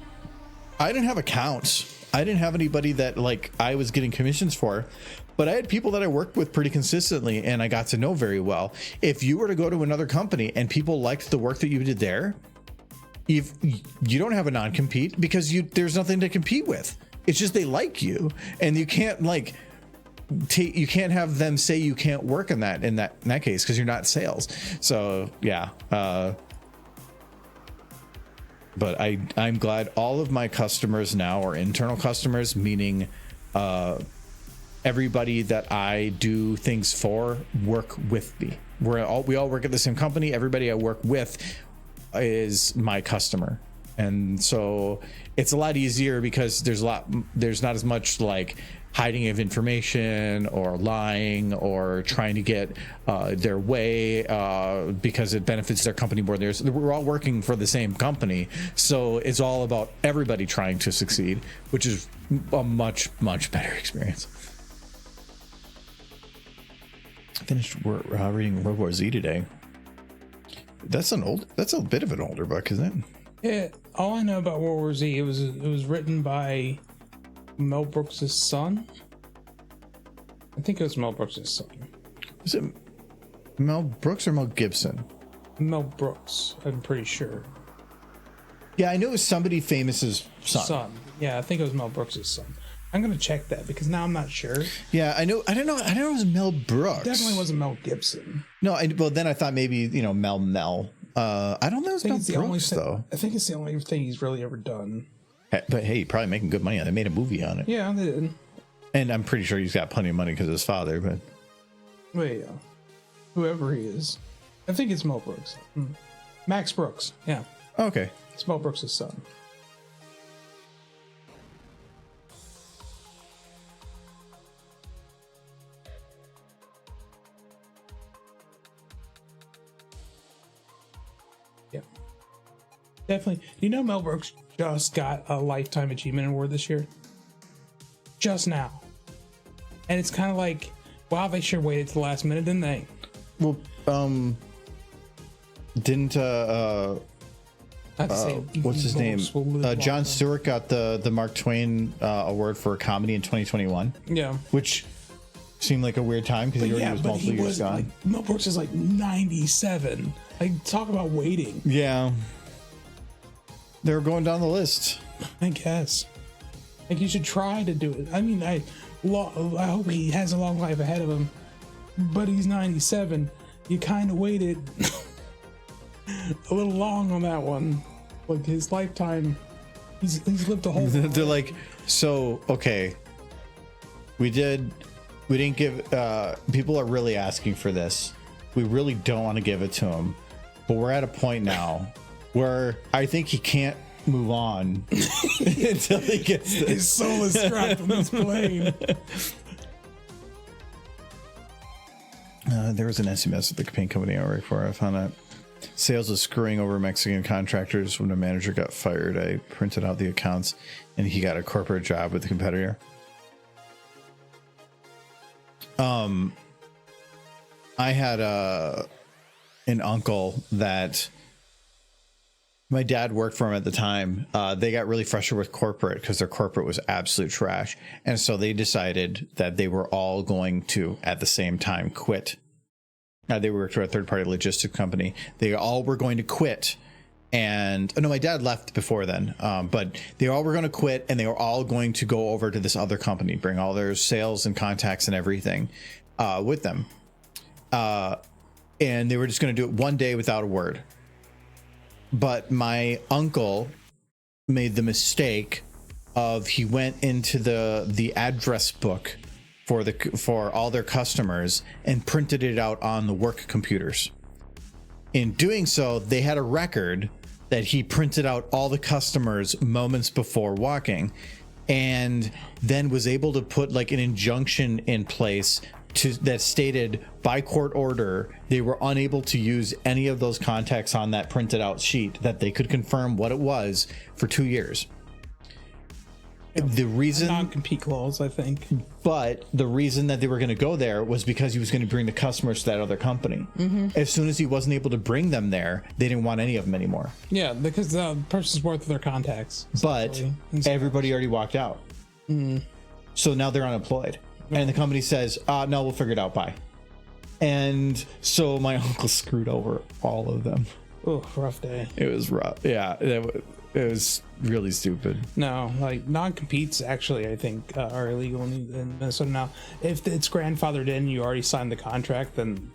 I didn't have accounts. I didn't have anybody that like I was getting commissions for, but I had people that I worked with pretty consistently and I got to know very well. If you were to go to another company and people liked the work that you did there, if you don't have a non-compete because there's nothing to compete with. It's just they like you, and you can't like you can't have them say you can't work in that case because you're not sales. So yeah. But I'm glad all of my customers now are internal customers, meaning everybody that I do things for work with me. We all work at the same company. Everybody I work with is my customer. And so it's a lot easier because there's not as much like hiding of information or lying or trying to get their way because it benefits their company more. We're all working for the same company, so it's all about everybody trying to succeed, which is a much better experience. I finished reading World War Z today. That's a bit of an older book, isn't it? Yeah, all I know about World War Z, it was written by Mel Brooks' son. I think it was Mel Brooks' son. Is it Mel Brooks or Mel Gibson? Mel Brooks, I'm pretty sure. Yeah, I know it was somebody famous's son. Yeah, I think it was Mel Brooks' son. I'm gonna check that because now I'm not sure. Yeah, I know. I don't know it was Mel Brooks. Definitely wasn't Mel Gibson. No, well then I thought maybe Mel. I don't know. It's Mel Brooks though. I think it's the only thing he's really ever done. But hey, probably making good money on it. They made a movie on it. Yeah, they did. And I'm pretty sure he's got plenty of money because of his father. But yeah, whoever he is, I think it's Mel Brooks. Max Brooks. Yeah. Okay. It's Mel Brooks' son. Yeah. Definitely. You know, Mel Brooks just got a Lifetime Achievement Award this year. Just now. And it's kind of like, wow, they sure waited to the last minute, didn't they? Well, didn't what's his name? Jon Stewart got the Mark Twain award for comedy in 2021. Yeah. Which seemed like a weird time because he already was multiple years gone. Like, Mel Brooks is like 97. Like, talk about waiting. Yeah. They were going down the list. I guess. Like, you should try to do it. I mean, I hope he has a long life ahead of him. But he's 97. You kind of waited a little long on that one. Like, his lifetime, he's lived a whole They're like, so, okay. We didn't give, people are really asking for this. We really don't want to give it to him. But we're at a point now where I think he can't move on until he gets this. His soul is trapped on this plane. There was an SMS at the paint company I work for. I found out sales was screwing over Mexican contractors. When a manager got fired, I printed out the accounts and he got a corporate job with the competitor. I had an uncle that my dad worked for him at the time. They got really frustrated with corporate because their corporate was absolute trash. And so they decided that they were all going to, at the same time, quit. They worked for a third-party logistics company. They all were going to quit. And no, my dad left before then. But they all were going to quit, and they were all going to go over to this other company, bring all their sales and contacts and everything with them. And they were just going to do it one day without a word. But my uncle made the mistake of he went into the address book for all their customers and printed it out on the work computers. In doing so, they had a record that he printed out all the customers moments before walking, and then was able to put like an injunction in place that stated by court order they were unable to use any of those contacts on that printed out sheet, that they could confirm what it was for 2 years. the reason non-compete clause, I think. But the reason that they were going to go there was because he was going to bring the customers to that other company. As soon as he wasn't able to bring them there, they didn't want any of them anymore. Yeah, because the person's worth their contacts. But everybody already walked out. So now they're unemployed. And the company says, no, we'll figure it out. Bye. And so my uncle screwed over all of them. Oh, rough day. It was rough. Yeah, it was really stupid. No, like non-competes actually, I think, are illegal in Minnesota now. If it's grandfathered in, you already signed the contract, then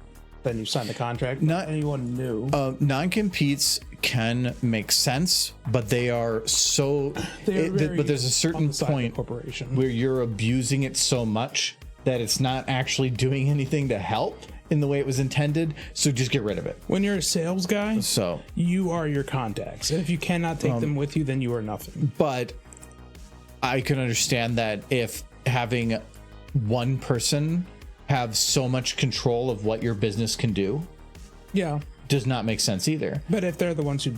you sign the contract. Not anyone new. Non-competes can make sense, but they are so. But there's a certain point where you're abusing it so much that it's not actually doing anything to help in the way it was intended, so just get rid of it. When you're a sales guy, so you are your contacts, and if you cannot take them with you, then you are nothing. But I can understand that if having one person have so much control of what your business can do, does not make sense either. But if they're the ones who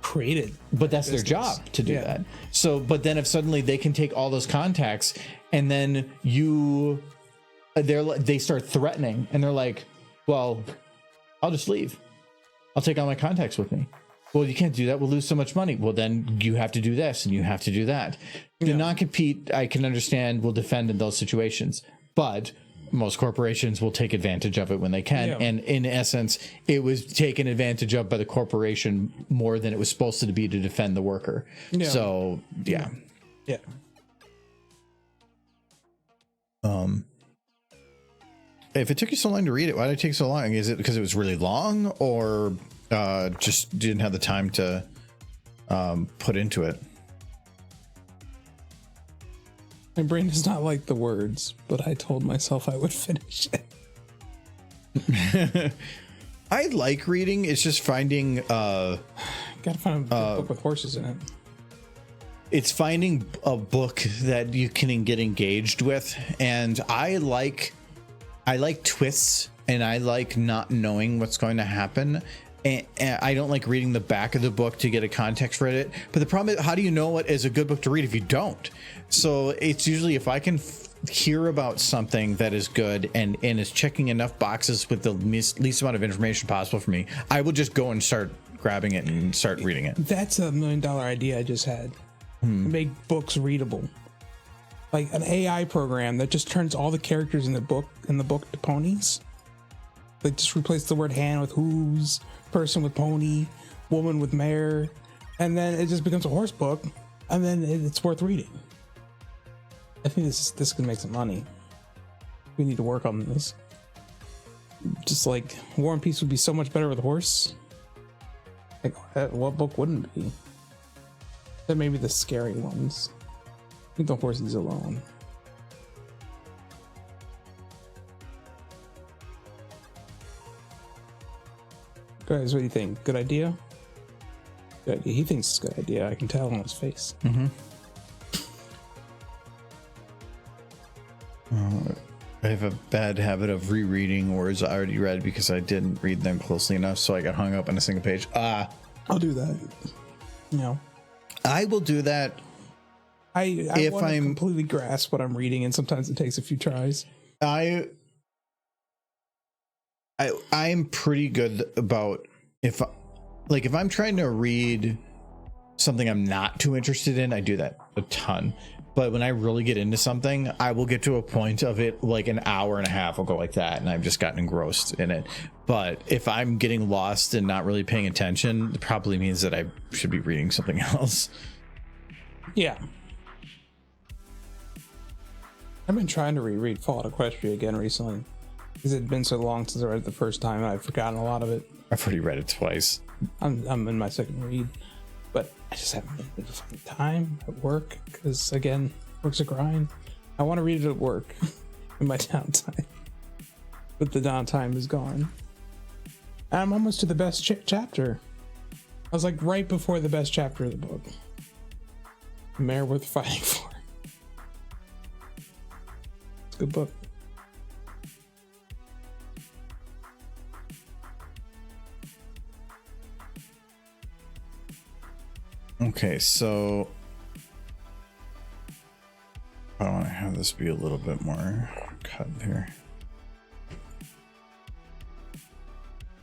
created, but that's their job to do that. So, but then if suddenly they can take all those contacts, and then they start threatening, and they're like, well, I'll just leave. I'll take all my contacts with me. Well, you can't do that. We'll lose so much money. Well, then you have to do this and you have to do that. The non-compete, I can understand, will defend in those situations, but most corporations will take advantage of it when they can. And in essence, it was taken advantage of by the corporation more than it was supposed to be to defend the worker. So, yeah. If it took you so long to read it, why did it take so long? Is it because it was really long, or just didn't have the time to put into it? My brain does not like the words, but I told myself I would finish it. I like reading. It's just finding. Gotta find a book with horses in it. It's finding a book that you can get engaged with, and I like twists, and I like not knowing what's going to happen. And I don't like reading the back of the book to get a context for it. But the problem is, how do you know what is a good book to read if you don't? So it's usually if I can hear about something that is good and is checking enough boxes with the least amount of information possible for me, I will just go and start grabbing it and start reading it. That's $1 million idea I just had. Make books readable. Like an AI program that just turns all the characters in the book to ponies. Like just replace the word hand with hooves, person with pony, woman with mare, and then it just becomes a horse book, and then it's worth reading. I think this can make some money. We need to work on this. Just like War and Peace would be so much better with a horse. Like what book wouldn't it be? Then maybe the scary ones. Leave the horses alone. Guys, what do you think? Good idea? Good idea. He thinks it's a good idea. I can tell on his face. I have a bad habit of rereading words I already read because I didn't read them closely enough, so I got hung up on a single page. I'll do that. I will do that. I want to completely grasp what I'm reading, and sometimes it takes a few tries. I'm pretty good about if I'm trying to read something I'm not too interested in, I do that a ton. But when I really get into something, I will get to a point of it, like an hour and a half will go like that, and I've just gotten engrossed in it. But if I'm getting lost and not really paying attention, it probably means that I should be reading something else. Yeah. I've been trying to reread Fallout Equestria again recently because it had been so long since I read it the first time, and I've forgotten a lot of it. I've already read it twice. I'm in my second read, but I just haven't been able to find time at work because, again, work's a grind. I want to read it at work in my downtime, but the downtime is gone. And I'm almost to the best chapter. I was like right before the best chapter of the book. A mare worth fighting for. It's a good book. Okay, so want to have this be a little bit more cut here.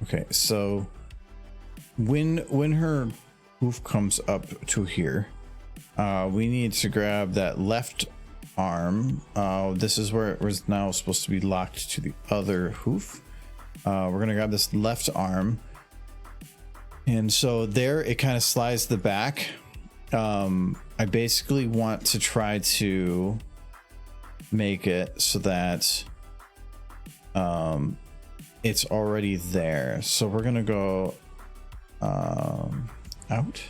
Okay, so when her hoof comes up to here, we need to grab that left arm. This is where it was now supposed to be locked to the other hoof. We're gonna grab this left arm, and so there it kind of slides the back. I basically want to try to make it so that it's already there. So we're gonna go out.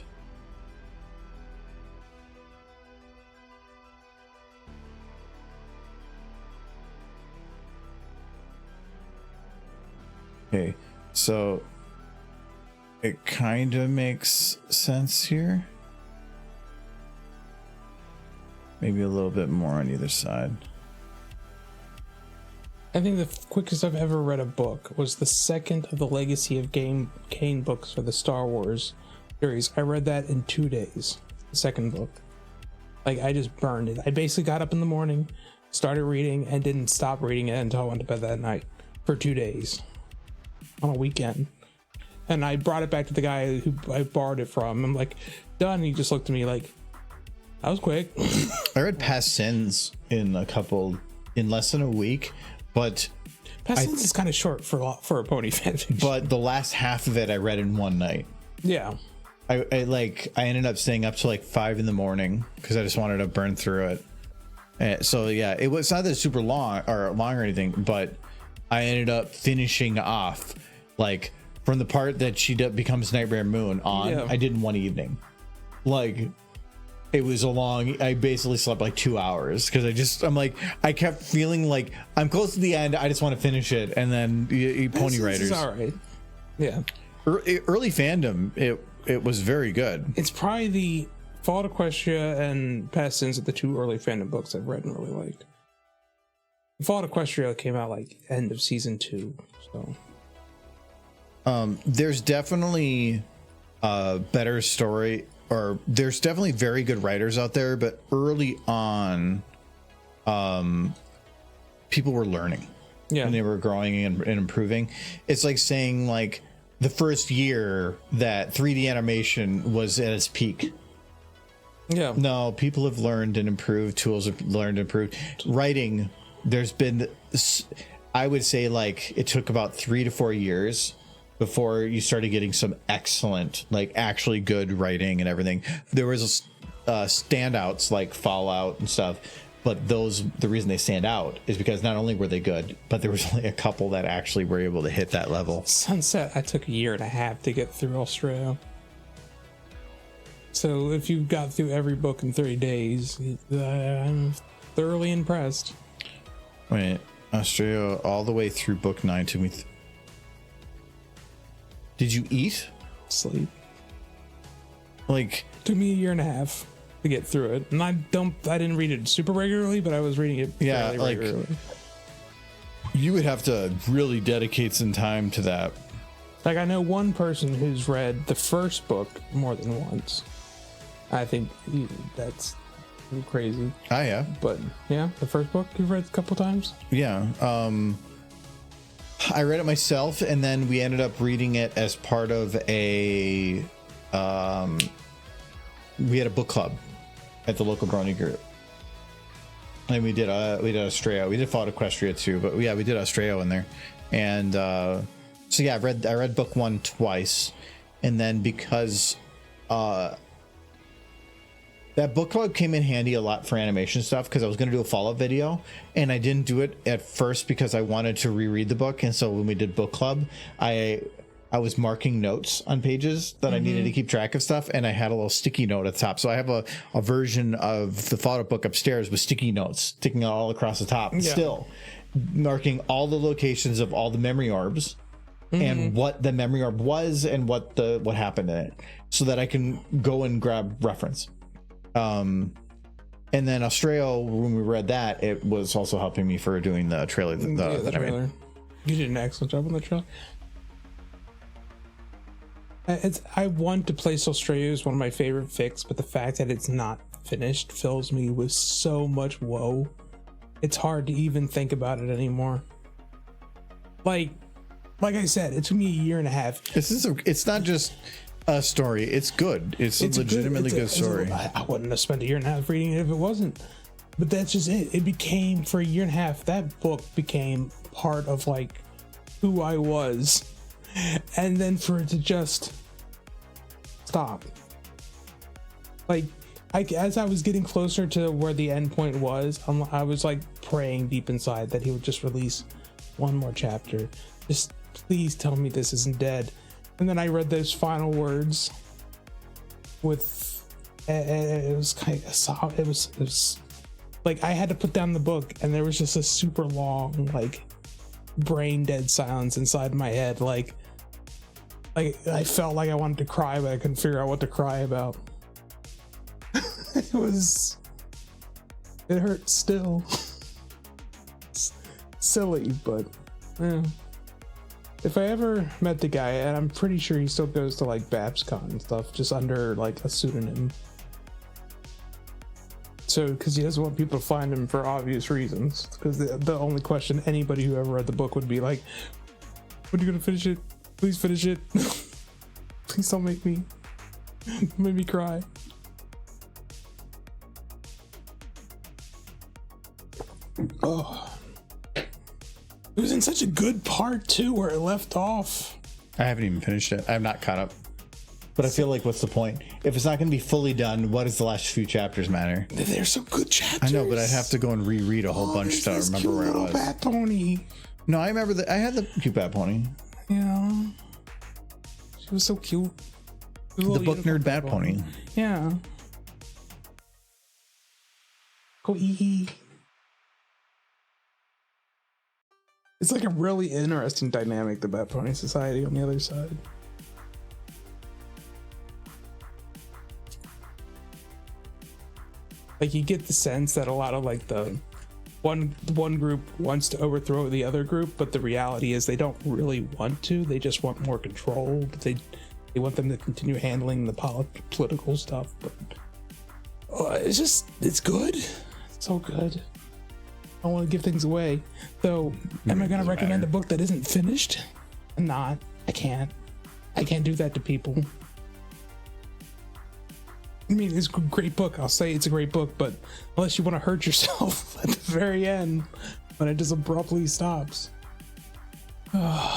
Okay, so it kind of makes sense here. Maybe a little bit more on either side. I think the quickest I've ever read a book was the second of the Legacy of Kane books for the Star Wars series. I read that in 2 days. The second book. Like, I just burned it. I basically got up in the morning, started reading, and didn't stop reading it until I went to bed that night for 2 days on a weekend. And I brought it back to the guy who I borrowed it from. I'm like, done. He just looked at me like, that was quick. I read Past Sins in less than a week, but Past Sins is kind of short for a pony fanfiction. But the last half of it I read in one night. Yeah. I ended up staying up to like 5 a.m. because I just wanted to burn through it. So yeah, it was not that super long or anything, but I ended up finishing off like from the part that she becomes Nightmare Moon on. Yeah. I did in one evening. Like, it was I basically slept like 2 hours because I kept feeling like I'm close to the end. I just want to finish it. And then Pony Riders. All right. Yeah. Early fandom, it was very good. It's probably the Fall of Equestria and Past Sins are the two early fandom books I've read and really liked. Fall of Equestria came out like end of season 2. So there's definitely a better story. Or there's definitely very good writers out there, but early on, people were learning. Yeah. And they were growing and improving. It's like saying like the first year that 3D animation was at its peak. Yeah. No, people have learned and improved. Tools have learned and improved. Writing, there's been, I would say like it took about 3 to 4 years before you started getting some excellent, like actually good writing and everything. There was standouts like Fallout and stuff, but the reason they stand out is because not only were they good, but there was only a couple that actually were able to hit that level. Sunset, I took 1.5 years to get through Australia. So if you got through every book in 30 days, I'm thoroughly impressed. Wait, Australia all the way through book 9 to me. Did you eat? Sleep. Like, took me 1.5 years to get through it, and I didn't read it super regularly, but I was reading it fairly regularly. You would have to really dedicate some time to that. Like, I know one person who's read the first book more than once. I think that's crazy. I have. But yeah, the first book you've read a couple times? Yeah. I read it myself, and then we ended up reading it as part of we had a book club at the local brony group, and we did Australia. We did Fall of Equestria too, but yeah, we did Australia in there. And so yeah, I read book 1 twice, and then because that book club came in handy a lot for animation stuff, because I was going to do a follow-up video and I didn't do it at first because I wanted to reread the book. And so when we did book club, I was marking notes on pages that I needed to keep track of stuff, and I had a little sticky note at the top. So I have a version of the follow-up book upstairs with sticky notes sticking all across the top, still marking all the locations of all the memory orbs and what the memory orb was and what happened in it, so that I can go and grab reference. And then Australia, when we read that, it was also helping me for doing the trailer. The trailer. You did an excellent job on the trailer. I want to place Australia as one of my favorite fics, but the fact that it's not finished fills me with so much woe. It's hard to even think about it anymore. Like I said, it took me a year and a half. It's not just a story. It's good. It's a legitimately good story. I wouldn't have spent a year and a half reading it if it wasn't. But that's just it. It became, for a year and a half, that book became part of like who I was. And then for it to just stop. Like, as I was getting closer to where the end point was, I was like praying deep inside that he would just release one more chapter. Just please tell me this isn't dead. And then I read those final words with, it was kind of sob. It was like I had to put down the book, and there was just a super long, like, brain dead silence inside my head. Like I felt like I wanted to cry, but I couldn't figure out what to cry about. It hurts still. It's silly, but yeah. If I ever met the guy, and I'm pretty sure he still goes to like BabsCon and stuff, just under like a pseudonym. So, because he doesn't want people to find him for obvious reasons. Because the only question anybody who ever read the book would be like, when are you gonna finish it? Please finish it. Please don't make me cry. Oh, it was in such a good part too, where it left off. I haven't even finished it. I'm not caught up. But I feel like, what's the point? If it's not going to be fully done, what does the last few chapters matter? They're so good chapters. I know, but I'd have to go and reread a whole bunch to remember where it was. Bat pony. No, I remember that. I had the cute bat pony. Yeah, she was so cute. The book nerd bat pony. Yeah. Go ee. It's like a really interesting dynamic, the Bat Pony Society on the other side. Like, you get the sense that a lot of like the one group wants to overthrow the other group, but the reality is they don't really want to. They just want more control. They want them to continue handling the political stuff. But it's good. It's so good. I don't want to give things away. So, am I going to recommend a book that isn't finished? I'm not. I can't do that to people. I mean, it's a great book. I'll say it's a great book, but unless you want to hurt yourself at the very end, when it just abruptly stops. Michael.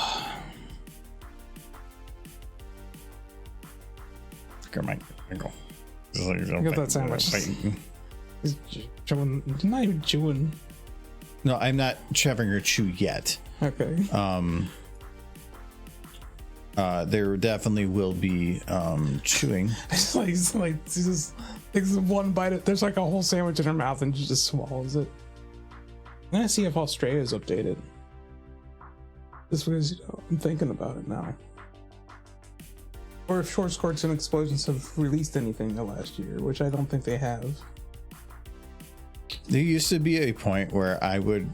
I got that sandwich. He's chewing, not even chewing. No, I'm not having her chew yet. Okay. There definitely will be chewing. It's like she just takes one bite. There's like a whole sandwich in her mouth, and she just swallows it. I'm gonna see if Australia's updated. Just because I'm thinking about it now. Or if Short Skirts and Explosions have released anything the last year, which I don't think they have. There used to be a point where I would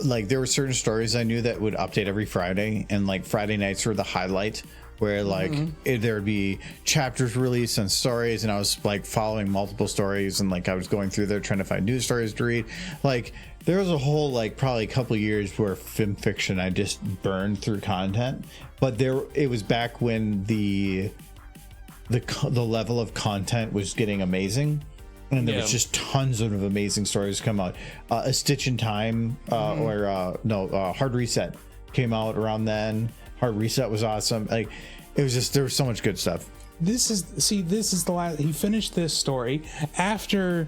like, there were certain stories I knew that would update every Friday, and like Friday nights were the highlight, where like there would be chapters released and stories, and I was like following multiple stories, and like I was going through there trying to find new stories to read. Like, there was a whole like probably a couple years where film fiction I just burned through content, but it was back when the level of content was getting amazing. And there was just tons of amazing stories come out. A Stitch in Time, Hard Reset came out around then. Hard Reset was awesome. Like, it was just, there was so much good stuff. This is the last. He finished this story after,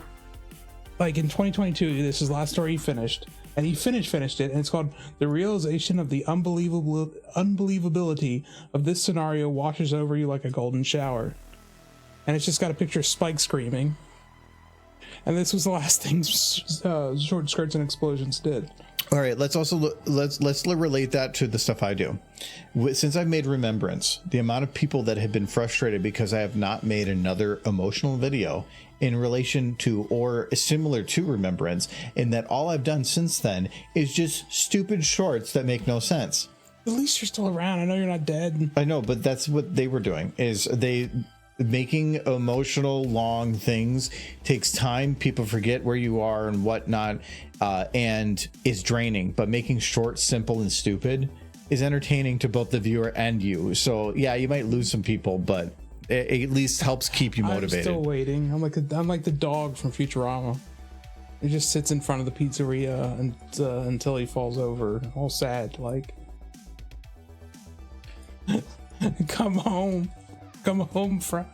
like, in 2022. This is the last story he finished, and he finished it, and it's called "The Realization of the Unbelievability of This Scenario Washes Over You Like a Golden Shower," and it's just got a picture of Spike screaming. And this was the last thing Short Skirts and Explosions did. All right, let's relate that to the stuff I do. Since I've made Remembrance, the amount of people that have been frustrated because I have not made another emotional video in relation to or similar to Remembrance, in that all I've done since then is just stupid shorts that make no sense. At least you're still around. I know you're not dead. I know, but that's what they were doing. Is they making emotional long things takes time. People forget where you are and whatnot, and is draining. But making short, simple, and stupid is entertaining to both the viewer and you. So yeah, you might lose some people, but it at least helps keep you motivated. I'm still waiting. I'm like the dog from Futurama. He just sits in front of the pizzeria until he falls over, all sad, like, come home, Fry.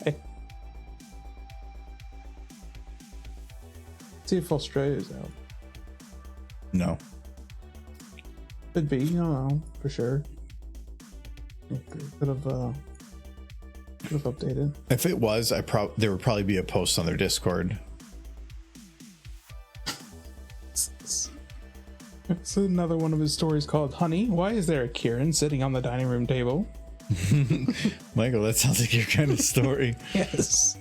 See if Australia's out. No. Could be, I don't know for sure. Could have updated. If it was, there would probably be a post on their Discord. It's another one of his stories called "Honey, why is there a Kieran sitting on the dining room table?" Michael, that sounds like your kind of story. Yes.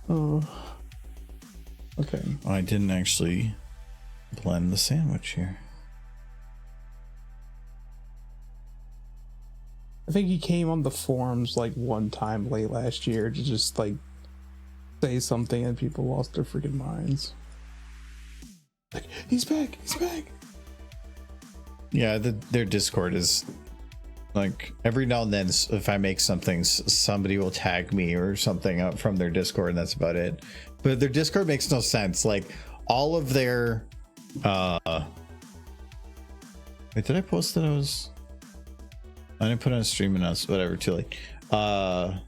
Oh. Okay. Oh, I didn't actually blend the sandwich here. I think he came on the forums like one time late last year to just like say something and people lost their freaking minds. Like, he's back. Yeah, their Discord is like every now and then, if I make something, somebody will tag me or something up from their Discord, and that's about it. But their Discord makes no sense. Like all of their wait, did I post that I didn't put on a stream announcement, whatever, too late. Yeah,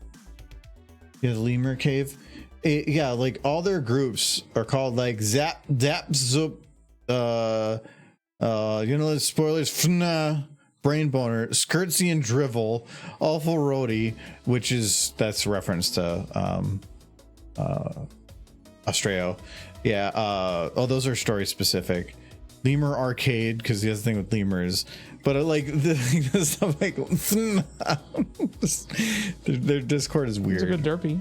the Lemur Cave. Yeah, like all their groups are called like Zap Zup, spoilers, FNA, Brain Boner, Skirtsy and Drivel, Awful Roadie, that's reference to Australia. Yeah, those are story specific. Lemur Arcade, because he has a thing with lemurs, but I like the stuff like their Discord is weird. It's a good derpy.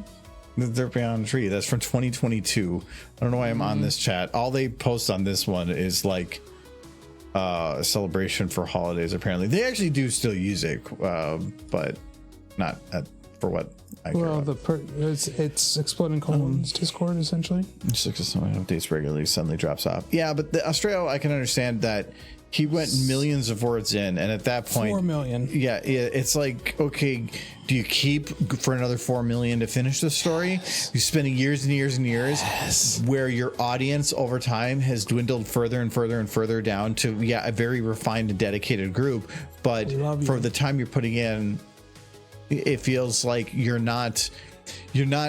The Derpy on Tree, that's from 2022. I don't know why I'm on this chat. All they post on this one is like a celebration for holidays. Apparently they actually do still use it, but not for what I care about. It's Exploding Colon's Discord essentially. Just looks at someone updates regularly, suddenly drops off. Yeah, but the Australia, I can understand that he went millions of words in, and at that point 4 million. Yeah, it's like, okay, do you keep for another 4 million to finish the story? You're spending years and years and years, where your audience over time has dwindled further and further and further down to a very refined and dedicated group. But for the time you're putting in, it feels like you're not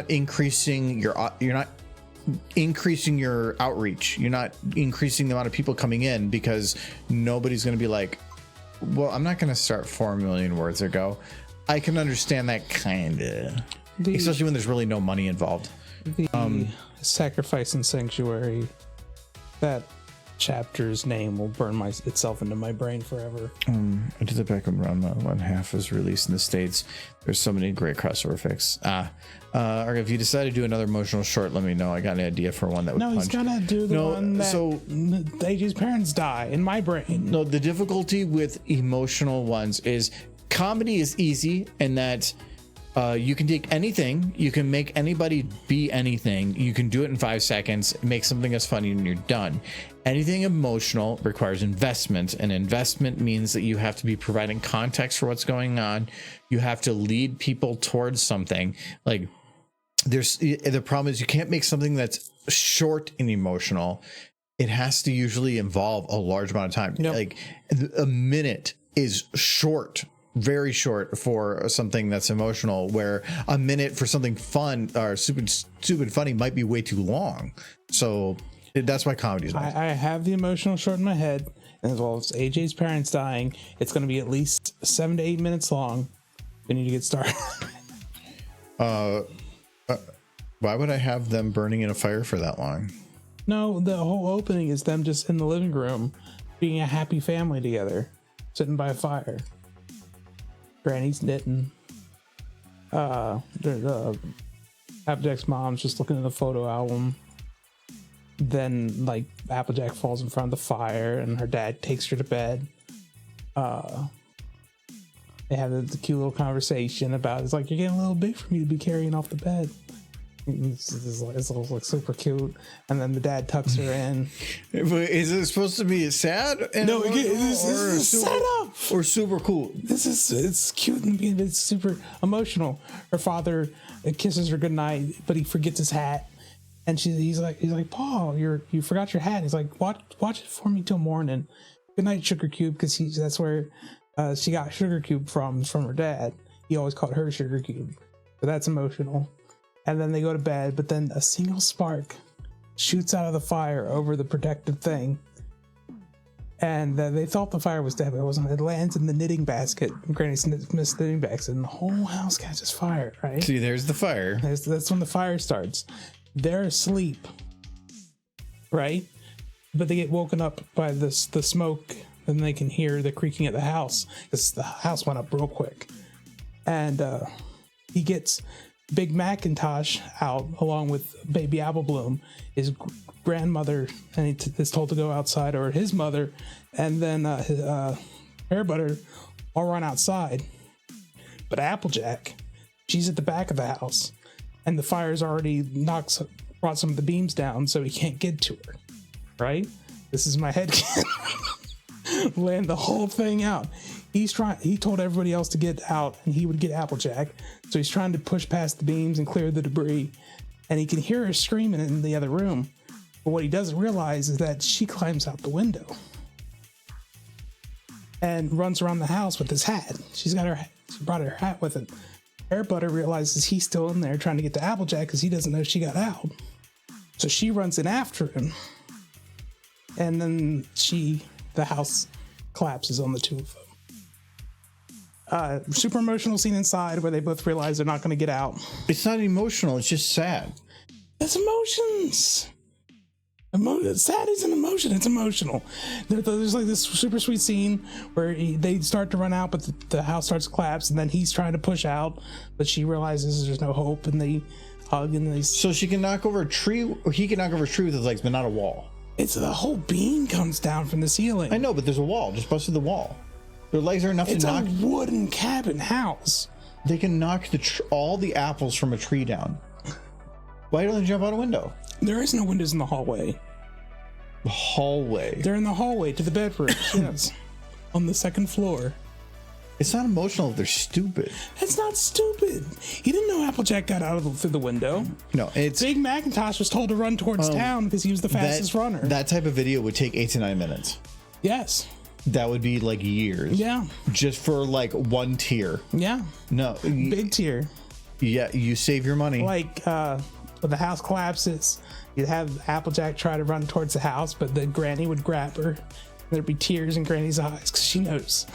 increasing your outreach. You're not increasing the amount of people coming in, because nobody's going to be like, well, I'm not going to start 4 million words ago. I can understand that kind of, especially when there's really no money involved. The Sacrifice and Sanctuary, that chapter's name will burn itself into my brain forever. I did the back around when half was released in the States. There's so many great crossover fics. If you decide to do another emotional short, let me know. I got an idea for one that would punch. He's gonna do the one that AJ's parents die in my brain. No, the difficulty with emotional ones is comedy is easy, and that you can take anything, you can make anybody be anything, you can do it in 5 seconds, make something as funny, and you're done. Anything emotional requires investment, and investment means that you have to be providing context for what's going on. You have to lead people towards something. Like, the problem is you can't make something that's short and emotional. It has to usually involve a large amount of time. Yep. Like a minute is short, very short for something that's emotional, where a minute for something fun or stupid funny might be way too long. So that's why comedy is nice. I have the emotional short in my head, and as well as AJ's parents dying, it's going to be at least 7 to 8 minutes long. We need to get started. Why would I have them burning in a fire for that long? No, the whole opening is them just in the living room being a happy family together, sitting by a fire. Granny's knitting. Applejack's mom's just looking at the photo album. Then, like, Applejack falls in front of the fire, and her dad takes her to bed. they have the cute little conversation about it's like you're getting a little big for me to be carrying off the bed. It's like super cute, and then the dad tucks her in. Is it supposed to be sad? No, this is set up or super cool. It's cute and it's super emotional. Her father kisses her goodnight, but he forgets his hat, and he's like, Paul, you forgot your hat. He's like, watch it for me till morning. Good night, Sugar Cube, because that's where she got Sugar Cube from her dad. He always called her Sugar Cube, so that's emotional. And then they go to bed, but then a single spark shoots out of the fire over the protective thing. And they thought the fire was dead, but it wasn't. It lands in the knitting basket, Granny Smith's knitting basket, and the whole house catches fire, right? See, there's the fire. That's when the fire starts. They're asleep, right? But they get woken up by the smoke, and they can hear the creaking of the house, because the house went up real quick. And he gets Big Macintosh out along with Baby Apple Bloom, his grandmother, and he is told to go outside, or his mother, and then his Hair Butter all run outside. But Applejack, she's at the back of the house, and the fire's already brought some of the beams down, so he can't get to her. Right? This is my head. Land the whole thing out. He told everybody else to get out and he would get Applejack. So he's trying to push past the beams and clear the debris. And he can hear her screaming in the other room. But what he doesn't realize is that she climbs out the window and runs around the house with his hat. She brought her hat with it. Hair Butter realizes he's still in there trying to get to Applejack because he doesn't know she got out. So she runs in after him. And then the house collapses on the two of them. Super emotional scene inside where they both realize they're not going to get out. It's not emotional. It's just sad. It's emotions. Sad isn't emotion. It's emotional. There's like this super sweet scene where they start to run out, but the house starts to collapse, and then he's trying to push out, but she realizes there's no hope, and they hug, and they. So she can knock over a tree, or he can knock over a tree with his legs, but not a wall. It's the whole beam comes down from the ceiling. I know, but there's a wall. Just bust through the wall. Their legs are enough to knock. It's a wooden cabin house. They can knock all the apples from a tree down. Why don't they jump out a window? There is no windows in the hallway. The hallway. They're in the hallway to the bedroom. Yes, on the second floor. It's not emotional if they're stupid. That's not stupid. He didn't know Applejack got out through the window. No, it's Big Macintosh was told to run towards town because he was the fastest runner. That type of video would take 8 to 9 minutes. Yes. That would be like years. Yeah. Just for like one tier. Yeah. No. Big tier. Yeah, you save your money. Like when the house collapses, you'd have Applejack try to run towards the house, but then Granny would grab her. There'd be tears in Granny's eyes because she knows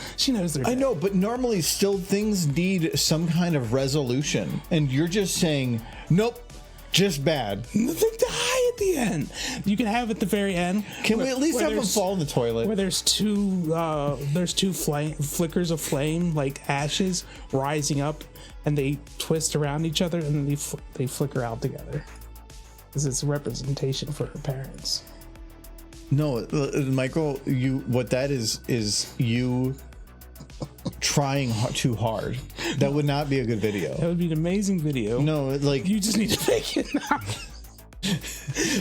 they're dead. I know, but normally still things need some kind of resolution. And you're just saying, nope, just bad. They die at the end. You can have at the very end. Can we at least have them fall in the toilet? Where there's two flickers of flame, like ashes, rising up, and they twist around each other, and then they flicker out together. This is a representation for her parents. No, Michael, what that is you trying too hard. That would not be a good video. That would be an amazing video. No, like you just need to make it now.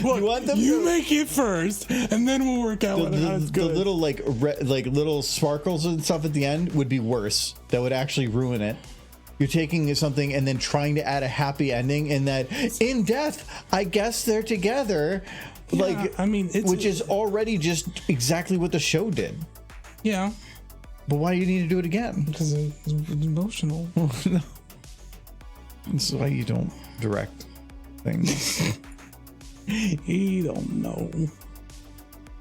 Well, you want them you make it first, and then we'll work out whether or not it's good. The little like little sparkles and stuff at the end would be worse. That would actually ruin it. You're taking something and then trying to add a happy ending, and that in death, I guess they're together. Yeah, like, I mean, which is already just exactly what the show did. Yeah. But why do you need to do it again? Because it's emotional. No. That's why you don't direct things. You don't know.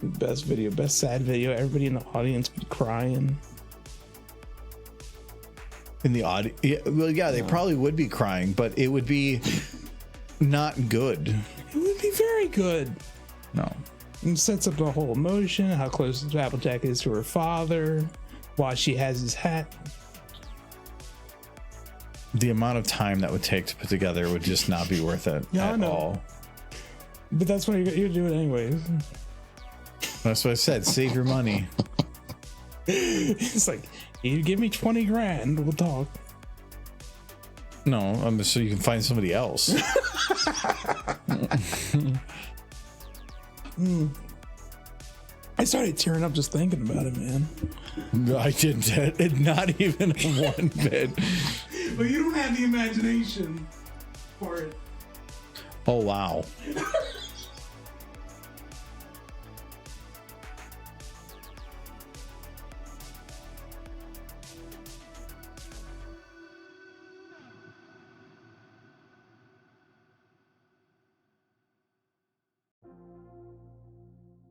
Best video, best sad video. Everybody in the audience would be crying. In the audience? Yeah, well, yeah, they probably would be crying, but it would be not good. It would be very good. No. It sets up the whole emotion, how close Applejack is to her father, why she has his hat. The amount of time that would take to put together would just not be worth it at all. But that's what you're doing anyways. That's what I said. Save your money. It's like, You give me 20 grand, we'll talk. No, I'm just so you can find somebody else. I started tearing up just thinking about it, man. No, I didn't. Not even one bit. But you don't have the imagination for it. Oh, wow.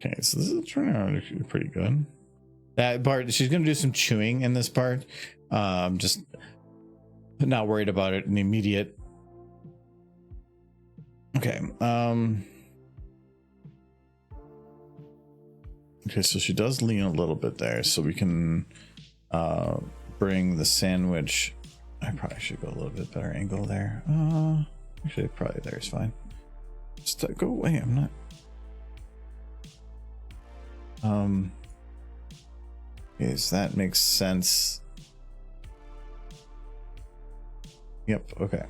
Okay, so this is turning out actually pretty good. That part, she's gonna do some chewing in this part. Just not worried about it in the immediate. Okay. Okay, so she does lean a little bit there, so we can bring the sandwich. I probably should go a little bit better angle there. Actually, probably there's fine. Just go away. I'm not. Yes, that makes sense. Yep, okay.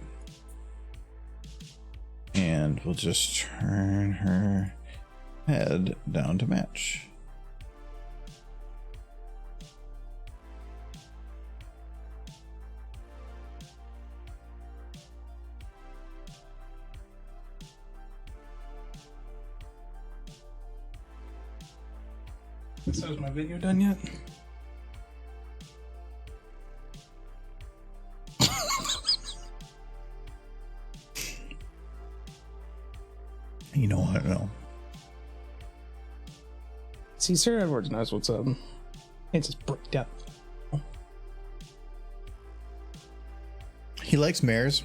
And we'll just turn her head down to match. So is my video done yet? You know what? No. See, Sir Edwards knows what's up. It's just break down. He likes mares,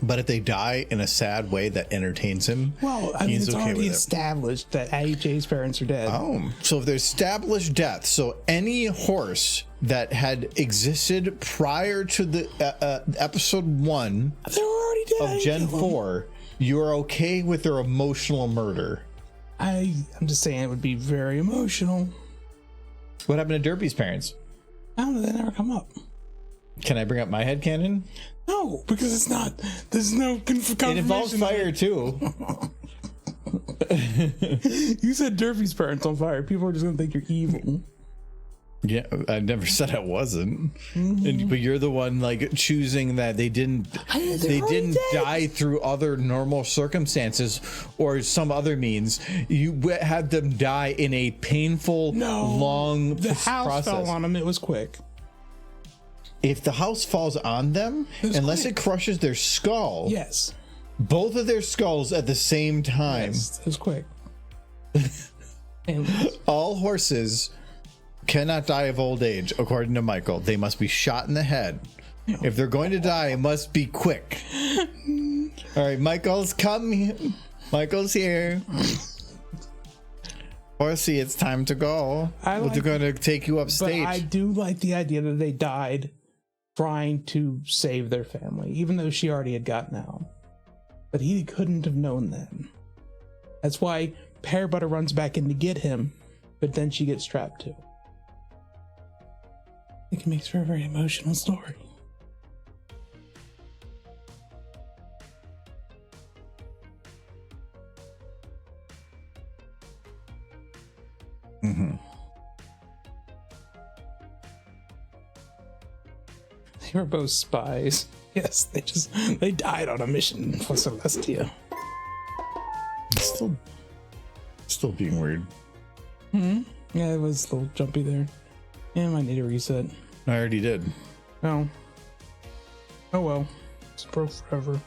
but if they die in a sad way that entertains him, Well, I mean, he's it's okay already with it. established that AJ's parents are dead. Oh, so if there's established death, so any horse that had existed prior to the episode 1 They were already dead. of Gen 4, you're okay with their emotional murder. I'm just saying it would be very emotional. What happened to Derpy's parents? I don't know, they never come up. Can I bring up my headcanon? No, because it's not. There's no confirmation. It involves fire too. You said Derpy's parents on fire. People are just gonna think you're evil. Yeah, I never said I wasn't. But you're the one like choosing that they didn't die through other normal circumstances or some other means. You had them die in a painful, long The house process. fell on them. It was quick. If the house falls on them, unless it crushes their skull, Yes. both of their skulls at the same time. Yes, it was quick. And All horses cannot die of old age, according to Michael. They must be shot in the head. If they're going to die, it must be quick. All right, Michael's come. Michael's here. Horsey, it's time to go. We're going to take you but upstate. I do like the idea that they died trying to save their family, even though she already had gotten out. But he couldn't have known then. That's why Pear Butter runs back in to get him, but then she gets trapped too. I think it makes for a very emotional story. Mm-hmm. They were both spies. Yes, they died on a mission for Celestia. Still being weird. Yeah, it was a little jumpy there. Yeah, I might need a reset. I already did. Oh. Oh well. It's broke forever.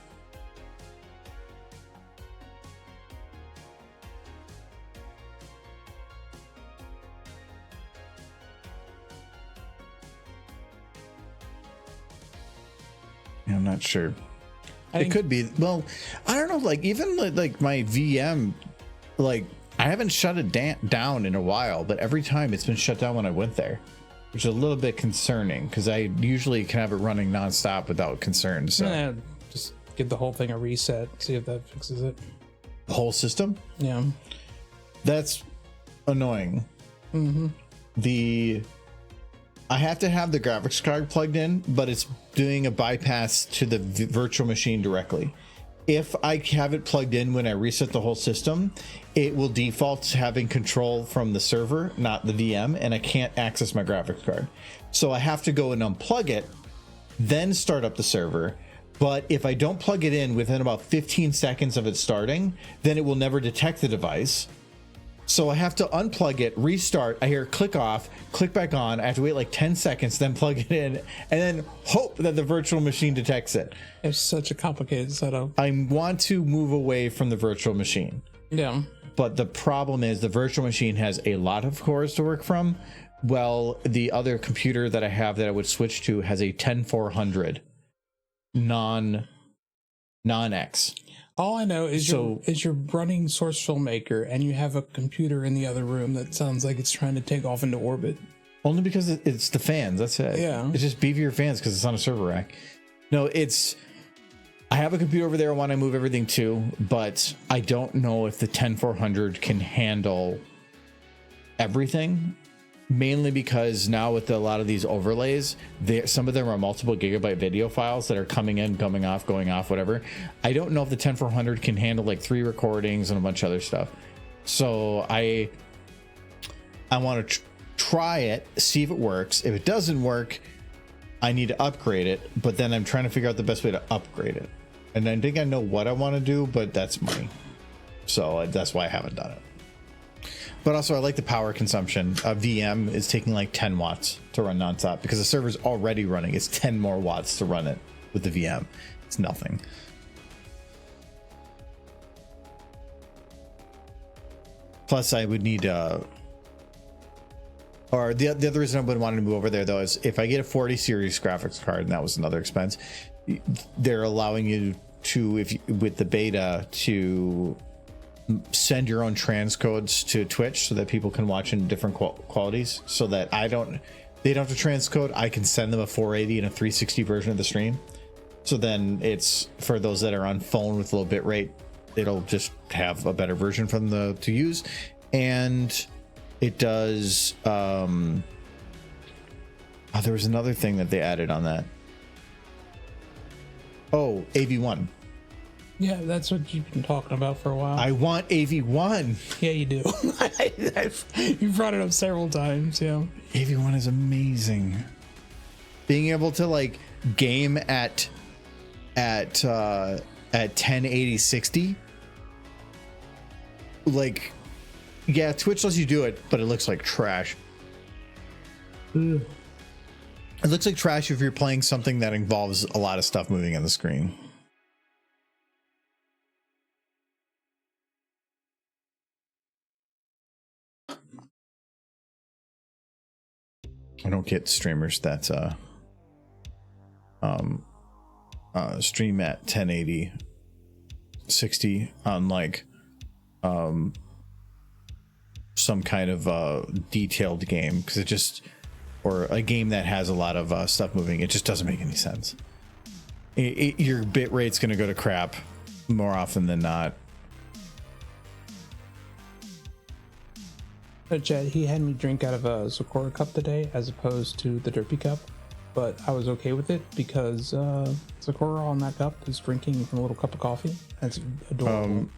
Yeah, I'm not sure. I It think- could be. Well, I don't know. Like even like my VM, like I haven't shut it down in a while, but every time it's been shut down when I went there, which is a little bit concerning because I usually can have it running nonstop without concern. So Yeah, just give the whole thing a reset, see if that fixes it. the whole system, Yeah. that's annoying. I have to have the graphics card plugged in, but it's doing a bypass to the virtual machine directly. If I have it plugged in when I reset the whole system, it will default to having control from the server, not the VM, and I can't access my graphics card. So I have to go and unplug it, then start up the server. But if I don't plug it in within about 15 seconds of it starting, then it will never detect the device. So I have to unplug it, restart. I hear click off, click back on. I have to wait like 10 seconds, then plug it in, and then hope that the virtual machine detects it. It's such a complicated setup. I want to move away from the virtual machine. Yeah. But the problem is the virtual machine has a lot of cores to work from. Well, the other computer that I have that I would switch to has a 10400 non-X. All I know is you're running Source Filmmaker and you have a computer in the other room that sounds like it's trying to take off into orbit. Only because it's the fans. That's it. Yeah. It's just beefier fans because it's on a server rack. No, I have a computer over there I want to move everything to, but I don't know if the 10400 can handle everything. Mainly because now with a lot of these overlays, some of them are multiple gigabyte video files that are coming in, coming off, going off, whatever. I don't know if the 10400 can handle like 3 recordings and a bunch of other stuff. So I want to try it, see if it works. If it doesn't work, I need to upgrade it. But then I'm trying to figure out the best way to upgrade it. And I think I know what I want to do, but that's money. So that's why I haven't done it. But also, I like the power consumption. A VM is taking like 10 watts to run nonstop because the server's already running. It's 10 more watts to run it with the VM. It's nothing. Plus, I would need or the other reason I would want to move over there though is if I get a 40 series graphics card, and that was another expense, they're allowing you to, with the beta, to send your own transcodes to Twitch so that people can watch in different qualities, so that they don't have to transcode. I can send them a 480 and a 360 version of the stream. So then it's for those that are on phone with low bit rate, it'll just have a better version from to use. And it does there was another thing that they added on that. Oh, AV1. Yeah, that's what you've been talking about for a while. I want AV1. Yeah, you do. You brought it up several times. Yeah, AV1 is amazing. Being able to like game at 1080 60, like, yeah, Twitch lets you do it, but it looks like trash. It looks like trash if you're playing something that involves a lot of stuff moving on the screen. I don't get streamers that stream at 1080 60 on like some kind of detailed game, because it just, or a game that has a lot of stuff moving, it just doesn't make any sense. Your bit rate's gonna go to crap more often than not. Chad, he had me drink out of a Sakura cup today as opposed to the Derpy cup, but I was okay with it because Sakura on that cup is drinking from a little cup of coffee. That's adorable.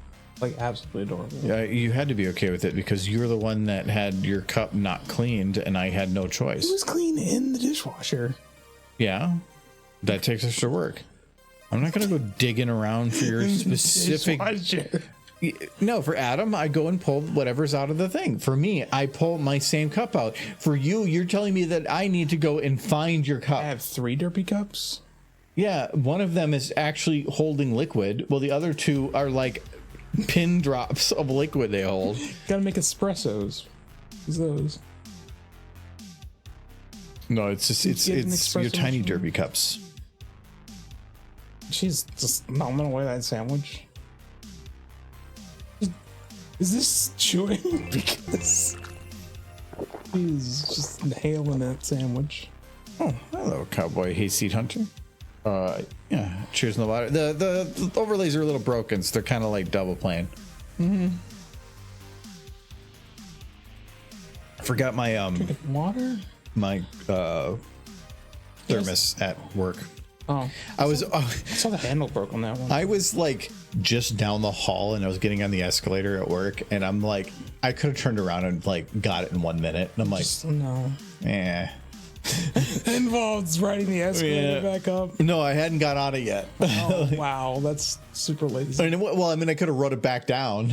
Like, absolutely adorable. Yeah, you had to be okay with it because you were the one that had your cup not cleaned, and I had no choice. It was clean in the dishwasher. Yeah, that takes extra work. I'm not gonna go digging around for your specific. No, for Adam, I go and pull whatever's out of the thing. For me, I pull my same cup out. For you, you're telling me that I need to go and find your cup. I have 3 Derpy cups. Yeah, one of them is actually holding liquid, while the other 2 are like pin drops of liquid they hold. Gotta make espressos. Use those. No, it's just it's your tiny Derpy cups. She's just nomming away that sandwich. Is this chewing? Because he's just inhaling that sandwich. Oh, hello, cowboy hayseed hunter. Yeah, cheers in the water. The overlays are a little broken, so they're kind of like double playing. I forgot my Drinking water? my thermos at work. Oh, I saw the handle broke on that one. I was like just down the hall and I was getting on the escalator at work and I'm like, I could have turned around and like got it in 1 minute. And I'm like, no. eh. It involves riding the escalator back up. No, I hadn't got on it yet. Oh, wow, that's super lazy. I mean, well, I mean, I could have rode it back down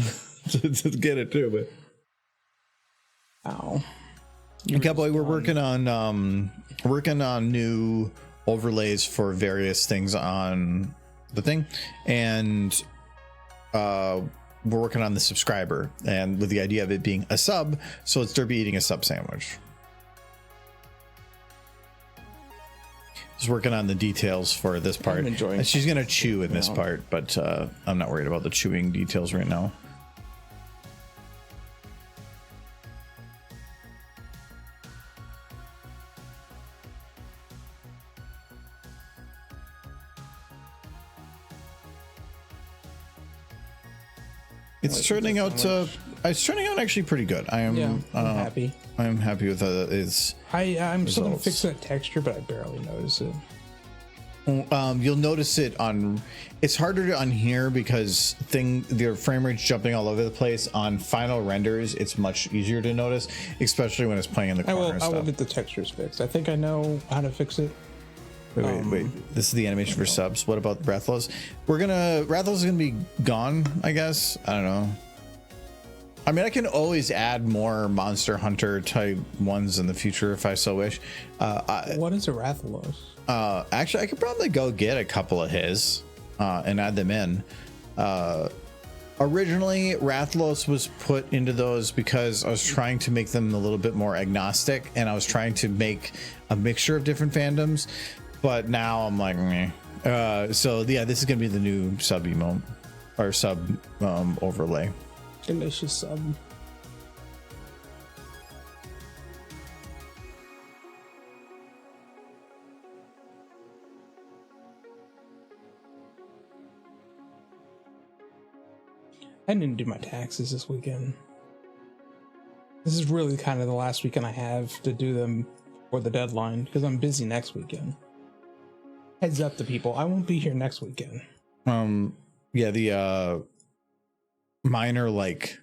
to get it too, but. Ow. Cowboy, we're working on new overlays for various things on the thing, and we're working on the subscriber, and with the idea of it being a sub, so it's Derby eating a sub sandwich. Just working on the details for this part. I'm enjoying She's gonna chew in this part, but I'm not worried about the chewing details right now. It's turning out. It's turning out actually pretty good. I am. Yeah, I'm happy. I am happy with its. I'm still gonna results. fix that texture, but I barely notice it. You'll notice it on. It's harder on here because the frame rate's jumping all over the place. On final renders, it's much easier to notice, especially when it's playing in the corner. I will get the textures fixed. I think I know how to fix it. Wait. This is the animation for subs. What about Rathalos? Rathalos is gonna be gone, I guess. I don't know. I mean, I can always add more Monster Hunter type ones in the future if I so wish. What is a Rathalos? Actually, I could probably go get a couple of his and add them in. Originally, Rathalos was put into those because I was trying to make them a little bit more agnostic, and I was trying to make a mixture of different fandoms. But now I'm like, meh. So yeah, this is gonna be the new sub emote or sub overlay. Delicious sub. I didn't do my taxes this weekend. This is really kind of the last weekend I have to do them for the deadline because I'm busy next weekend. Heads up to people, I won't be here next weekend. Yeah, the mine are like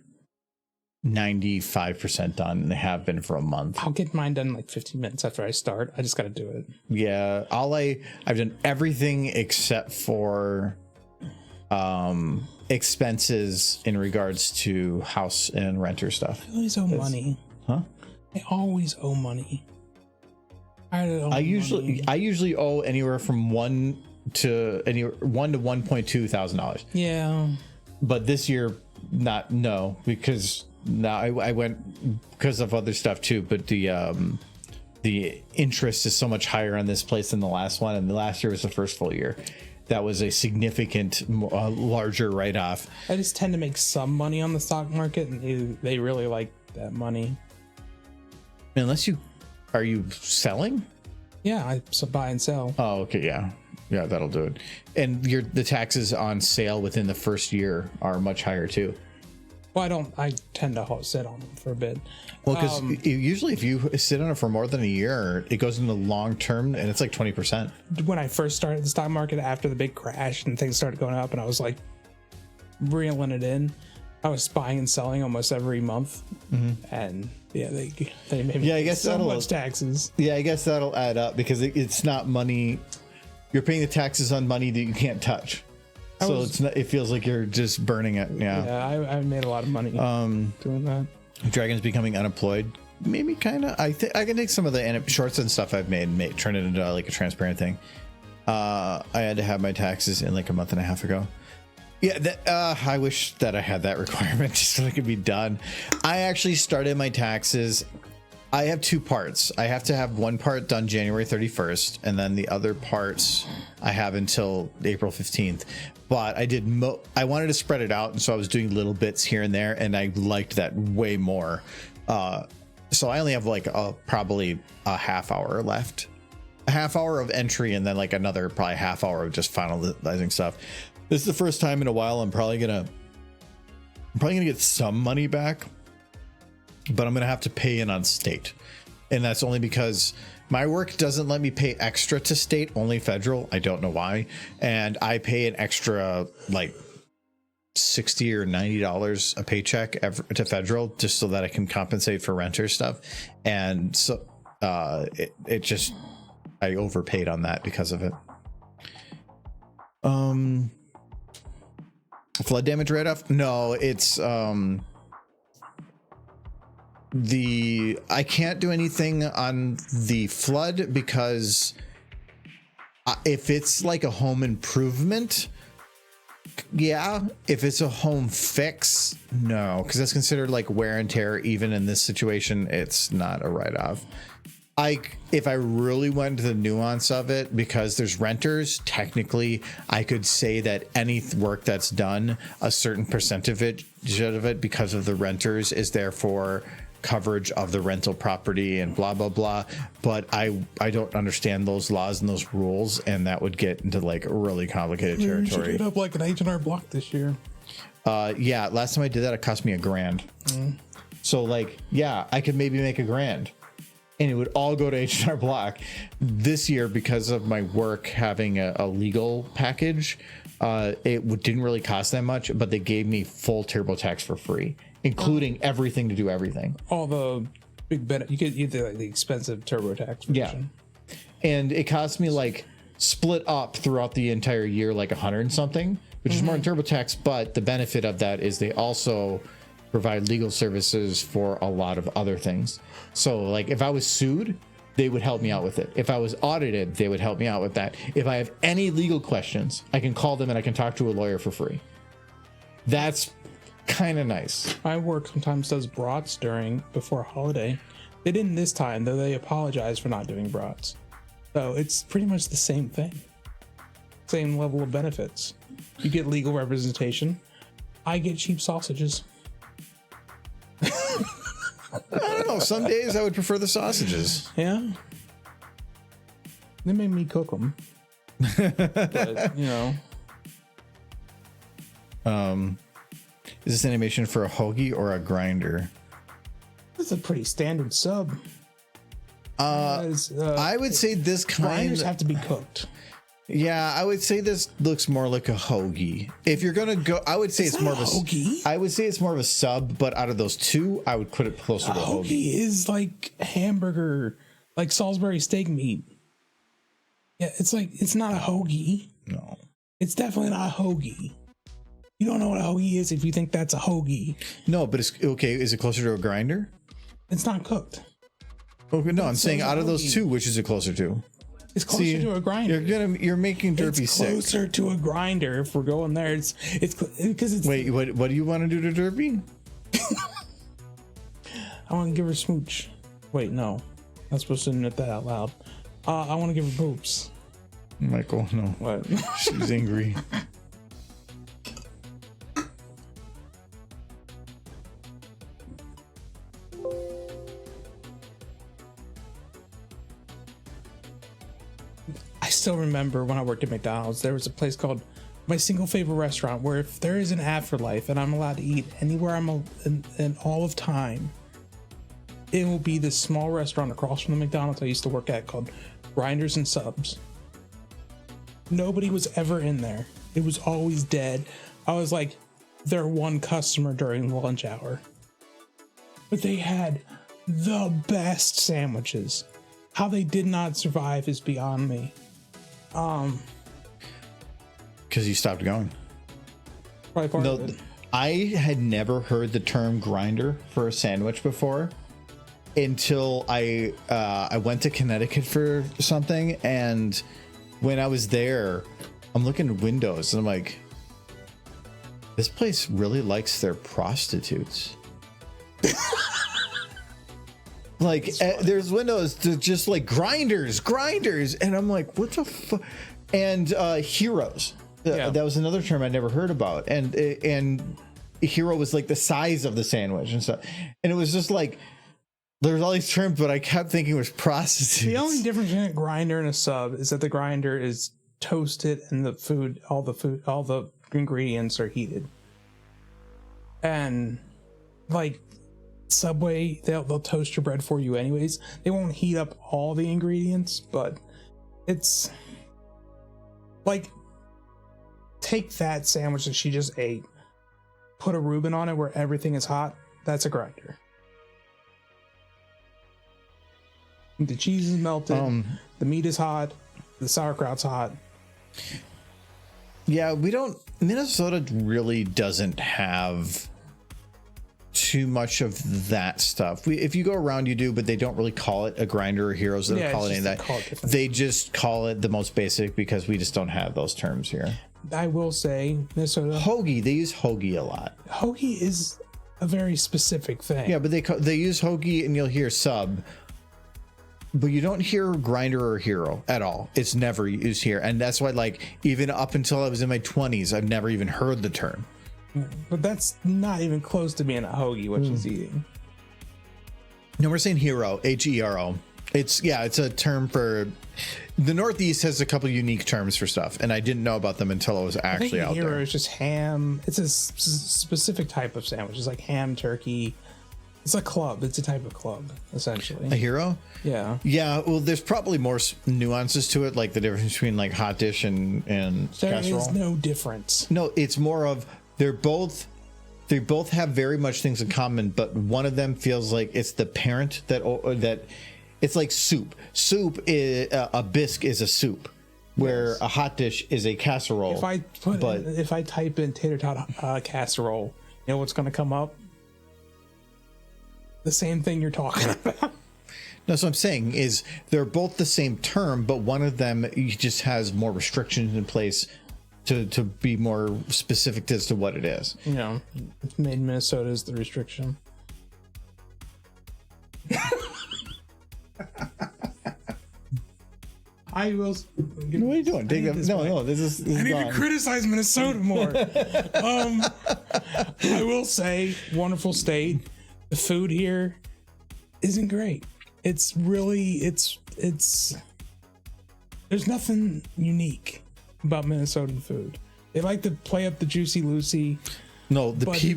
95% done, and they have been for a month. I'll get mine done in like 15 minutes after I start. I just got to do it. Yeah, I've done everything except for expenses in regards to house and renter stuff. I always owe money. Huh? I always owe money. I usually owe anywhere from $1,000 to $1,200. Yeah. But this year, because now I went because of other stuff too. But the interest is so much higher on this place than the last one, and the last year was the first full year. That was a significant, larger write-off. I just tend to make some money on the stock market, and they really like that money. Are you selling? Yeah, I buy and sell. Oh, okay, yeah, that'll do it. And the taxes on sale within the first year are much higher too. Well, I tend to sit on them for a bit. Well, because usually if you sit on it for more than a year, it goes into long term, and it's like 20%. When I first started the stock market after the big crash and things started going up, and I was like reeling it in, I was buying and selling almost every month, and yeah, they made me I guess so that'll much taxes. Yeah, I guess that'll add up because it's not money. You're paying the taxes on money that you can't touch, so it feels like you're just burning it. Yeah, I made a lot of money doing that. Dragon's becoming unemployed. Maybe kind of. I think I can take some of the shorts and stuff I've made turn it into like a transparent thing. I had to have my taxes in like a month and a half ago. Yeah, I wish that I had that requirement just so it could be done. I actually started my taxes. I have two parts. I have to have one part done January 31st, and then the other parts I have until April 15th. But I wanted to spread it out, and so I was doing little bits here and there, and I liked that way more. So I only have like probably a half hour left. A half hour of entry, and then like another probably half hour of just finalizing stuff. This is the first time in a while I'm probably gonna get some money back, but I'm gonna have to pay in on state. And that's only because my work doesn't let me pay extra to state, only federal. I don't know why. And I pay an extra like $60 or $90 a paycheck to federal just so that I can compensate for renter stuff. And so it just, I overpaid on that because of it. Flood damage write-off? No, it's I can't do anything on the flood because if it's like a home improvement, yeah. If it's a home fix, no, because that's considered like wear and tear. Even in this situation, it's not a write-off. If I really went into the nuance of it, because there's renters, technically I could say that any work that's done, a certain percentage of it because of the renters is therefore coverage of the rental property and blah blah blah. But I don't understand those laws and those rules, and that would get into like really complicated territory. You should get up like an H&R Block this year. Yeah, last time I did that, it cost me $1,000. So like, yeah, I could maybe make $1,000. And it would all go to H&R Block. This year, because of my work having a legal package, didn't really cost that much, but they gave me full TurboTax for free, including everything to do everything. All the big benefits. You get like the expensive TurboTax version. Yeah. And it cost me like split up throughout the entire year, like 100 and something, which is more than TurboTax. But the benefit of that is they also provide legal services for a lot of other things. So like if I was sued, they would help me out with it. If I was audited, they would help me out with that. If I have any legal questions, I can call them and I can talk to a lawyer for free. That's kind of nice. My work sometimes does brats before a holiday. They didn't this time, though. They apologized for not doing brats. So it's pretty much the same thing. Same level of benefits. You get legal representation. I get cheap sausages. I don't know. Some days I would prefer the sausages. Yeah. They made me cook them. But, you know. Is this animation for a hoagie or a grinder? It's a pretty standard sub. I would say this Grinders have to be cooked. Yeah, I would say this looks more like a hoagie. If you're gonna go, I would say it's more of a hoagie. I would say it's more of a sub, but out of those two, I would put it closer to a hoagie. Hoagie is like hamburger, like Salisbury steak meat. Yeah, it's like, it's not a hoagie. No, it's definitely not a hoagie. You don't know what a hoagie is if you think that's a hoagie. No, but it's okay. Is it closer to a grinder? It's not cooked. Okay, no, I'm saying out of those two, which is it closer to? It's closer to a grinder. You're making Derpy sick. It's closer to a grinder if we're going there. It's because it's. Wait, what do you want to do to Derpy? I want to give her smooch. Wait, no, I'm not supposed to admit that out loud. I want to give her boobs. Michael, no. What? She's angry. I still remember when I worked at McDonald's, there was a place called my single favorite restaurant where if there is an afterlife and I'm allowed to eat anywhere in all of time, it will be this small restaurant across from the McDonald's I used to work at called Grinders and Subs. Nobody was ever in there. It was always dead. I was like their one customer during the lunch hour. But they had the best sandwiches. How they did not survive is beyond me. Because you stopped going. Probably part of it. I had never heard the term grinder for a sandwich before until I went to Connecticut for something, and when I was there, I'm looking at windows and I'm like, this place really likes their prostitutes. Like there's windows to just like grinders, and I'm like, what the fuck? And heroes. Yeah. That was another term I never heard about. And hero was like the size of the sandwich and stuff. And it was just like there's all these terms, but I kept thinking it was prostitutes. The only difference between a grinder and a sub is that the grinder is toasted and all the ingredients are heated. And like Subway, they'll toast your bread for you anyways. They won't heat up all the ingredients, but it's like, take that sandwich that she just ate, put a Reuben on it where everything is hot. That's a grinder. The cheese is melted, the meat is hot, the sauerkraut's hot. Yeah, Minnesota really doesn't have too much of that stuff. If you go around, you do, but they don't really call it a grinder or Heroes. They don't call it any of that. They just call it the most basic because we just don't have those terms here. I will say, Minnesota. Hoagie, they use hoagie a lot. Hoagie is a very specific thing. Yeah, but they use hoagie and you'll hear sub. But you don't hear grinder or hero at all. It's never used here. And that's why, like, even up until I was in my 20s, I've never even heard the term. But that's not even close to being a hoagie, what she's eating. No, we're saying hero, Hero. It's a term for... The Northeast has a couple unique terms for stuff, and I didn't know about them until I was actually out hero there. is just ham. It's a specific type of sandwich. It's like ham, turkey. It's a club. It's a type of club, essentially. A hero? Yeah. Yeah, well, there's probably more nuances to it, like the difference between like hot dish and there casserole. There is no difference. No, it's more of they both have very much things in common, but one of them feels like it's the parent that it's like soup. Soup is a bisque is a soup, where a hot dish is a casserole. If I type in tater tot casserole, you know what's going to come up? The same thing you're talking about. No, so I'm saying is they're both the same term, but one of them just has more restrictions in place to be more specific as to what it is. You know, it's made in Minnesota is the restriction. I will. What are you doing? This is I need to criticize Minnesota more. I will say, wonderful state. The food here isn't great. It's really there's nothing unique about Minnesotan food. They like to play up the Juicy Lucy. No,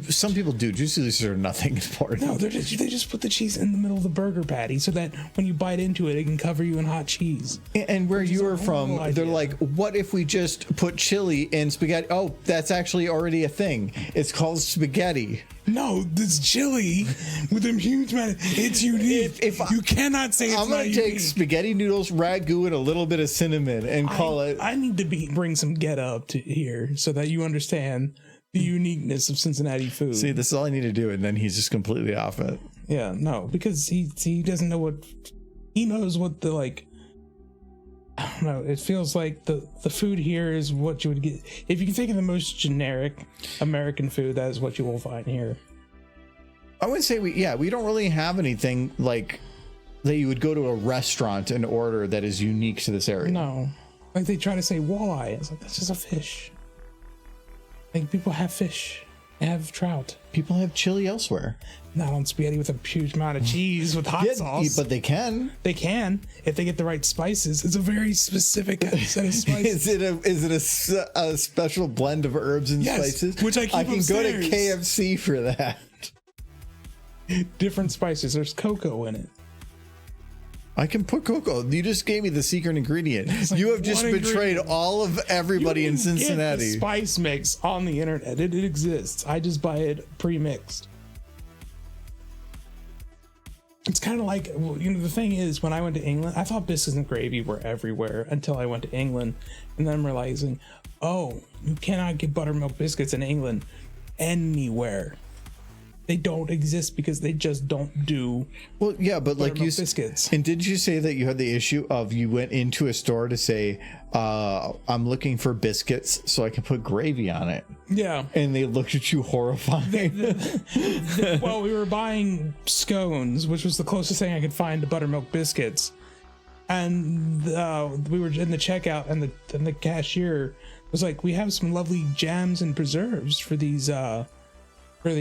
some people do. Juicy Lucy's are nothing important. No, they just put the cheese in the middle of the burger patty so that when you bite into it, it can cover you in hot cheese. And where you are from, they're like, what if we just put chili in spaghetti? Oh, that's actually already a thing. It's called spaghetti. No, this chili with them huge man. It's unique. You cannot say it's not unique. I'm gonna take spaghetti noodles, ragu, and a little bit of cinnamon and call it. I need to bring some get up to here so that you understand the uniqueness of Cincinnati food. See, this is all I need to do, and then he's just completely off it. Yeah, no, because he doesn't know what he knows. What the like. I don't know. It feels like the food here is what you would get if you can think of the most generic American food. That is what you will find here. I would say we don't really have anything like that you would go to a restaurant and order that is unique to this area. No, like they try to say walleye. It's like that's just a fish. Like people have fish, they have trout. People have chili elsewhere. Not on spaghetti with a huge amount of cheese with hot sauce. But they can. They can if they get the right spices. It's a very specific set of spices. Is it a special blend of herbs and spices? Which I can upstairs. Go to KFC for that. Different spices. There's cocoa in it. I can put cocoa. You just gave me the secret ingredient. Like you have just betrayed all of everybody in Cincinnati. Get the spice mix on the internet. It exists. I just buy it pre-mixed. It's kind of like, the thing is, when I went to England, I thought biscuits and gravy were everywhere until I went to England. And then I'm realizing, oh, you cannot get buttermilk biscuits in England anywhere. They don't exist because they just don't do. Well, yeah, but like you biscuits. And did you say that you had the issue of you went into a store to say, I'm looking for biscuits so I can put gravy on it? Yeah. And they looked at you horrified. Well, we were buying scones, which was the closest thing I could find to buttermilk biscuits. And we were in the checkout, and the cashier was like, we have some lovely jams and preserves for these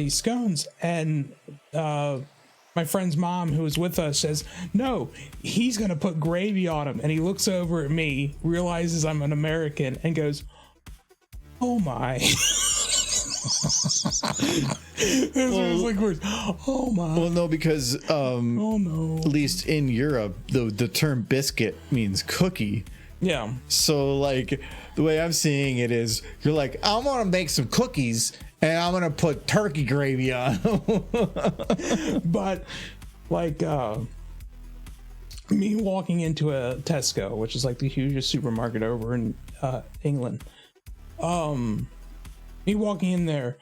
scones. And my friend's mom, who was with us, says, no, he's gonna put gravy on them. And he looks over at me, realizes I'm an American, and goes, oh my. was like, oh my. Well, no, because Oh no. at least in Europe, the term biscuit means cookie. Yeah. So, like, the way I'm seeing it is, you're like, I'm gonna make some cookies and I'm gonna put turkey gravy on them. But like me walking into a Tesco, which is like the hugest supermarket over in England, me walking in there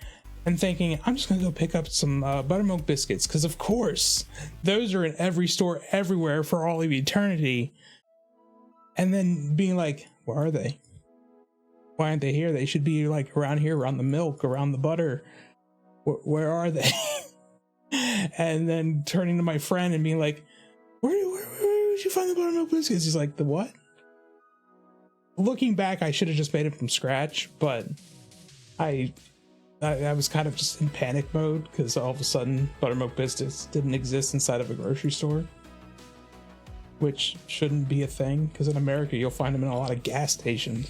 and thinking, I'm just gonna go pick up some buttermilk biscuits, because of course those are in every store everywhere for all of eternity, and then being like, where are they? Why aren't they here? They should be like around here, around the milk, around the butter. Where are they? And then turning to my friend and being like, where did you find the buttermilk biscuits? He's like, the what? Looking back, I should have just made it from scratch, but I was kind of just in panic mode because all of a sudden buttermilk biscuits didn't exist inside of a grocery store, which shouldn't be a thing, because in America you'll find them in a lot of gas stations.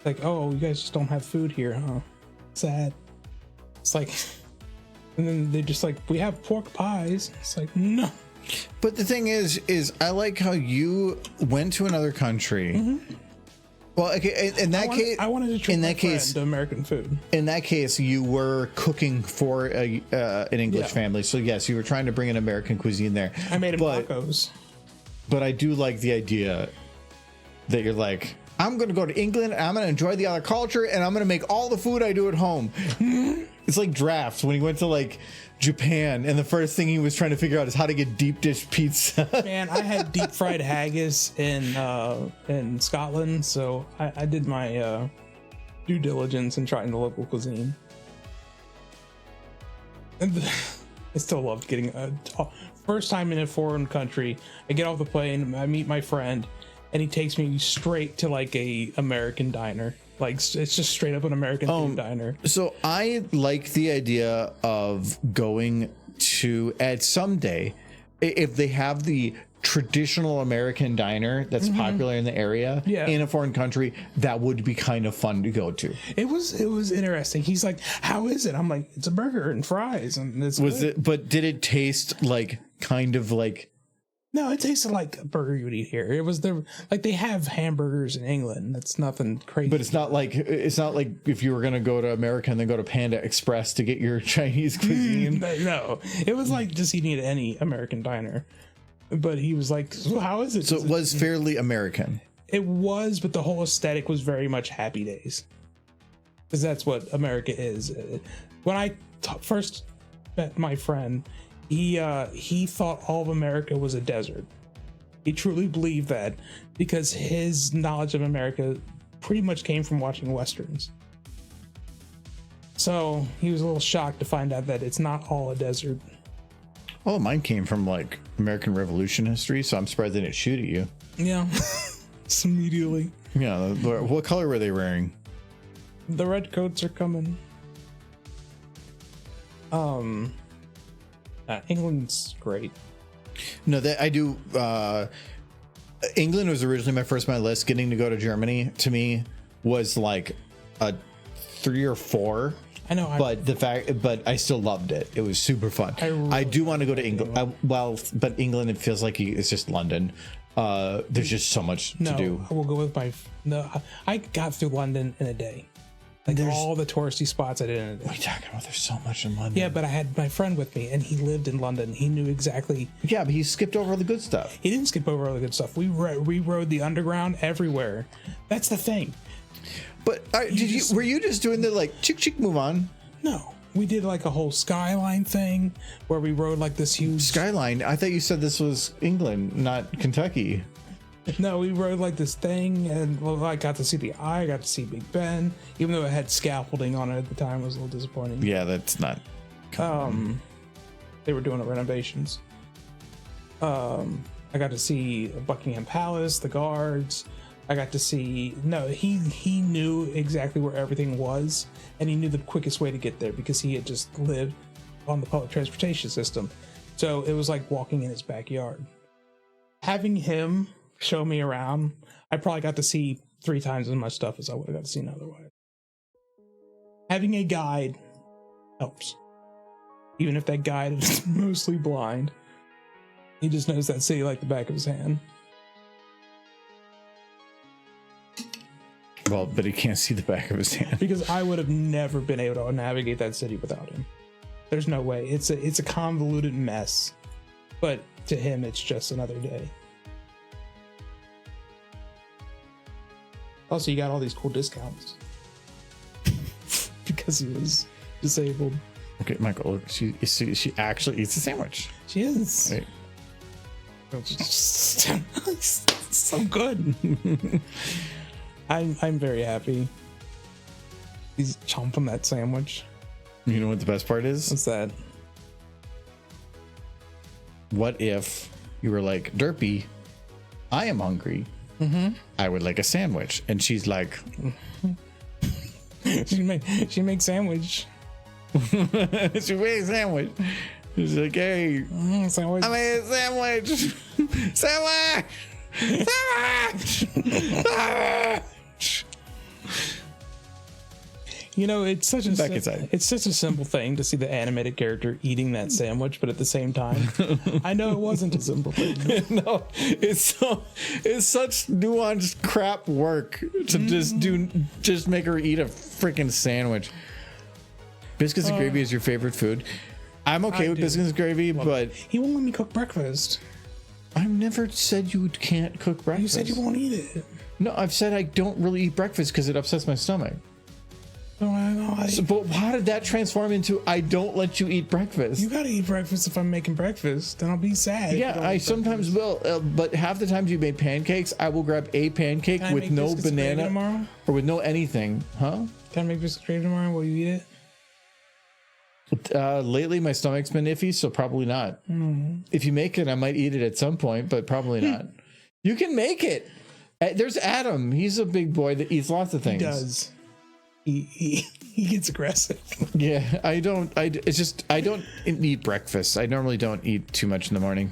Like, oh, you guys just don't have food here, huh? Sad. It's like, and then they're just like, we have pork pies. It's like, no. But the thing is I like how you went to another country. Mm-hmm. Well, okay, in that case, I wanted to treat my friend to American food. In that case, you were cooking for an English family, so yes, you were trying to bring an American cuisine there. I made him tacos. But I do like the idea that you're like, I'm going to go to England, and I'm going to enjoy the other culture, and I'm going to make all the food I do at home. It's like Draft when he went to like Japan, and the first thing he was trying to figure out is how to get deep dish pizza. Man, I had deep fried haggis in Scotland, so I did my due diligence in trying the local cuisine. And I still loved getting first time in a foreign country. I get off the plane, I meet my friend, and he takes me straight to like a American diner. Like, it's just straight up an American themed diner. So I like the idea of going to, at someday, if they have the traditional American diner that's popular in the area in a foreign country, that would be kind of fun to go to. It was interesting. He's like, how is it? I'm like, it's a burger and fries, and it's was good. it, but did it taste like kind of like? No, it tasted like a burger you would eat here. It was like they have hamburgers in England. That's nothing crazy. But it's not like if you were gonna go to America and then go to Panda Express to get your Chinese cuisine. No, it was like just eating at any American diner. But he was like, so how is it? So it was fairly American. It was, but the whole aesthetic was very much Happy Days, because that's what America is. When I first met my friend, he thought all of America was a desert. He truly believed that, because his knowledge of America pretty much came from watching Westerns. So he was a little shocked to find out that it's not all a desert. Oh, mine came from like American Revolution history, so I'm surprised they didn't shoot at you. Yeah, just immediately. Yeah, what color were they wearing? The red coats are coming. England's great. No, that I do. England was originally my first on my list. Getting to go to Germany to me was like a 3 or 4. I know, but I still loved it. It was super fun. I do want to go to England. But England, it feels like it's just London. There's just so much to do. I will go with I got through London in a day. Like, all the touristy spots I did in a day. What are you talking about? There's so much in London. Yeah, but I had my friend with me, and he lived in London. He knew exactly. Yeah, but he skipped over all the good stuff. He didn't skip over all the good stuff. We rode the underground everywhere. That's the thing. But were you just doing the like chick move on? No, we did like a whole skyline thing where we rode like this huge skyline. I thought you said this was England, not Kentucky. No, we rode like this thing, and I got to see the Eye, I got to see Big Ben, even though it had scaffolding on it at the time. It was a little disappointing. Yeah, that's not. They were doing the renovations. I got to see Buckingham Palace, the guards. I got to see. No, he knew exactly where everything was, and he knew the quickest way to get there because he had just lived on the public transportation system. So it was like walking in his backyard. Having him show me around, I probably got to see 3 times as much stuff as I would have got to see otherwise. Having a guide helps. Even if that guide is mostly blind, he just knows that city like the back of his hand. Well, but he can't see the back of his hand. Because I would have never been able to navigate that city without him. There's no way. It's a convoluted mess. But to him, it's just another day. Also, you got all these cool discounts. Because he was disabled. Okay, Michael, look, she actually eats a sandwich. She is. Wait. So good. I'm very happy. He's chomping that sandwich. You know what the best part is? What's that? What if you were like, Derpy, I am hungry. I would like a sandwich. And she's like, she makes sandwich. she made a sandwich. She's like, hey, Sandwich. I made a sandwich. Sandwich. Sandwich. You know, it's such Back inside. it's such a simple thing to see the animated character eating that sandwich, but at the same time, I know it wasn't a simple thing. No, it's such nuanced crap work to just make her eat a freaking sandwich. Biscuits and gravy is your favorite food. I'm okay with biscuits and gravy, but He won't let me cook breakfast. I've never said you can't cook breakfast. You said you won't eat it. No, I've said I don't really eat breakfast because it upsets my stomach. No, I know. So, but how did that transform into I don't let you eat breakfast? You gotta eat breakfast if I'm making breakfast, then I'll be sad. Yeah, I sometimes will, but half the times you make pancakes, I will grab a pancake Can I with make no biscuits and gravy banana tomorrow? or with no anything, huh? Can I make biscuits and gravy tomorrow? Will you eat it? Lately, my stomach's been iffy, so probably not. If you make it, I might eat it at some point, but probably not. You can make it. There's Adam. He's a big boy that eats lots of things. He does. He gets aggressive. Yeah, I don't eat breakfast. I normally don't eat too much in the morning.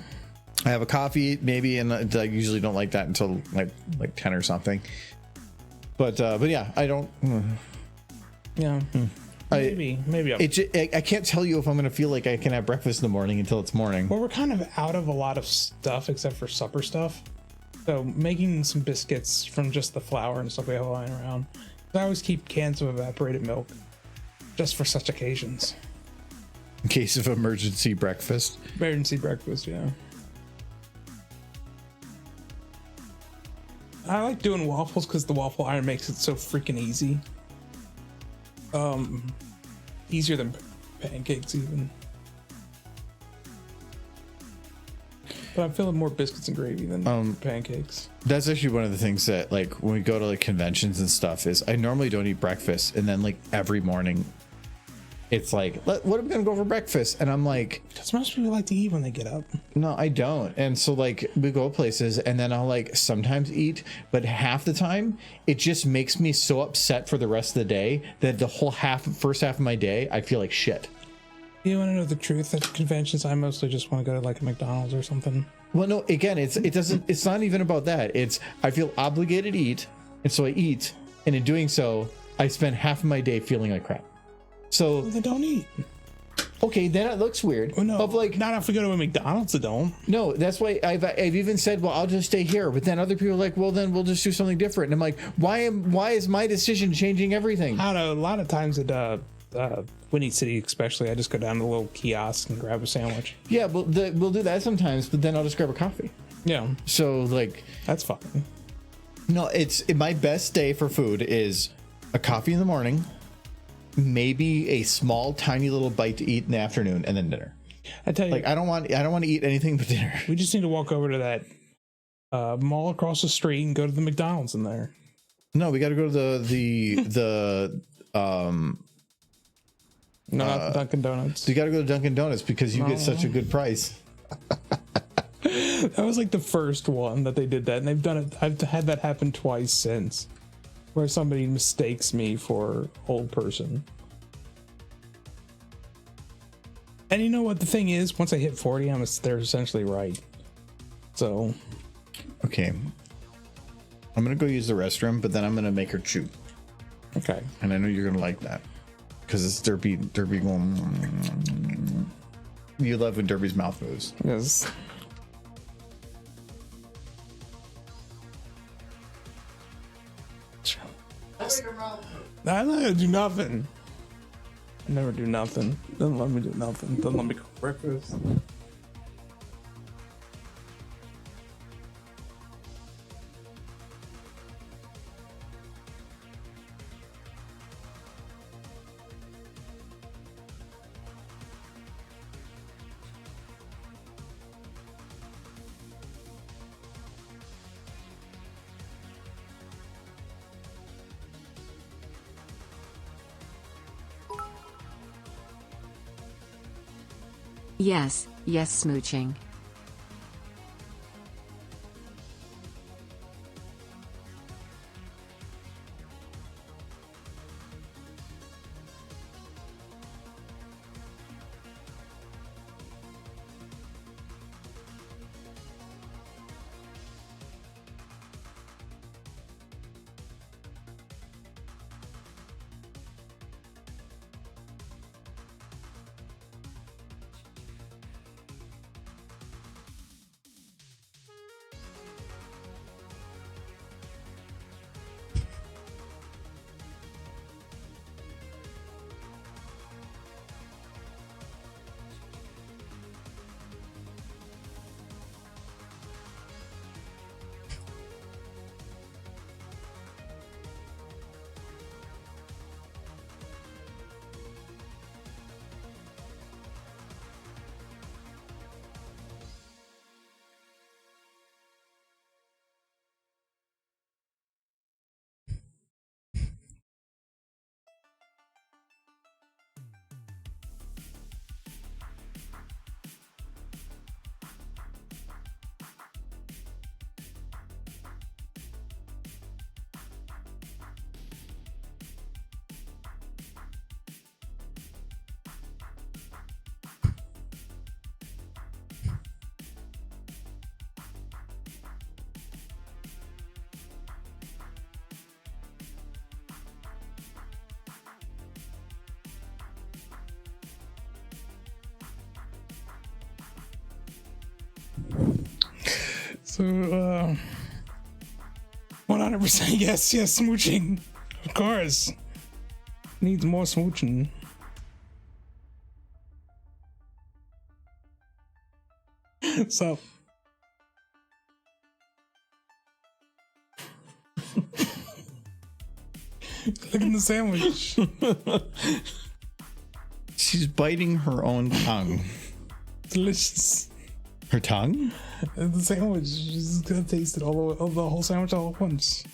I have a coffee maybe, and I usually don't like that until like 10 or something. But yeah, I don't. Yeah. Maybe I can't tell you if I'm gonna feel like I can have breakfast in the morning until it's morning. Well, we're kind of out of a lot of stuff except for supper stuff. So making some biscuits from just the flour and stuff we have lying around. I always keep cans of evaporated milk just for such occasions. In case of emergency breakfast. Emergency breakfast, yeah. I like doing waffles because the waffle iron makes it so freaking easy. Easier than pancakes even. But I'm feeling more biscuits and gravy than pancakes. That's actually one of the things that, like, when we go to like conventions and stuff, is I normally don't eat breakfast, and then like every morning it's like, what are we gonna go for breakfast? And I'm like, Because most people like to eat when they get up. no, I don't. And so like we go places, and then I'll like sometimes eat, but half the time it just makes me so upset for the rest of the day that the whole first half of my day I feel like shit. You want to know the truth? At conventions, I mostly just want to go to like a McDonald's or something. Well, no, again, it's not even about that. It's I feel obligated to eat, and so I eat, and in doing so, I spend half of my day feeling like crap. So Well, then don't eat. okay, then it looks weird. Well, no, Of like, not if we go to a McDonald's. It don't. no, that's why I've even said, well, I'll just stay here. But then other people are like, well, then we'll just do something different. And I'm like, why is my decision changing everything? I don't know. A lot of times at Winnie City, especially, I just go down to the little kiosk and grab a sandwich. Yeah, we'll do that sometimes, but then I'll just grab a coffee. Yeah, So like, that's fine. no, my best day for food is a coffee in the morning, maybe a small, tiny little bite to eat in the afternoon, and then dinner. I tell you, Like I don't want to eat anything but dinner. we just need to walk over to that mall across the street and go to the McDonald's in there. No, we got to go to the No, not the Dunkin' Donuts. you got to go to Dunkin' Donuts because you get such a good price. That was like the first one that they did that, and they've done it. I've had that happen twice since, where somebody mistakes me for old person. And you know what the thing is? Once I hit 40, they're essentially right. So Okay. I'm gonna go use the restroom, but then I'm gonna make her chew. Okay. And I know you're gonna like that. Because it's Derpy going. You love when Derpy's mouth moves. Yes. I never do nothing. I never do nothing. Doesn't let me do nothing. Doesn't let me cook breakfast. Yes, yes, smooching. So, 100% yes, smooching. Of course. Needs more smooching. So. Look at the sandwich. She's biting her own tongue. Delicious. Her tongue? The sandwich. She's gonna taste it all the whole sandwich all at once.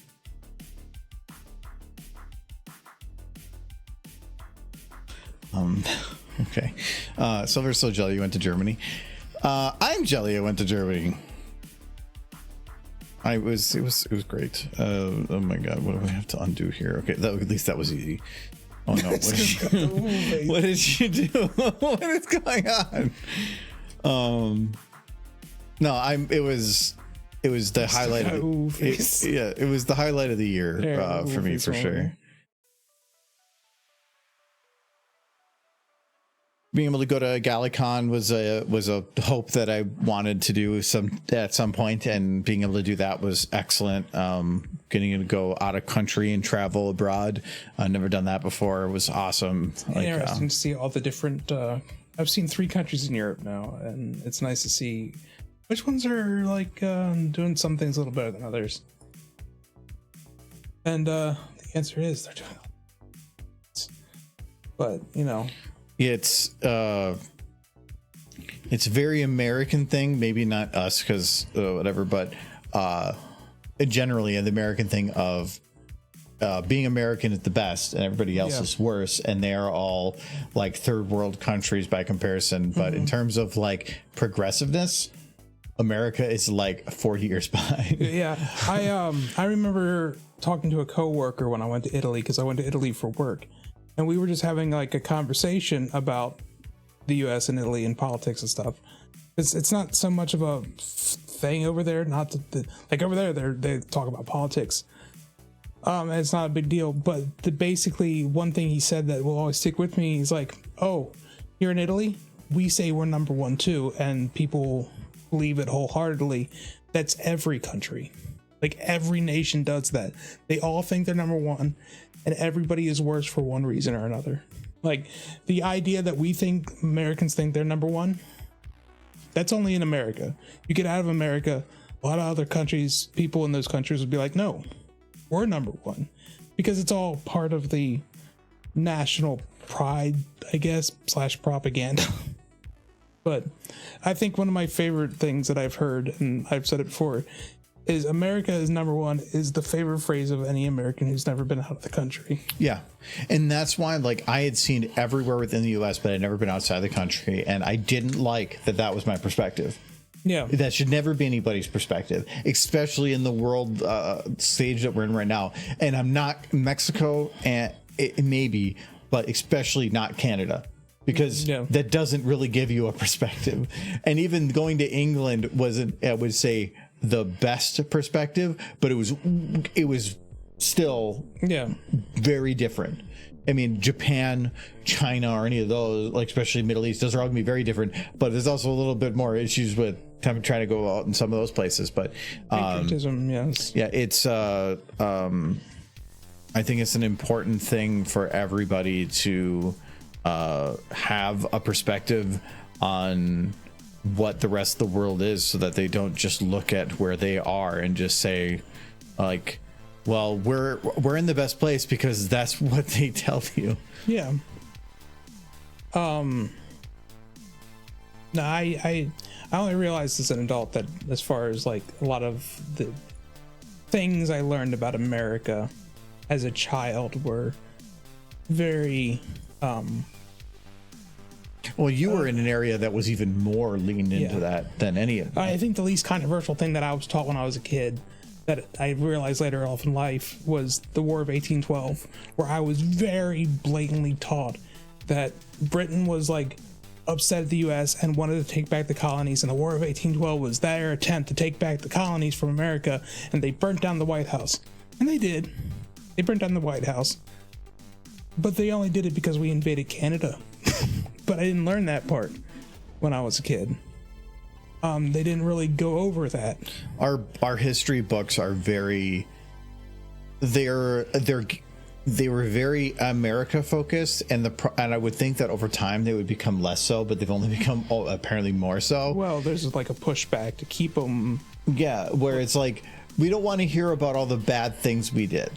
Okay. Silver Soul Jelly, you went to Germany. I'm Jelly, I went to Germany. It was great. Oh my god, what do we have to undo here? Okay, at least that was easy. Oh no, what did you do? What is going on? No, it was the highlight of it was the highlight of the year for me for sure. Being able to go to Gallicon was a hope that I wanted to do at some point, and being able to do that was excellent. Getting to go out of country and travel abroad, I've never done that before. It was awesome. Interesting to see all the different. I've seen 3 countries in Europe now, and it's nice to see which ones are like doing some things a little better than others. And the answer is they're doing. But you know. It's very American thing, maybe not us because whatever, but generally the American thing of being American is the best and everybody else is worse, and they are all like third world countries by comparison. But in terms of like progressiveness, America is like 40 years behind. Yeah, I remember talking to a coworker when I went to Italy, because I went to Italy for work. And we were just having like a conversation about the U.S. and Italy and politics and stuff. It's not so much of a thing over there. Not like over there, they talk about politics. And it's not a big deal. But basically, one thing he said that will always stick with me. He's like, "Oh, here in Italy, we say we're number one too, and people believe it wholeheartedly. That's every country. Like every nation does that. They all think they're number one, and everybody is worse for one reason or another. Like the idea that we think Americans think they're number one, that's only in America. You get out of America, a lot of other countries, people in those countries would be like, no, we're number one, because it's all part of the national pride, I guess, / propaganda." But I think one of my favorite things that I've heard, and I've said it before, is America is number one is the favorite phrase of any American who's never been out of the country. Yeah. And that's why, like, I had seen everywhere within the US, but I'd never been outside the country. And I didn't like that was my perspective. Yeah. That should never be anybody's perspective, especially in the world stage that we're in right now. And I'm not Mexico, and it maybe, but especially not Canada, because that doesn't really give you a perspective. And even going to England wasn't, I would say, the best perspective, but it was still very different. I mean, Japan, China, or any of those, like especially Middle East, those are all gonna be very different. But there's also a little bit more issues with trying to go out in some of those places. But patriotism, yes, yeah, it's I think it's an important thing for everybody to have a perspective on what the rest of the world is, so that they don't just look at where they are and just say, like, well, we're in the best place because that's what they tell you. Yeah. No, I only realized as an adult that as far as like a lot of the things I learned about America as a child were very well, you were in an area that was even more leaned into that than any of them. I think the least controversial thing that I was taught when I was a kid that I realized later on in life was the War of 1812, where I was very blatantly taught that Britain was like upset at the US and wanted to take back the colonies, and the War of 1812 was their attempt to take back the colonies from America, and they burnt down the White House. And they did. They burnt down the White House. But they only did it because we invaded Canada. But I didn't learn that part when I was a kid. They didn't really go over that. Our history books are very, they were very America focused, and I would think that over time they would become less so, but they've only become apparently more so. Well, there's like a pushback to keep them. Yeah, where it's like, we don't want to hear about all the bad things we did.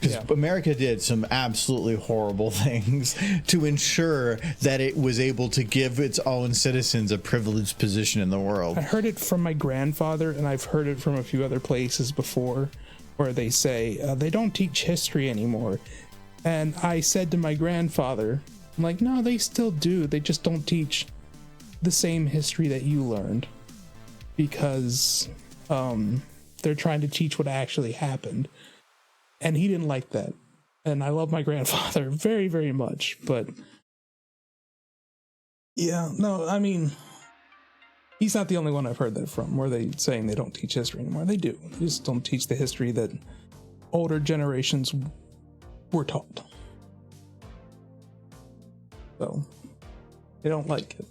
Because America did some absolutely horrible things to ensure that it was able to give its own citizens a privileged position in the world. I heard it from my grandfather, and I've heard it from a few other places before, where they say they don't teach history anymore. And I said to my grandfather, I'm like, no, they still do. They just don't teach the same history that you learned, because they're trying to teach what actually happened. And he didn't like that. And I love my grandfather very, very much. But yeah, no, I mean, he's not the only one I've heard that from, where they saying they don't teach history anymore. They do. They just don't teach the history that older generations were taught. So they don't like it.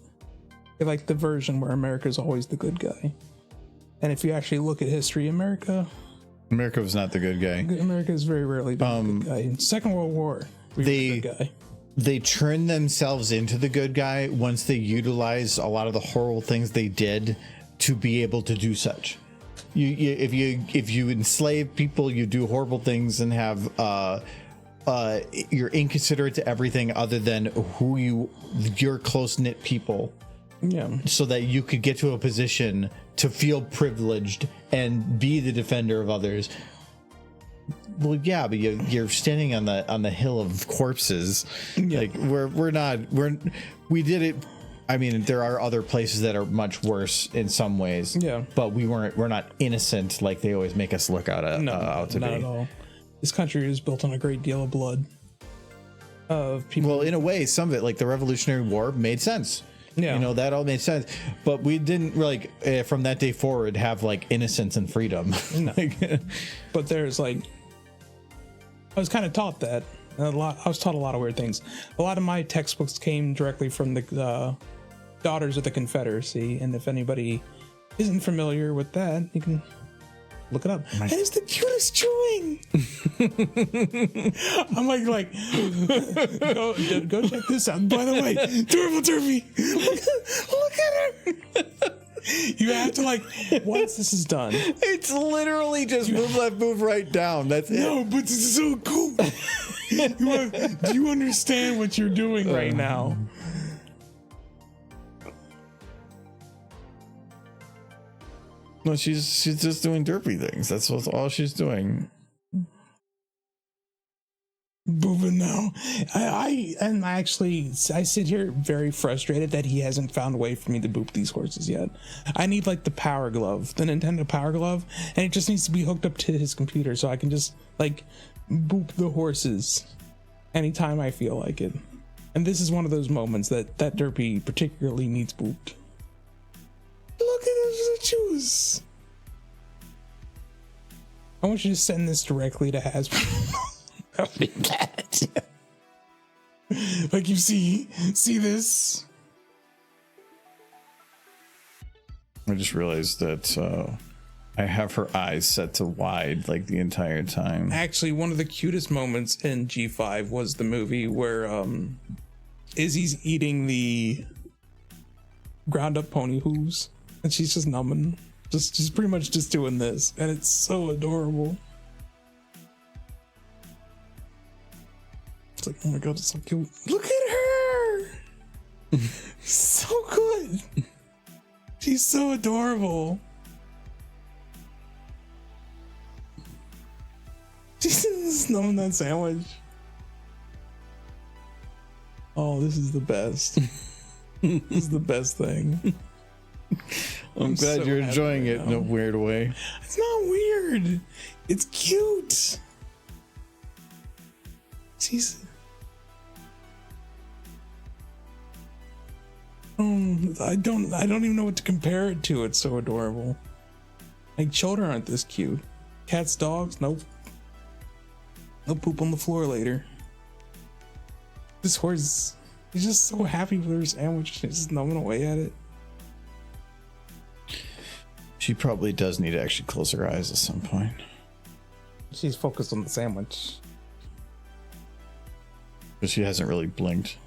They like the version where America's always the good guy. And if you actually look at history, America was not the good guy. America is very rarely the good guy. In Second World War, we were the good guy. They turned themselves into the good guy once they utilized a lot of the horrible things they did to be able to do such. If you enslave people, you do horrible things and have you're inconsiderate to everything other than your close-knit people. Yeah. So that you could get to a position to feel privileged and be the defender of others. Well, yeah, but you're standing on the hill of corpses. Yeah. Like we did it. I mean, there are other places that are much worse in some ways. Yeah. But we're not innocent like they always make us look out to be. Not at all. This country is built on a great deal of blood of people. Well, in a way, some of it, like the Revolutionary War, made sense. Yeah. You know, that all made sense. But we didn't like from that day forward have like innocence and freedom. No. But there's like, I was kind of taught that I was taught a lot of weird things. A lot of my textbooks came directly from the Daughters of the Confederacy, and if anybody isn't familiar with that, you can look it up. That is the cutest drawing. I'm like, go check this out. By the way, Durable Derby, look at her. You have to like, once this is done. It's literally just move left, move right, down. That's it. No, but it's so cool. Do you understand what you're doing right now? No, she's just doing derpy things. That's all she's doing. Booping now. I sit here very frustrated that he hasn't found a way for me to boop these horses yet. I need like the Power Glove, the Nintendo Power Glove, and it just needs to be hooked up to his computer so I can just like boop the horses anytime I feel like it. And this is one of those moments that derpy particularly needs booped. Look at those shoes. I want you to send this directly to Hasbro. That would be bad. Like you see this? I just realized that I have her eyes set to wide like the entire time. Actually, one of the cutest moments in G5 was the movie where Izzy's eating the ground up pony hooves and she's just numbing. Just pretty much just doing this, and it's so adorable. It's like, oh my god, it's so cute. Look at her! So good. She's so adorable. She's just numbing that sandwich. Oh, this is the best. This is the best thing. I'm glad so you're happy enjoying right it in now. a weird way. It's not weird. It's cute. Jeez. I don't even know what to compare it to. It's so adorable. Like children aren't this cute. Cats, dogs, nope. They'll poop on the floor later. This horse, he's just so happy with her sandwich. He's just numbing away at it. She probably does need to actually close her eyes at some point. She's focused on the sandwich. But she hasn't really blinked.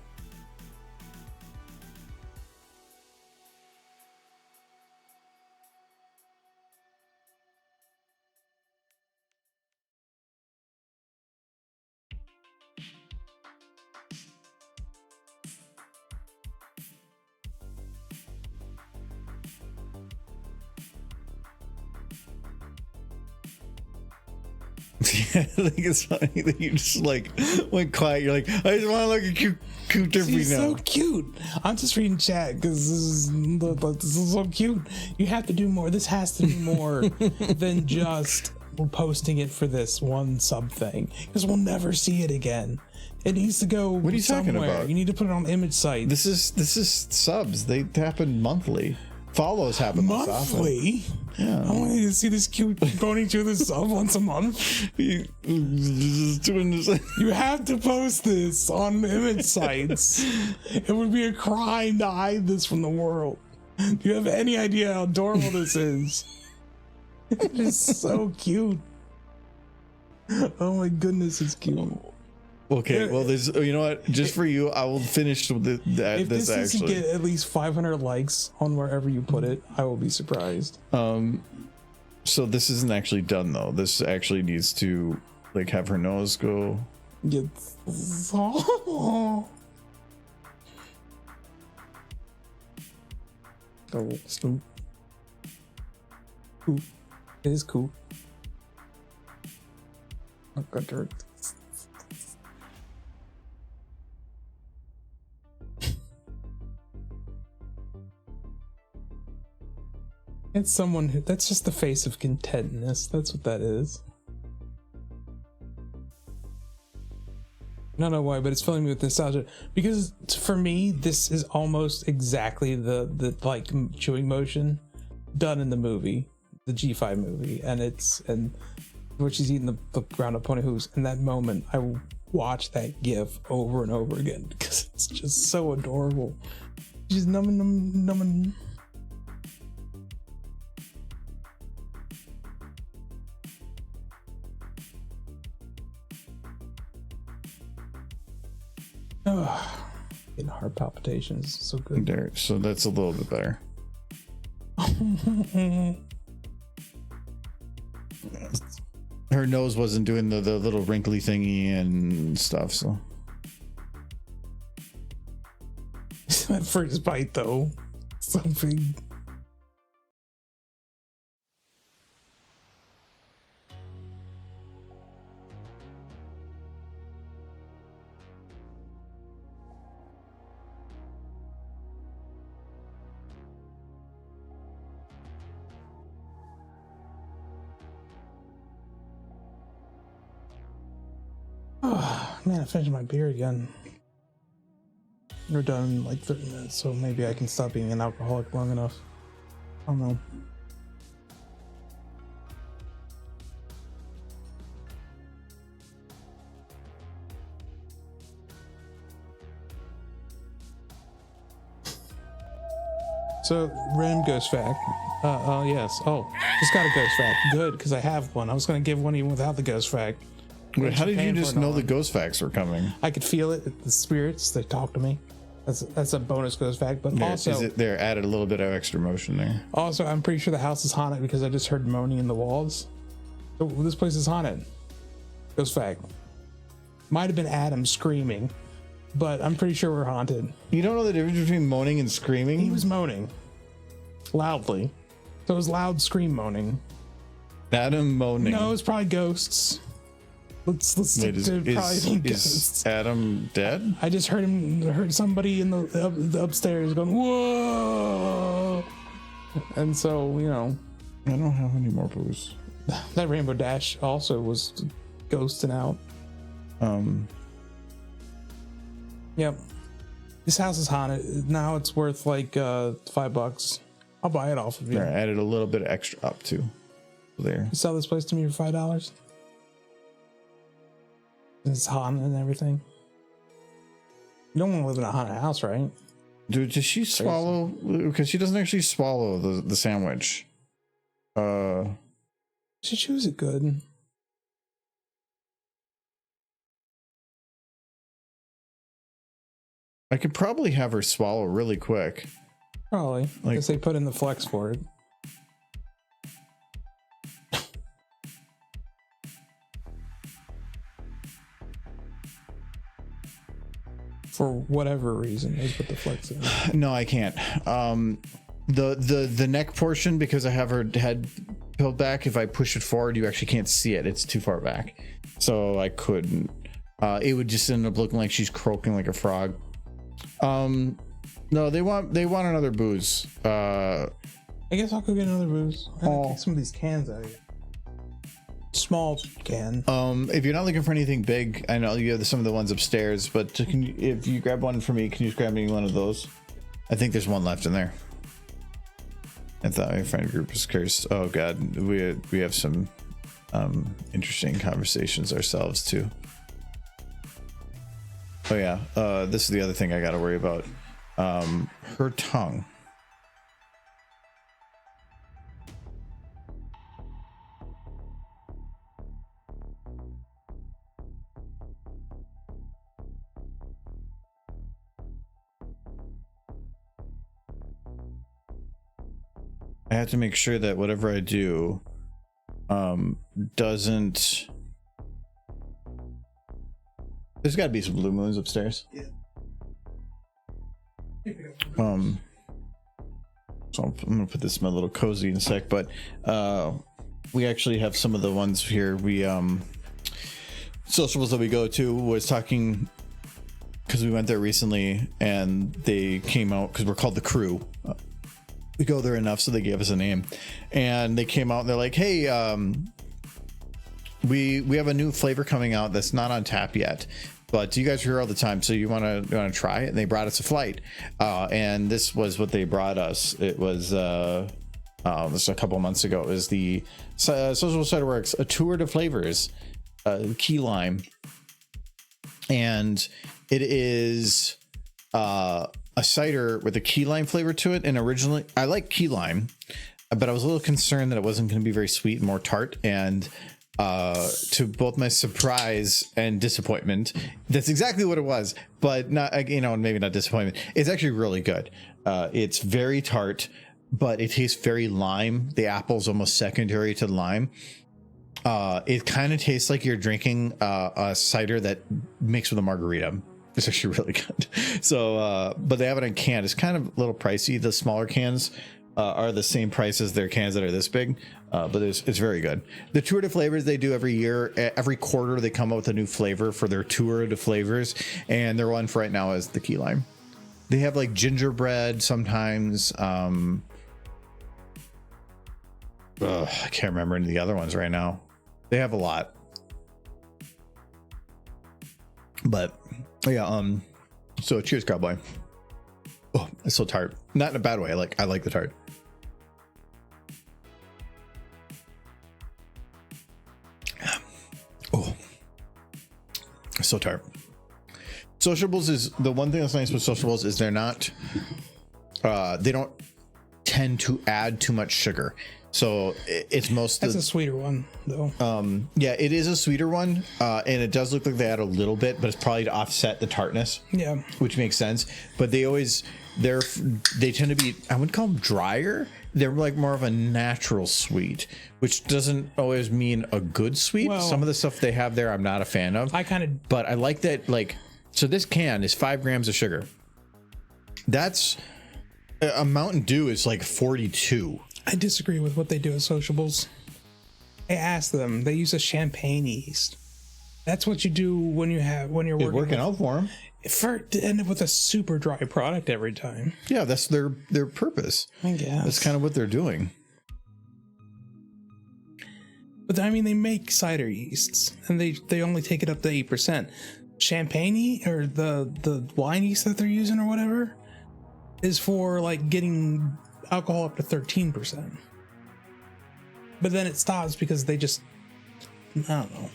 Yeah, I think it's funny that you just like went quiet. You're like, I just want to look at cute derpy She's now. so cute. I'm just reading chat because this is so cute. You have to do more. This has to be more than just posting it for this one sub thing because we'll never see it again. It needs to go. What are you talking somewhere. about? You need to put it on image sites. This is subs. They happen monthly. Follows happen less often. monthly. Yeah. I want you to see this cute going to the sub once a month. Doing this. You have to post this on image sites. It would be a crime to hide this from the world. Do you have any idea how adorable this is? It is so cute. Oh my goodness, it's cute. Okay, well, there's. You know what? Just for you, I will finish with If this this doesn't actually. get at least 500 likes on wherever you put it, I will be surprised. So this isn't actually done though. This actually needs to like have her nose go. Oh, Snoop. Cool. It is cool. Oh, God, dirt. It's someone who, that's just the face of contentness. That's what that is. I don't know why, but it's filling me with nostalgia because for me, this is almost exactly the like chewing motion done in the movie, the G5 movie, and where she's eating the ground up pony hooves. In that moment, I will watch that GIF over and over again because it's just so adorable. She's numbing. Oh, getting heart palpitations. So good. There, so that's a little bit better. Her nose wasn't doing the little wrinkly thingy and stuff, so. That first bite, though, so big. Oh, man, I finished my beer again. We're done in like 30 minutes, so maybe I can stop being an alcoholic long enough. I don't know. So, random ghost fact. Yes. Oh, just got a ghost fact. Good, because I have one. I was going to give one even without the ghost fact. Wait, how did you Paying for just it know all. the ghost facts were coming? I could feel it. The spirits, they talk to me. That's a bonus ghost fact. But also, Is it there added a little bit of extra motion there? also, I'm pretty sure the house is haunted because I just heard moaning in the walls. So this place is haunted. Ghost fact. Might have been Adam screaming, but I'm pretty sure we're haunted. You don't know the difference between moaning and screaming? He was moaning loudly. So it was loud scream moaning. Adam moaning. No, it's probably ghosts. Let's stick Wait, to probably being ghosts. is Adam dead? I just heard somebody in the upstairs going whoa, and so you know I don't have any more booze. that Rainbow Dash also was ghosting out. Yep, this house is haunted. Now it's worth like $5. I'll buy it off of you. I added a little bit extra up too. There. You sell this place to me for $5. It's haunted and everything. You don't want to live in a haunted house, right? Dude, does she swallow? Because she doesn't actually swallow the sandwich. She chews it good. I could probably have her swallow really quick. Probably. Like- Because they put in the flex for it. For whatever reason, they put the flex in. No, I can't. The neck portion, because I have her head peeled back, if I push it forward, you actually can't see it. It's too far back. So I couldn't. It would just end up looking like she's croaking like a frog. No, they want another booze. I guess I'll go get another booze. I gotta take some of these cans out of here. Small can. If you're not looking for anything big, I know you have some of the ones upstairs, but if you grab one for me, can you just grab me one of those? I think there's one left in there. I thought my friend group was curious. Oh god, we have some interesting conversations ourselves too. Oh yeah, this is the other thing I gotta worry about. Her tongue. I have to make sure that whatever I do doesn't. There's got to be some blue moons upstairs. Yeah. So I'm gonna put this in my little cozy in a sec, but we actually have some of the ones here. We sociables that we go to was talking because we went there recently and they came out because we're called the Crew. We go there enough so they gave us a name, and they came out and they're like, hey, we have a new flavor coming out that's not on tap yet, But you guys are here all the time, so you want to try it. And they brought us a flight, and this was what they brought us. It was this a couple months ago. It was the Social Cider Works, a tour de flavors, key lime, and it is a cider with a key lime flavor to it. And originally, I like key lime, but I was a little concerned that it wasn't going to be very sweet and more tart. And to both my surprise and disappointment, that's exactly what it was. But not, you know, maybe not disappointment. It's actually really good. It's very tart, but it tastes very lime. The apple's almost secondary to lime. It kind of tastes like you're drinking a cider that mixed with a margarita. It's actually really good. So, but they have it in can. It's kind of a little pricey. The smaller cans are the same price as their cans that are this big, but it's very good. The Tour de Flavors they do every year, every quarter they come out with a new flavor for their Tour de Flavors, and their one for right now is the key lime. They have like gingerbread sometimes. I can't remember any of the other ones right now. They have a lot, but yeah. So cheers, cowboy. Oh, it's so tart. Not in a bad way. I like the tart. Oh, it's so tart. Sociables is the one thing that's nice with Sociables is they're not. They don't tend to add too much sugar. So it's That's a sweeter one, though. Yeah, it is a sweeter one, and it does look like they add a little bit, but it's probably to offset the tartness. Yeah, which makes sense. But they tend to be, I wouldn't call them drier. They're like more of a natural sweet, which doesn't always mean a good sweet. Well, some of the stuff they have there, I'm not a fan of. But I like that. Like, so this can is 5 grams of sugar. That's a Mountain Dew is like 42. I disagree with what they do at Sociables. I asked them. They use a champagne yeast. That's what you do when you're working out for them. To end up with a super dry product every time. Yeah, that's their purpose. I guess that's kind of what they're doing. But I mean, they make cider yeasts, and they only take it up to 8%. Champagne or the wine yeast that they're using or whatever is for like getting alcohol up to 13%. But then it stops because they just, I don't know.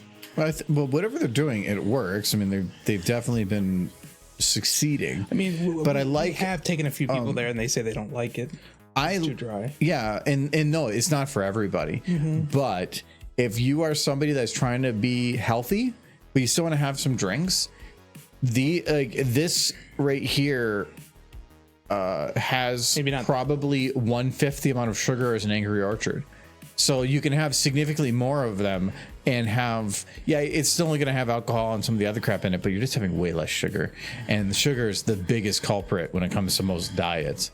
Well, whatever they're doing, it works. I mean, they've definitely been succeeding. I mean, but I have taken a few people there, and they say they don't like it. It's too dry. Yeah, and no, it's not for everybody. Mm-hmm. But if you are somebody that's trying to be healthy, but you still want to have some drinks, this right here has probably 1/5 the amount of sugar as an Angry Orchard. So you can have significantly more of them and have, it's still only going to have alcohol and some of the other crap in it, but you're just having way less sugar. And the sugar is the biggest culprit when it comes to most diets.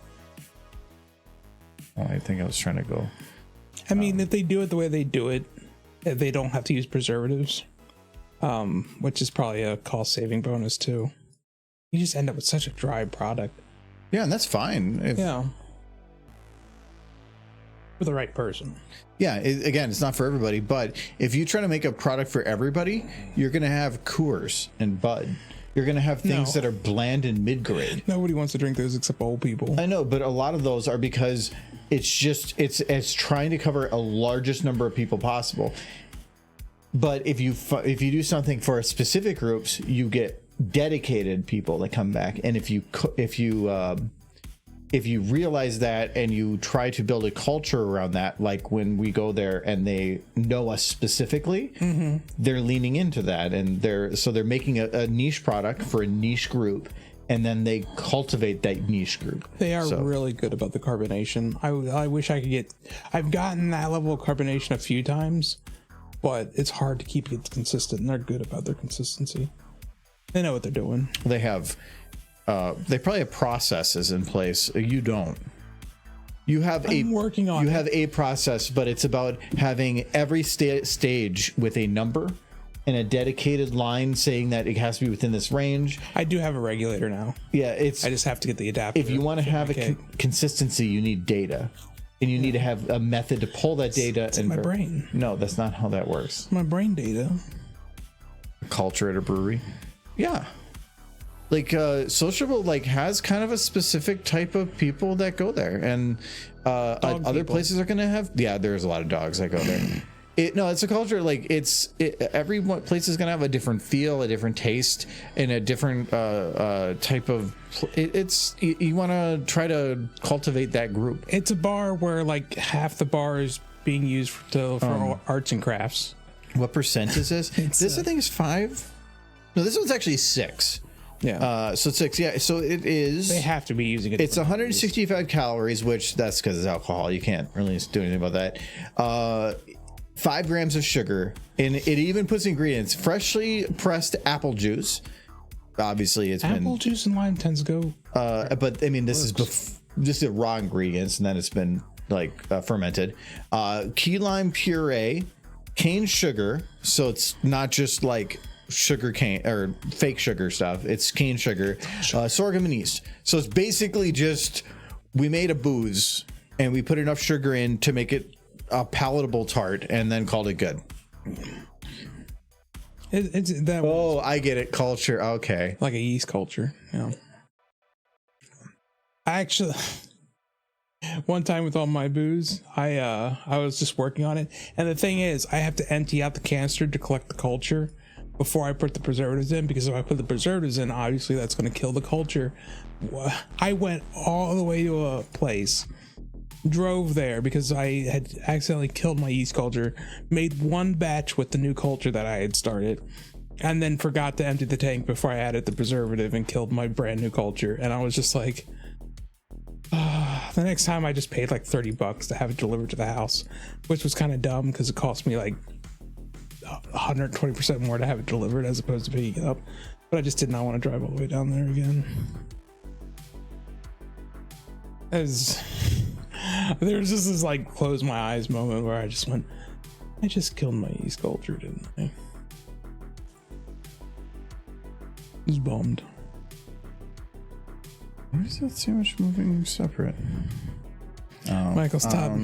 I think I was trying to go. I mean, if they do it the way they do it, they don't have to use preservatives, which is probably a cost saving bonus too. You just end up with such a dry product. Yeah, and that's fine. For the right person. Yeah, again, it's not for everybody, but if you try to make a product for everybody, you're going to have Coors and Bud. You're going to have things that are bland and mid-grade. Nobody wants to drink those except old people. I know, but a lot of those are because it's trying to cover a largest number of people possible. But if you do something for specific groups, you get dedicated people that come back. And if you realize that and you try to build a culture around that, like when we go there and they know us specifically, they're leaning into that, and they're making a niche product for a niche group, and then they cultivate that niche group. They are really good about the carbonation. I wish I could I've gotten that level of carbonation a few times, but it's hard to keep it consistent, and they're good about their consistency. They know what they're doing. They probably have processes in place. You don't. You have a process, but it's about having every stage with a number and a dedicated line saying that it has to be within this range. I do have a regulator now. Yeah, I just have to get the adapter. If you want to have a consistency, you need data, and you need to have a method to pull that data. It's in my brain. No, that's not how that works. My brain data. Culture at a brewery. Yeah. Like sociable like has kind of a specific type of people that go there, and other places are gonna have there's a lot of dogs that go there. It's a culture like every place is gonna have a different feel, a different taste, and a different type of you want to try to cultivate that group. It's a bar where like half the bar is being used for arts and crafts. What percent is this? This I think is 5. No, this one's actually 6. Yeah. So 6. Yeah. So it is. They have to be using it. It's 165 calories, which that's because it's alcohol. You can't really do anything about that. 5 grams of sugar, and it even puts ingredients: freshly pressed apple juice. Obviously, apple juice and lime tends to go. But I mean, this is just the raw ingredients, and then it's been like fermented. Key lime puree, cane sugar, so it's not just like sugar cane or fake sugar stuff. It's cane sugar, sorghum and yeast. So it's basically just we made a booze and we put enough sugar in to make it a palatable tart, and then called it good. It's that. Oh, I get it. Culture. Okay. Like a yeast culture. Yeah. I actually, one time with all my booze, I was just working on it, and the thing is, I have to empty out the canister to collect the culture before I put the preservatives in, because if I put the preservatives in, obviously that's going to kill the culture. I went all the way to a place, drove there because I had accidentally killed my yeast culture, made one batch with the new culture that I had started, and then forgot to empty the tank before I added the preservative and killed my brand new culture. And I was just like, the next time I just paid like $30 to have it delivered to the house, which was kind of dumb because it cost me like 120% more to have it delivered as opposed to picking it up. But I just did not want to drive all the way down there again. There was just this like close my eyes moment where I just went, I just killed my yeast culture, didn't I? I was bummed. Why is that so much moving separate? Michael, stop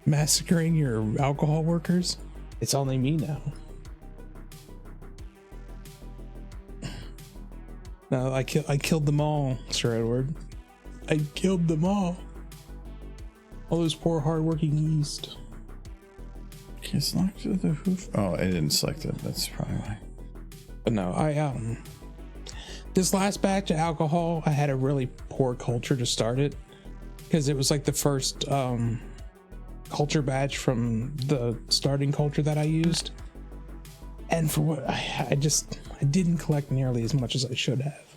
massacring your alcohol workers. It's only me now. No, I killed them all, Sir Edward. I killed them all. All those poor hardworking yeast. Can you select the hoof? Oh, I didn't select it. That's probably why. But no, this last batch of alcohol, I had a really poor culture to start it because it was like the first culture batch from the starting culture that I used, and for what I didn't collect nearly as much as I should have.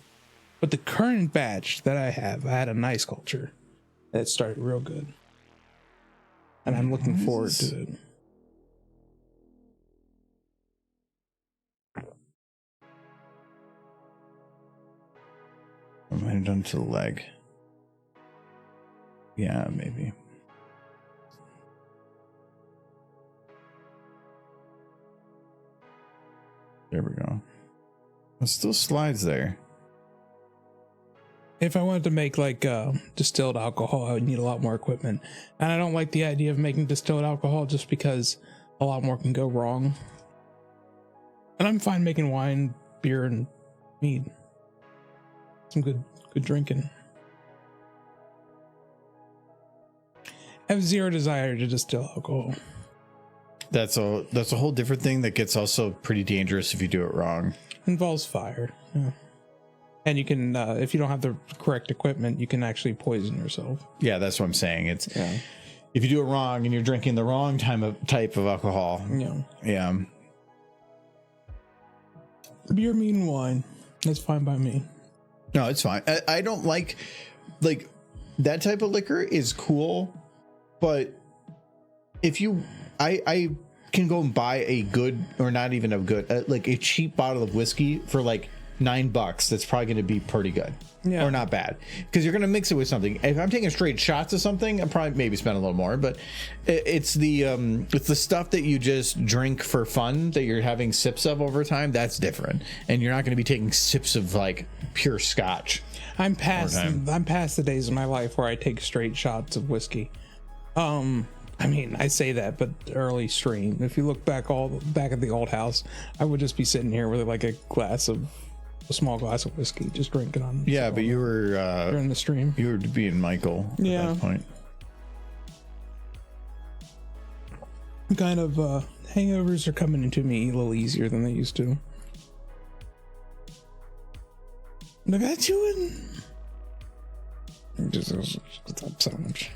But the current batch that I had a nice culture that started real good, and I'm looking forward to it. I might have done to the leg. Yeah, maybe. There we go. It still slides there. If I wanted to make like distilled alcohol, I would need a lot more equipment. And I don't like the idea of making distilled alcohol just because a lot more can go wrong. And I'm fine making wine, beer, and mead. Some good drinking. I have zero desire to distill alcohol. That's a whole different thing that gets also pretty dangerous if you do it wrong. Involves fire. Yeah. And you can, if you don't have the correct equipment, you can actually poison yourself. Yeah, that's what I'm saying. It's if you do it wrong and you're drinking the wrong type of alcohol. Yeah. Beer, mead, and wine. That's fine by me. No, it's fine. I don't like that type of liquor is cool, but if you, I can go and buy a good, or not even a good, like a cheap bottle of whiskey for like $9. That's probably going to be pretty good, or not bad, because you're going to mix it with something. If I'm taking straight shots of something, I'll probably maybe spend a little more, but it's the stuff that you just drink for fun that you're having sips of over time. That's different, and you're not going to be taking sips of like pure scotch. I'm past the days of my life where I take straight shots of whiskey. I mean, I say that, but early stream. If you look back at the old house, I would just be sitting here with like a small glass of whiskey, just drinking on. Yeah, but you were during the stream. You were being Michael at that point. Kind of hangovers are coming into me a little easier than they used to. I got you in. Just that sandwich.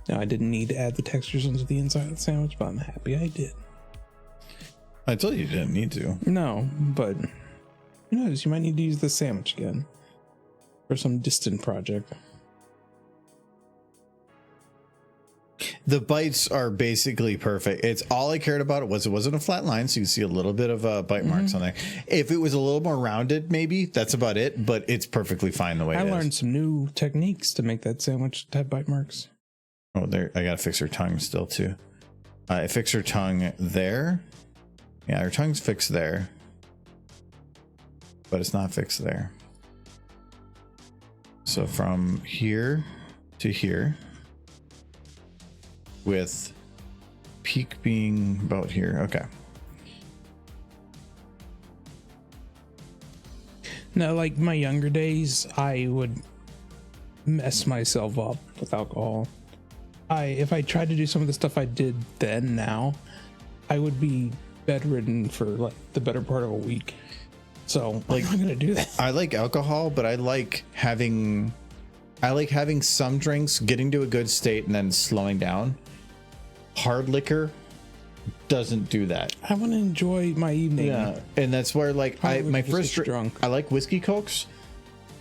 Now, I didn't need to add the textures into the inside of the sandwich, but I'm happy I did. I told you didn't need to. No, but who knows? You might need to use the sandwich again for some distant project. The bites are basically perfect. It's all I cared about. It wasn't a flat line, so you can see a little bit of bite marks on there. If it was a little more rounded, maybe that's about it. But it's perfectly fine the way it is. I learned some new techniques to make that sandwich to have bite marks. Oh, there! I gotta fix her tongue still too. I fix her tongue there. Yeah, her tongue's fixed there, but it's not fixed there. So from here to here, with peak being about here. Okay. No, like my younger days, I would mess myself up with alcohol. If I tried to do some of the stuff I did then, now, I would be bedridden for like the better part of a week. So like, I'm gonna do that. I like alcohol, but I like having some drinks, getting to a good state, and then slowing down. Hard liquor doesn't do that. I want to enjoy my evening. Yeah, and that's where like my first drunk. I like whiskey cokes,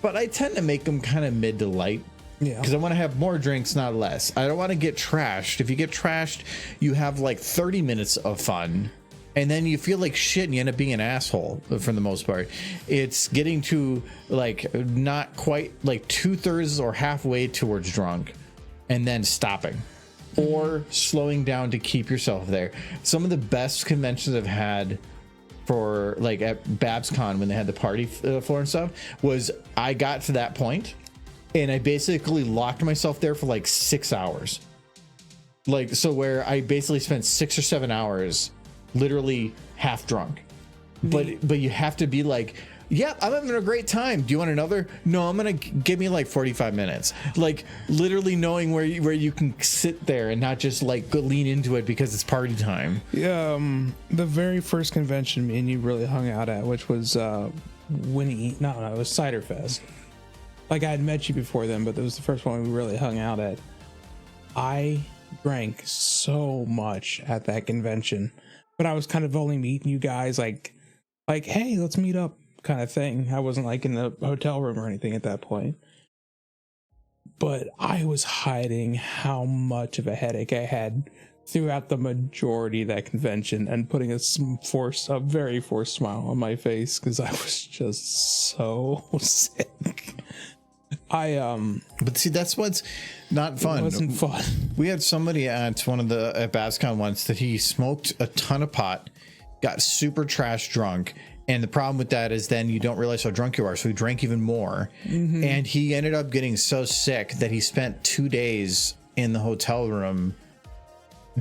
but I tend to make them kind of mid to light. Yeah, because I want to have more drinks, not less. I don't want to get trashed. If you get trashed, you have like 30 minutes of fun, and then you feel like shit, and you end up being an asshole for the most part. It's getting to like not quite like 2/3 or halfway towards drunk, and then stopping. Or slowing down to keep yourself there. Some of the best conventions I've had for like at BabsCon when they had the party floor and stuff was I got to that point and I basically locked myself there for like 6 hours. Like, so where I basically spent 6 or 7 hours literally half drunk. But you have to be like, yeah, I'm having a great time. Do you want another? No, I'm gonna give me like 45 minutes. Like literally knowing where you can sit there and not just like go lean into it because it's party time. Yeah, the very first convention me and you really hung out at, which was it was Cider Fest. Like I had met you before then, but it was the first one we really hung out at. I drank so much at that convention, but I was kind of only meeting you guys like, hey, let's meet up. Kind of thing. I wasn't like in the hotel room or anything at that point, but I was hiding how much of a headache I had throughout the majority of that convention and putting a very forced smile on my face because I was just so sick. But see, that's what's not fun. It wasn't fun. We had somebody at at BabsCon once that he smoked a ton of pot, got super trash drunk. And the problem with that is then you don't realize how drunk you are. So he drank even more. Mm-hmm. And he ended up getting so sick that he spent 2 days in the hotel room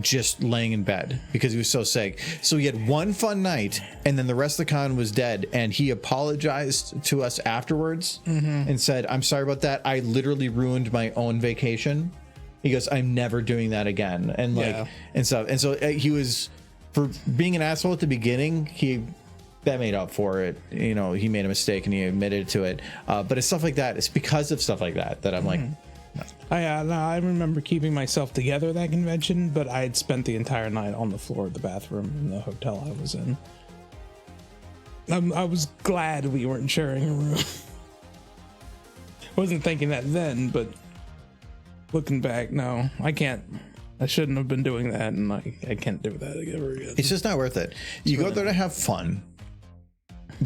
just laying in bed because he was so sick. So he had one fun night and then the rest of the con was dead. And he apologized to us afterwards and said, I'm sorry about that. I literally ruined my own vacation. He goes, I'm never doing that again. And like, and stuff. And so he was, for being an asshole at the beginning, that made up for it. You know, he made a mistake and he admitted to it. But it's stuff like that. It's because of stuff like that I'm like, no. I remember keeping myself together at that convention, but I had spent the entire night on the floor of the bathroom in the hotel I was in. I was glad we weren't sharing a room. Wasn't thinking that then, but looking back, no, I can't. I shouldn't have been doing that, and I can't do that ever again. It's just not worth it. You go there to have fun.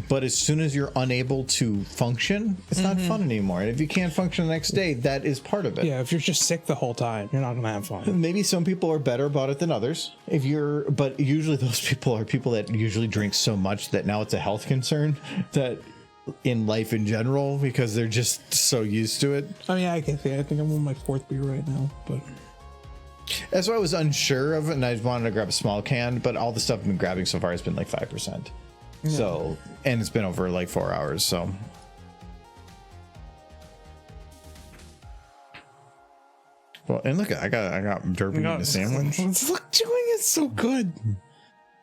But as soon as you're unable to function, it's not fun anymore. And if you can't function the next day, that is part of it. Yeah, if you're just sick the whole time, you're not gonna have fun. Maybe some people are better about it than others. But usually those people are people that usually drink so much that now it's a health concern that in life in general because they're just so used to it. I mean, I can say I think I'm on my 4th beer right now, but That's why I was unsure of it, and I wanted to grab a small can, but all the stuff I've been grabbing so far has been like 5%. So, and it's been over like 4 hours, so. Well, and look, I got derping in the sandwich. Look, chewing is so good.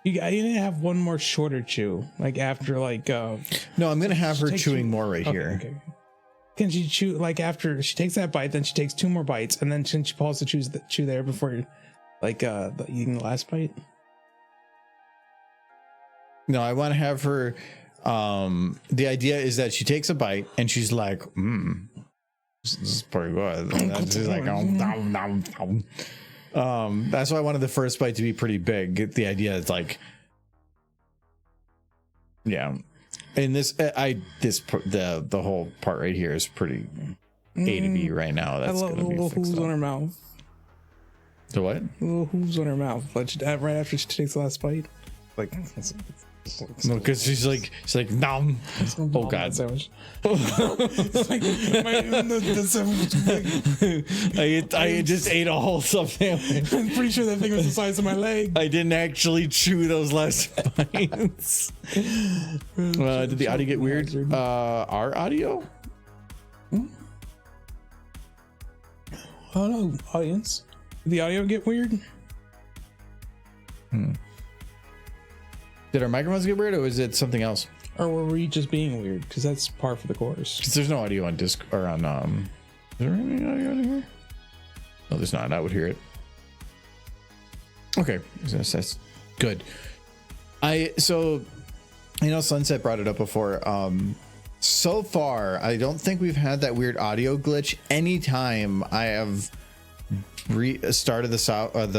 You need to have one more shorter chew, like after like. No, I'm gonna have her chewing more right here. Okay. Can she chew like after she takes that bite, then she takes 2 more bites, and then she pauses to chew there before, like eating the last bite? No, I want to have her. The idea is that she takes a bite and she's like, this is pretty good. And then she's like, that's why I wanted the first bite to be pretty big. The idea is like, yeah. And the whole part right here is pretty A to B right now. That's I love gonna be little fixed hooves up. on her mouth. The what? Little hooves on her mouth. Like right after she takes the last bite. Like No, because she's like nom. Oh god. Sandwich. It's like the sandwich was too big. I just ate a whole sub sandwich. I'm pretty sure that thing was the size of my leg. I didn't actually chew those last bites. Did the audio get weird? Our audio? I don't know, audience. Did the audio get weird? Did our microphones get weird, or was it something else? Or were we just being weird? Because that's par for the course. Because there's no audio on disc or on Is there any audio in here? No, there's not. I would hear it. Okay, that's good. Sunset brought it up before. So far, I don't think we've had that weird audio glitch. Anytime I have restarted the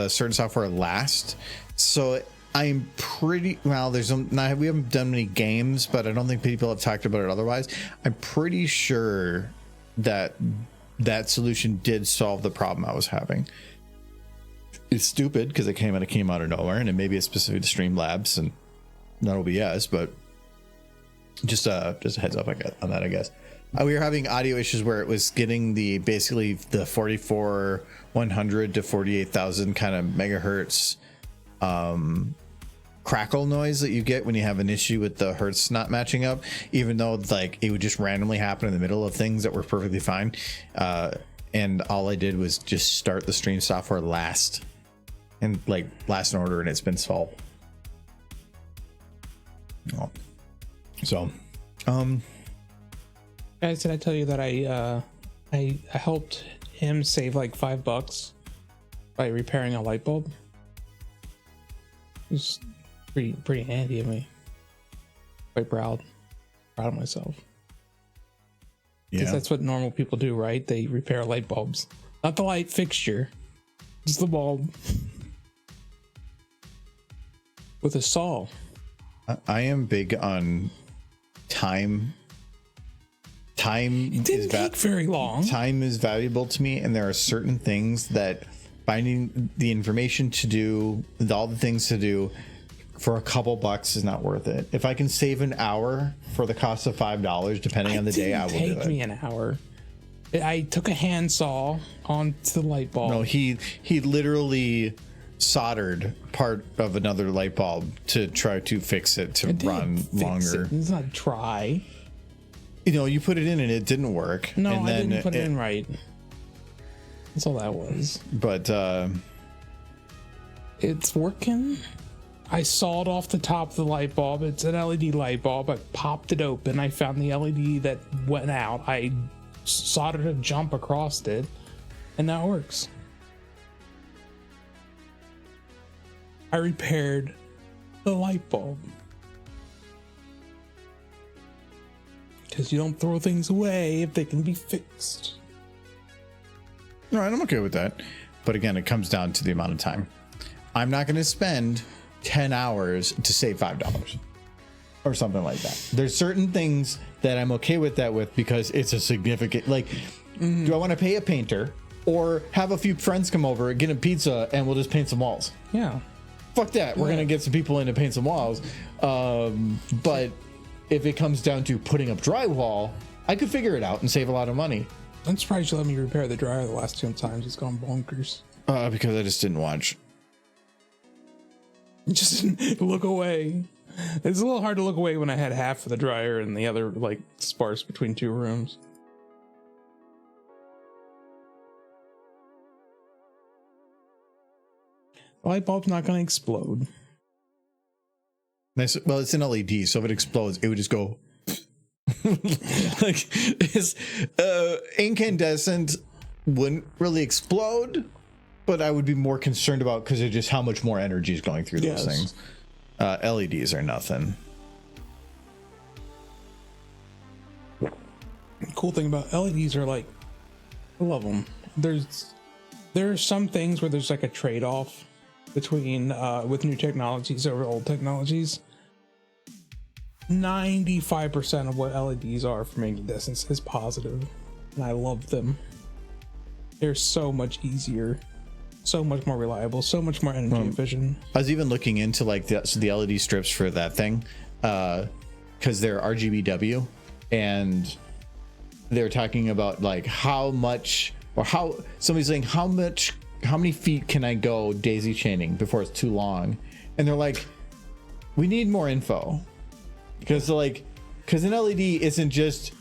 certain software last, so I'm pretty well. We haven't done many games, but I don't think people have talked about it otherwise. I'm pretty sure that solution did solve the problem I was having. It's stupid because it came out of nowhere, and it maybe it's specific to Streamlabs and not OBS, but just a heads up on that, I guess. We were having audio issues where it was getting basically the 44,100 to 48,000 kind of megahertz crackle noise that you get when you have an issue with the hertz not matching up, even though like it would just randomly happen in the middle of things that were perfectly fine. And all I did was just start the stream software last in order, and it's been solved. So, guys, did I tell you that I helped him save like $5 by repairing a light bulb? It was pretty handy of me. Quite proud of myself. Because that's what normal people do, right? They repair light bulbs, not the light fixture, just the bulb with a saw. I am big on time. It didn't take very long. Time is valuable to me, and there are certain things that finding the information to do, all the things to do for a couple bucks is not worth it. If I can save an hour for the cost of $5, depending on the day, I will do it. Take me an hour. I took a handsaw onto the light bulb. No, he literally soldered part of another light bulb to try to fix it to run longer. It's not try. You put it in and it didn't work. No, and I didn't put it in right. That's all that was. But it's working. I sawed off the top of the light bulb. It's an LED light bulb. I popped it open. I found the LED that went out. I soldered a jump across it, and now it works. I repaired the light bulb. Because you don't throw things away if they can be fixed. All right, I'm okay with that. But again, it comes down to the amount of time. I'm not going to spend 10 hours to save $5 or something like that. There's certain things that I'm okay with that with because it's a significant, do I want to pay a painter or have a few friends come over, get a pizza, and we'll just paint some walls? Yeah. Fuck that. We're going to get some people in to paint some walls. But if it comes down to putting up drywall, I could figure it out and save a lot of money. I'm surprised you let me repair the dryer the last 2 times. It's gone bonkers. Because I just didn't watch. Just look away. It's a little hard to look away when I had half of the dryer and the other like sparse between 2 rooms. The light bulb's not going to explode. Nice. Well, it's an LED, so if it explodes, it would just go. Like, it's incandescent wouldn't really explode, but I would be more concerned about because of just how much more energy is going through those things. LEDs are nothing. Cool thing about LEDs are like, I love them. There are some things where there's like a trade-off between with new technologies over old technologies. 95% of what LEDs are from incandescence is positive, and I love them. They're so much easier, so much more reliable, so much more energy efficient. I was even looking into like the LED strips for that thing, because they're RGBW, and they're talking about like how much, or how somebody's saying how many feet can I go daisy chaining before it's too long, and they're like, we need more info, because an LED isn't just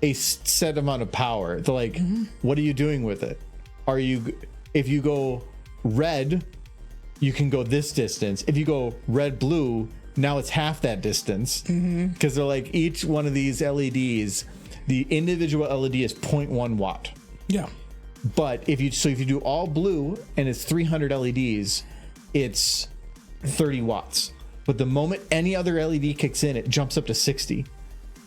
a set amount of power. They're like, what are you doing with it? If you go red, you can go this distance. If you go red blue, now it's half that distance, because they're like, each one of these LEDs, the individual LED is 0.1 watt. Yeah. But if you do all blue and it's 300 LEDs, it's 30 watts. But the moment any other LED kicks in, it jumps up to 60.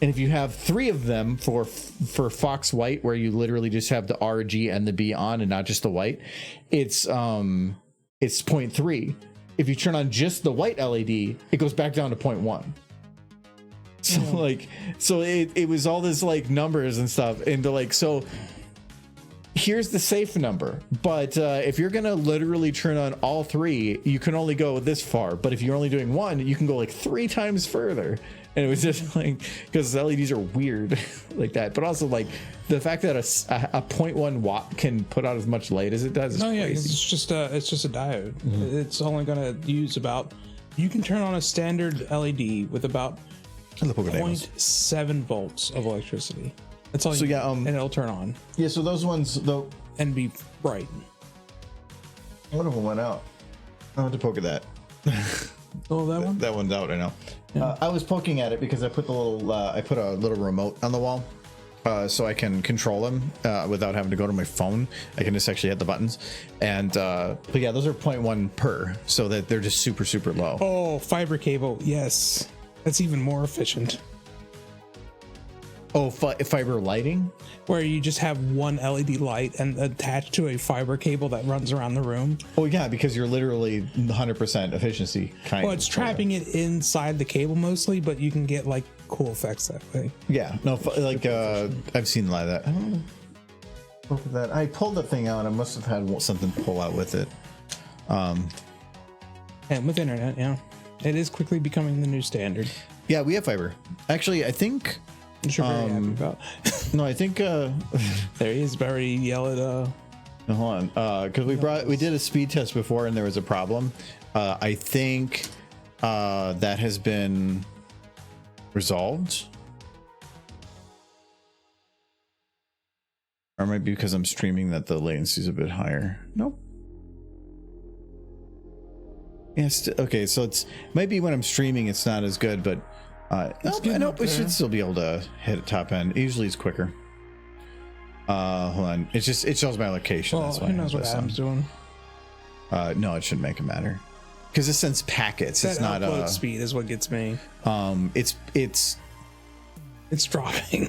And if you have 3 of them for Fox White, where you literally just have the R, G, and the B on and not just the white, it's 0.3. If you turn on just the white LED, it goes back down to 0.1. So it was all this like numbers and stuff, and they're like, so here's the safe number, but if you're gonna literally turn on all 3, you can only go this far, but if you're only doing 1, you can go like 3 times further. And it was just like, because LEDs are weird like that, but also like the fact that a 0.1 watt can put out as much light as it does is crazy. It's just a diode. It's only gonna use about, you can turn on a standard LED with about 0.7 volts of electricity. That's all. And it'll turn on. Yeah, so those ones though, and be bright. One of them went out. I want to poke at that. Oh, that one. That one's out. I know. Yeah. I was poking at it because I put a little remote on the wall, so I can control them without having to go to my phone. I can just actually hit the buttons, and but yeah, those are 0.1 per, so that they're just super low. Oh, fiber cable. Yes, that's even more efficient. Oh, fiber lighting, where you just have one LED light and attached to a fiber cable that runs around the room. Oh yeah, because you're literally 100% efficiency Well, it's trapping it inside the cable mostly, but you can get like cool effects that way. Yeah, no, like I've seen a lot of that. I don't know. Look at that. I pulled the thing out. I must have had something pull out with it. And with internet, yeah, it is quickly becoming the new standard. Yeah, we have fiber. Actually, I think. Which you're very happy about. No, I think there he is, very yell at no, hold on, because we did a speed test before and there was a problem. I think that has been resolved, or it might be because I'm streaming that the latency is a bit higher. Nope. Yes. Okay, so it might be when I'm streaming it's not as good, but nope, we should still be able to hit a top end. Usually it's quicker. Hold on. It shows my location. Well, that's why. Who knows what Adam's doing? No, it shouldn't make it matter. Because it sends packets. It's not upload speed is what gets me. It's dropping.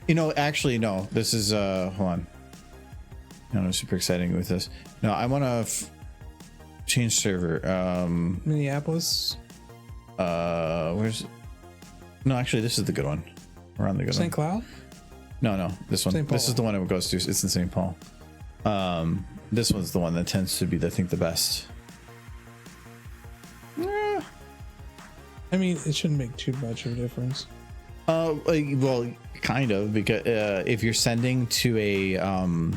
You know, actually no. This is hold on. I'm super exciting with this. No, I want to change server. Minneapolis. Where's? No, actually, this is the good one. We're on the good one. St. Cloud? No, this one. This is the one it goes to. It's in St. Paul. This one's the one that tends to be, I think, the best. I mean, it shouldn't make too much of a difference. Well, kind of, because if you're sending to a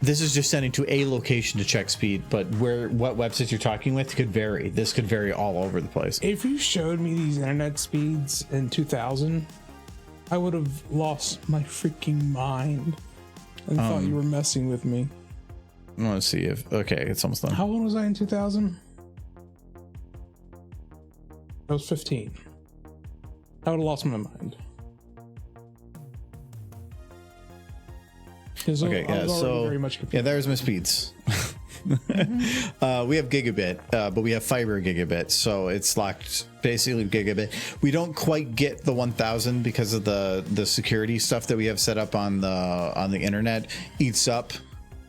this is just sending to a location to check speed, but what websites you're talking with could vary. This could vary all over the place. If you showed me these internet speeds in 2000, I would have lost my freaking mind and thought you were messing with me. I want to see if okay, it's almost done. How old was I in 2000? I was 15. I would have lost my mind. Okay, yeah, so very much yeah, there's my speeds. We have gigabit, but we have fiber gigabit, so it's locked basically gigabit. We don't quite get the 1000 because of the security stuff that we have set up on the internet. Eats up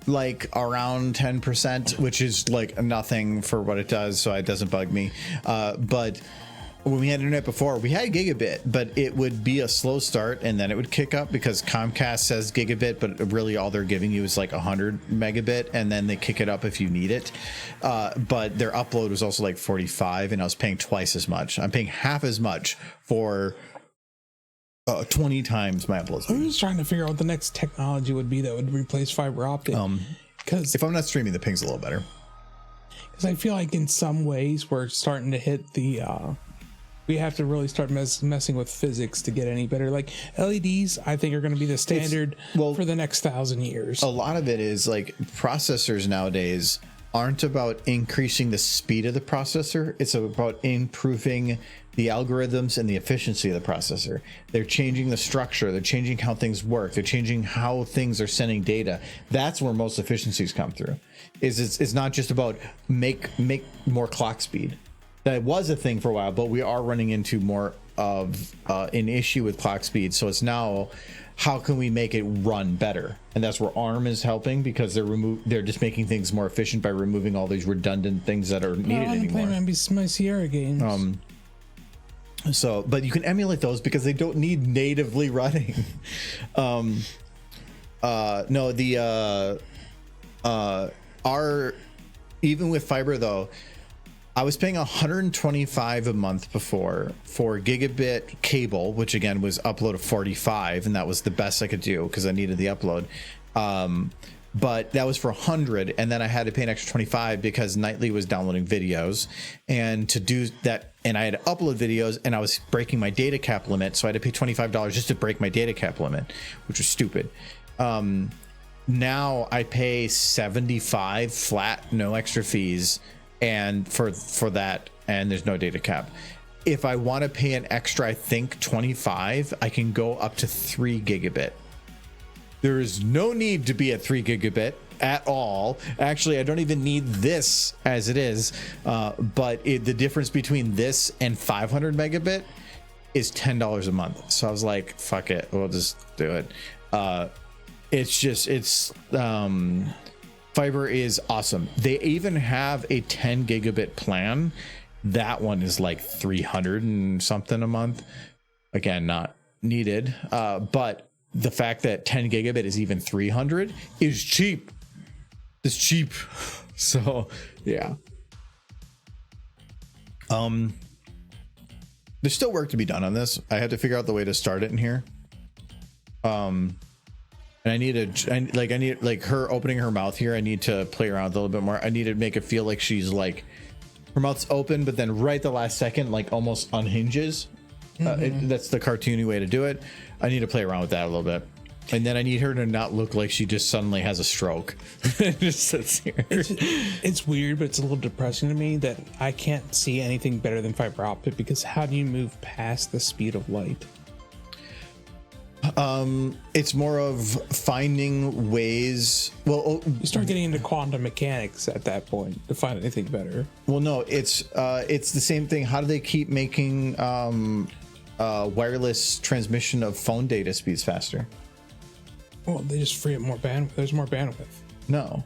like around 10%, which is like nothing for what it does, so it doesn't bug me. But when we had internet before, we had gigabit, but it would be a slow start and then it would kick up because Comcast says gigabit, but really all they're giving you is like 100 megabit, and then they kick it up if you need it. But their upload was also like 45, and I was paying twice as much. I'm paying half as much for 20 times my upload speed. I was trying to figure out what the next technology would be that would replace fiber optic. Because if I'm not streaming, the ping's a little better. Because I feel like in some ways we're starting to hit the we have to really start messing with physics to get any better. Like LEDs, I think are going to be the standard for the next 1,000 years. A lot of it is like processors nowadays aren't about increasing the speed of the processor. It's about improving the algorithms and the efficiency of the processor. They're changing the structure. They're changing how things work. They're changing how things are sending data. That's where most efficiencies come through. It's not just about make more clock speed. That was a thing for a while, but we are running into more of an issue with clock speed. So it's now, how can we make it run better? And that's where ARM is helping, because they're just making things more efficient by removing all these redundant things that are needed anymore. I'm playing my Sierra games. So, but you can emulate those because they don't need natively running. Even with fiber though, I was paying $125 a month before for gigabit cable, which again was upload of 45, and that was the best I could do because I needed the upload. But that was for 100, and then I had to pay an extra 25 because Nightly was downloading videos, and to do that, and I had to upload videos, and I was breaking my data cap limit, so I had to pay $25 just to break my data cap limit, which was stupid. Now I pay 75 flat, no extra fees, and for that, and there's no data cap. If I want to pay an extra, I think 25, I can go up to 3 gigabit. There is no need to be at 3 gigabit at all. Actually, I don't even need this as it is, but the difference between this and 500 megabit is $10 a month. So I was like, fuck it, we'll just do it. Fiber is awesome. They even have a 10 gigabit plan. That one is like 300 and something a month. Again, not needed. But the fact that 10 gigabit is even 300 is cheap. It's cheap. So yeah. There's still work to be done on this. I had to figure out the way to start it in here. And I need like her opening her mouth here. I need to play around a little bit more. I need to make it feel like she's like, her mouth's open, but then right the last second, like almost unhinges. That's the cartoony way to do it. I need to play around with that a little bit. And then I need her to not look like she just suddenly has a stroke. Just sits here. It's weird, but it's a little depressing to me that I can't see anything better than fiber optic, because how do you move past the speed of light? It's more of finding ways. Well, you start getting into quantum mechanics at that point to find anything better. Well, no, it's the same thing. How do they keep making wireless transmission of phone data speeds faster? Well, they just free up more bandwidth. There's more bandwidth. No,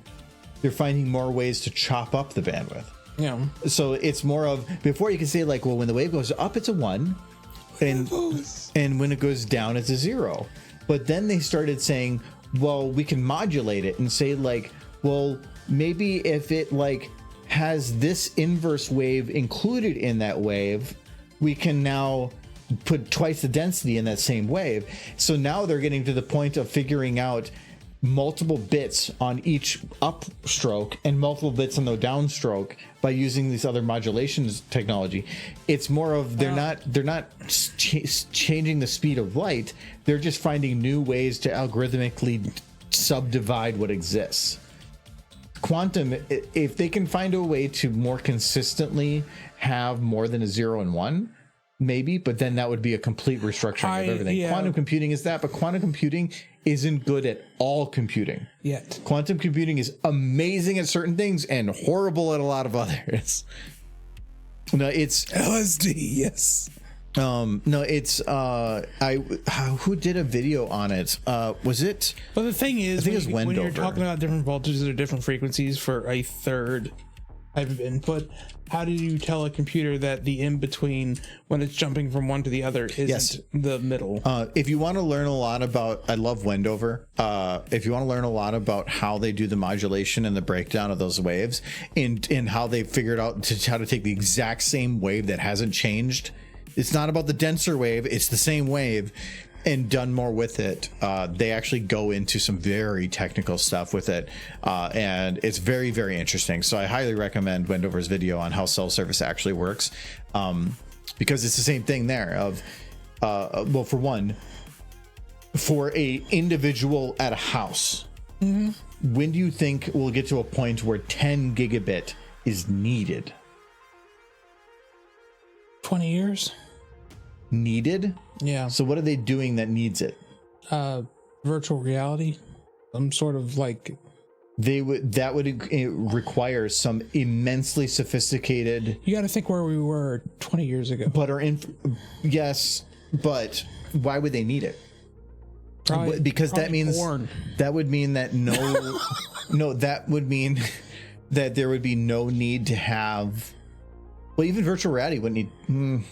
they're finding more ways to chop up the bandwidth. Yeah. So it's more of, before you can say like, well, when the wave goes up, it's a 1. And when it goes down, it's a 0. But then they started saying, well, we can modulate it and say like, well, maybe if it like has this inverse wave included in that wave, we can now put twice the density in that same wave. So now they're getting to the point of figuring out multiple bits on each upstroke and multiple bits on the downstroke by using these other modulations technology. It's more of they're not changing the speed of light. They're just finding new ways to algorithmically subdivide what exists. Quantum, if they can find a way to more consistently have more than a 0 and 1, maybe, but then that would be a complete restructuring of everything. Yeah. Quantum computing is that, but quantum computing isn't good at all computing Yet. Quantum computing is amazing at certain things and horrible at a lot of others. No, it's LSD, yes. no, it's who did a video on it? Was it? But the thing is, I think it's when you're Wendover. talking about different voltages or different frequencies for a third type of input, how do you tell a computer that the in-between, when it's jumping from one to the other, isn't Yes. the middle? If you want to learn a lot about, I love Wendover. If you want to learn a lot about how they do the modulation and the breakdown of those waves, and how they figured out how to take the exact same wave that hasn't changed. It's not about the denser wave, it's the same wave, and done more with it. They actually go into some very technical stuff with it, and it's very, very interesting. So I highly recommend Wendover's video on how cell service actually works, because it's the same thing there of, well, for one, for a individual at a house, when do you think we'll get to a point where 10 gigabit is needed? 20 years? Needed? Yeah. So what are they doing that needs it? Virtual reality? Some sort of like... That would require some immensely sophisticated, You got to think where we were 20 years ago. but yes, but why would they need it? Because that means porn. that would mean that that would mean that there would be no need to have, well, even virtual reality wouldn't need.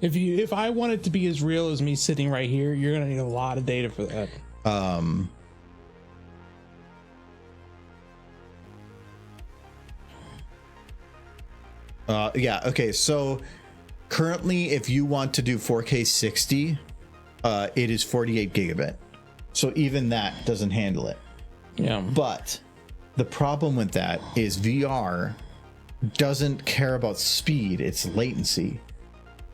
If I want it to be as real as me sitting right here, you're gonna need a lot of data for that. Yeah. Okay. So currently, if you want to do 4K 60, it is 48 gigabit. So even that doesn't handle it. Yeah. But the problem with that is VR doesn't care about speed, it's latency.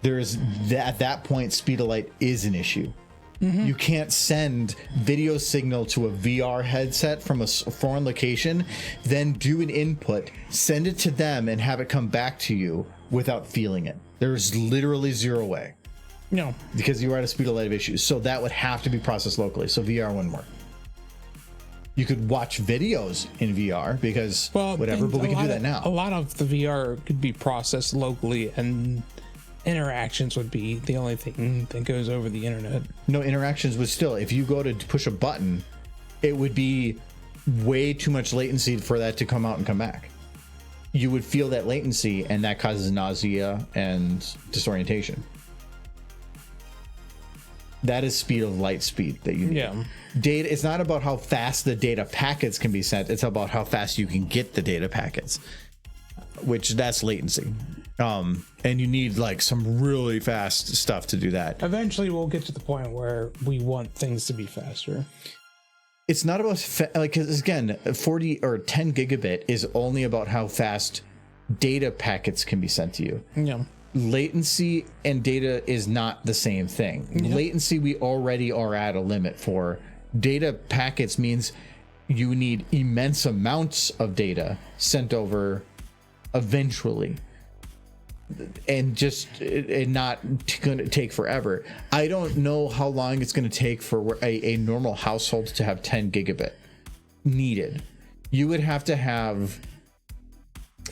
At that point, speed of light is an issue. You can't send video signal to a VR headset from a foreign location, then do an input, send it to them, and have it come back to you without feeling it. There's literally zero way, No. because you are at a speed of light of issues. So that would have to be processed locally. So VR wouldn't work. You could watch videos in VR because whatever, but we can do that now. A lot of the VR could be processed locally, and interactions would be the only thing that goes over the internet. No, interactions would still, if you go to push a button, it would be way too much latency for that to come out and come back. You would feel that latency, and that causes nausea and disorientation. That is speed of light speed that you need. Yeah. Data, it's not about how fast the data packets can be sent, it's about how fast you can get the data packets, which that's latency. And you need like some really fast stuff to do that. Eventually, we'll get to the point where we want things to be faster. It's not about like, 'cause again, 40 or 10 gigabit is only about how fast data packets can be sent to you. Yeah. Latency and data is not the same thing. Latency we already are at a limit for. Data packets means you need immense amounts of data sent over eventually, and not going to take forever. I don't know how long it's going to take for a normal household to have 10 gigabit needed. You would have to have,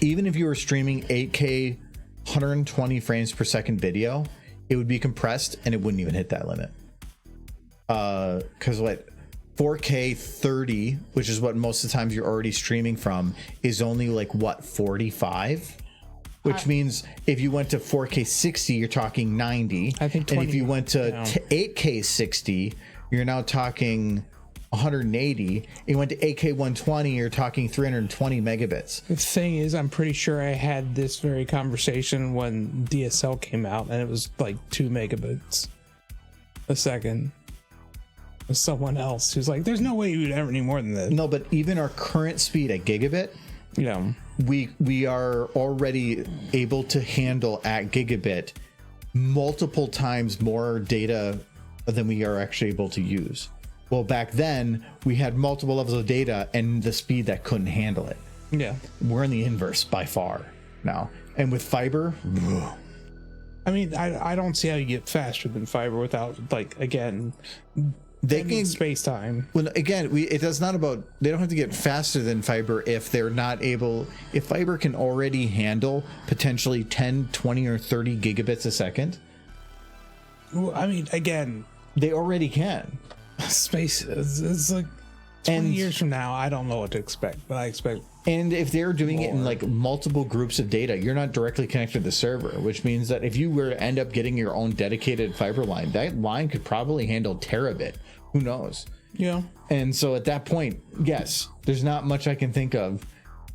even if you were streaming 8K 120 frames per second video, it would be compressed and it wouldn't even hit that limit. Because 4K 30, which is what most of the times you're already streaming from, is only 45, which means if you went to 4K 60, you're talking 90. I think and if 20 you went to down. 8K 60, you're now talking 180. It went to AK120. You're talking 320 megabits. The thing is, I'm pretty sure I had this very conversation when DSL came out, and it was like 2 megabits a second. With someone else who's like, "There's no way you would ever need more than this." No, but even our current speed at gigabit, Yeah, we are already able to handle at gigabit multiple times more data than we are actually able to use. Well, back then we had multiple levels of data and the speed that couldn't handle it. yeah. We're in the inverse by far now. And with fiber, I mean, I don't see how you get faster than fiber without, like, again, they can space time. Well, again, it does not about, they don't have to get faster than fiber if they're not able, if fiber can already handle potentially 10, 20 or 30 gigabits a second. Well, I mean, again, They already can. space it's like 20 And- years from now, I don't know what to expect, but I expect. And if they're doing it in More. like multiple groups of data, you're not directly connected to the server, which means that if you were to end up getting your own dedicated fiber line, that line could probably handle terabit. Who knows? Yeah. And so at that point, yes, there's not much I can think of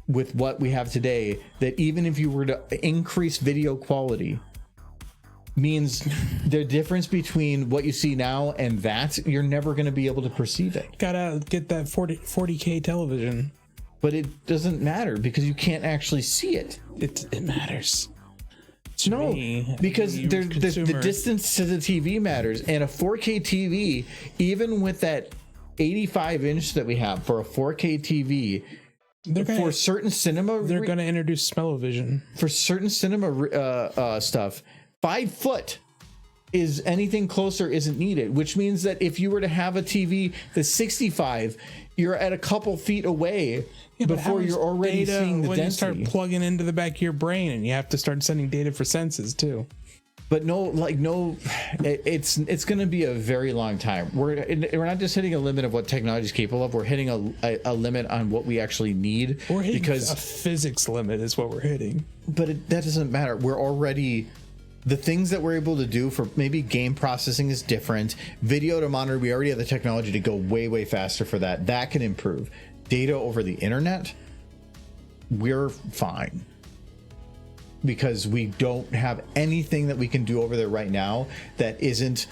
with what we have today that even if you were to increase video quality, means the difference between what you see now and that, you're never going to be able to perceive it. Gotta get that 40K television. But it doesn't matter because you can't actually see it. It matters. No, me, because you the consumer. distance to the TV matters, and a 4K TV, even with that 85-inch that we have for a 4K TV, for certain cinema, They're gonna introduce smell-o-vision. for certain cinema stuff, 5 foot is anything closer isn't needed, which means that if you were to have a TV that's 65, you're at a couple feet away But how before much you're already data seeing the when density. you start plugging into the back of your brain, and you have to start sending data for senses too. But it's going to be a very long time. We're not just hitting a limit of what technology is capable of. We're hitting a limit on what we actually need. We're hitting because a physics limit is what we're hitting. but that doesn't matter. We're already, the things that we're able to do for maybe game processing is different. Video to monitor, we already have the technology to go way faster for that. That can improve. Data over the internet, we're fine. Because we don't have anything that we can do over there right now that isn't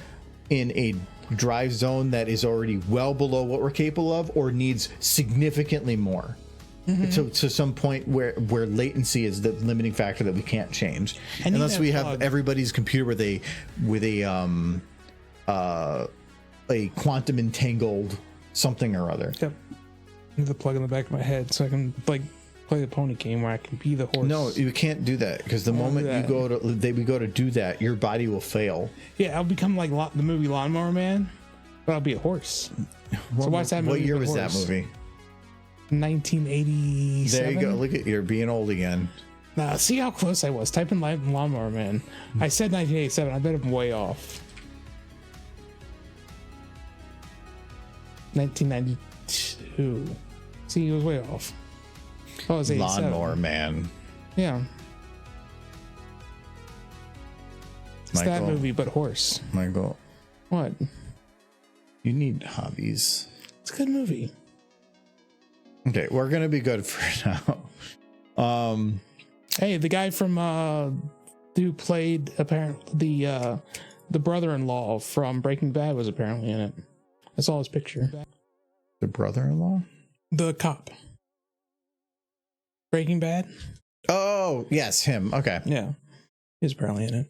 in a drive zone that is already well below what we're capable of or needs significantly more. To some point where latency is the limiting factor that we can't change unless we have everybody's computer with a quantum entangled something or other. Yep. I need the plug in the back of my head so I can like play the pony game where I can be the horse. No, you can't do that because the moment you go to do that, your body will fail. Yeah, I'll become like the movie Lawnmower Man, but I'll be a horse. So watch that movie. What year but was that horse. movie? 1987. There you go. Look at you're being old again. Nah, see how close I was. Type in Lawnmower Man. I said 1987. I bet I'm way off. 1992. See, he was way off. Oh, it was 87. Lawnmower Man. Yeah. It's that Michael. movie, but horse. Michael, What? you need hobbies. It's a good movie. Okay, we're gonna be good for now. Hey, the guy from who played apparently the brother-in-law from Breaking Bad was apparently in it. I saw his picture. The brother-in-law? The cop. Breaking Bad? Oh, yes, him. Okay. Yeah. He's apparently in it.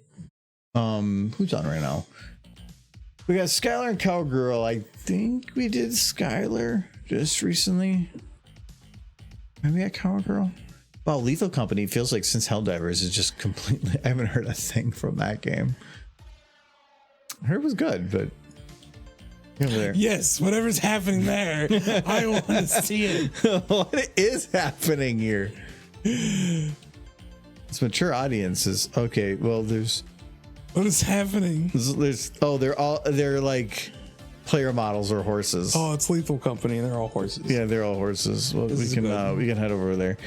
Who's on right now? We got Skylar and Cowgirl. I think we did Skylar just recently. Maybe at Cowgirl. Wow, Lethal Company feels like since Helldivers is just completely. I haven't heard a thing from that game. I heard it was good, but over there. Yes, whatever's happening there, I want to see it. What is happening here? It's mature audiences. Okay, well, What is happening? they're like player models are horses. Oh, it's Lethal Company, and they're all horses. Yeah, they're all horses. Well, This we is can good. we can head over there.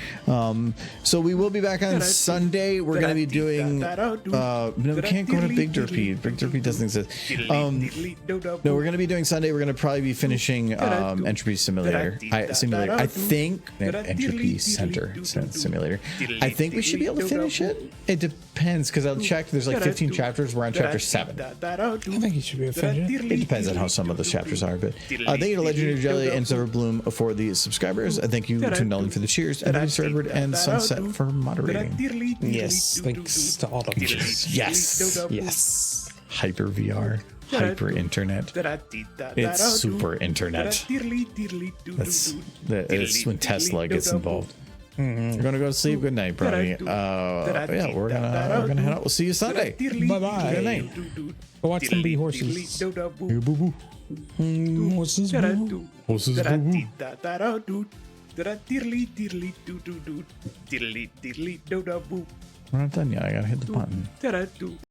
So we will be back on Sunday. We're going to be doing. No, we can't go to Big Derpy. Big Derpy doesn't exist. No, we're going to be doing Sunday. We're going to probably be finishing Entropy Simulator. I think Entropy Center Simulator. I think we should be able to finish it. It depends because I'll check. There's like 15 chapters. We're on chapter 7. I think you should be offended. It depends on how some of the chapters are, but thank you to Legendary Jelly and Silver Bloom for the subscribers. Thank you to Nolan for the cheers, and thank you to Edward and Sunset for moderating. Yes, thanks to all of you. Yes, Yes. hyper VR, hyper internet. It's super internet. That's when Tesla gets involved. We're gonna go to sleep. Good night, Brody. Yeah, we're gonna head out. We'll see you Sunday. Bye bye. Good night. Go watch them be horses. Boo boo. Horses. Boo. Horses. Boo boo. We're not done yet. I gotta hit the button.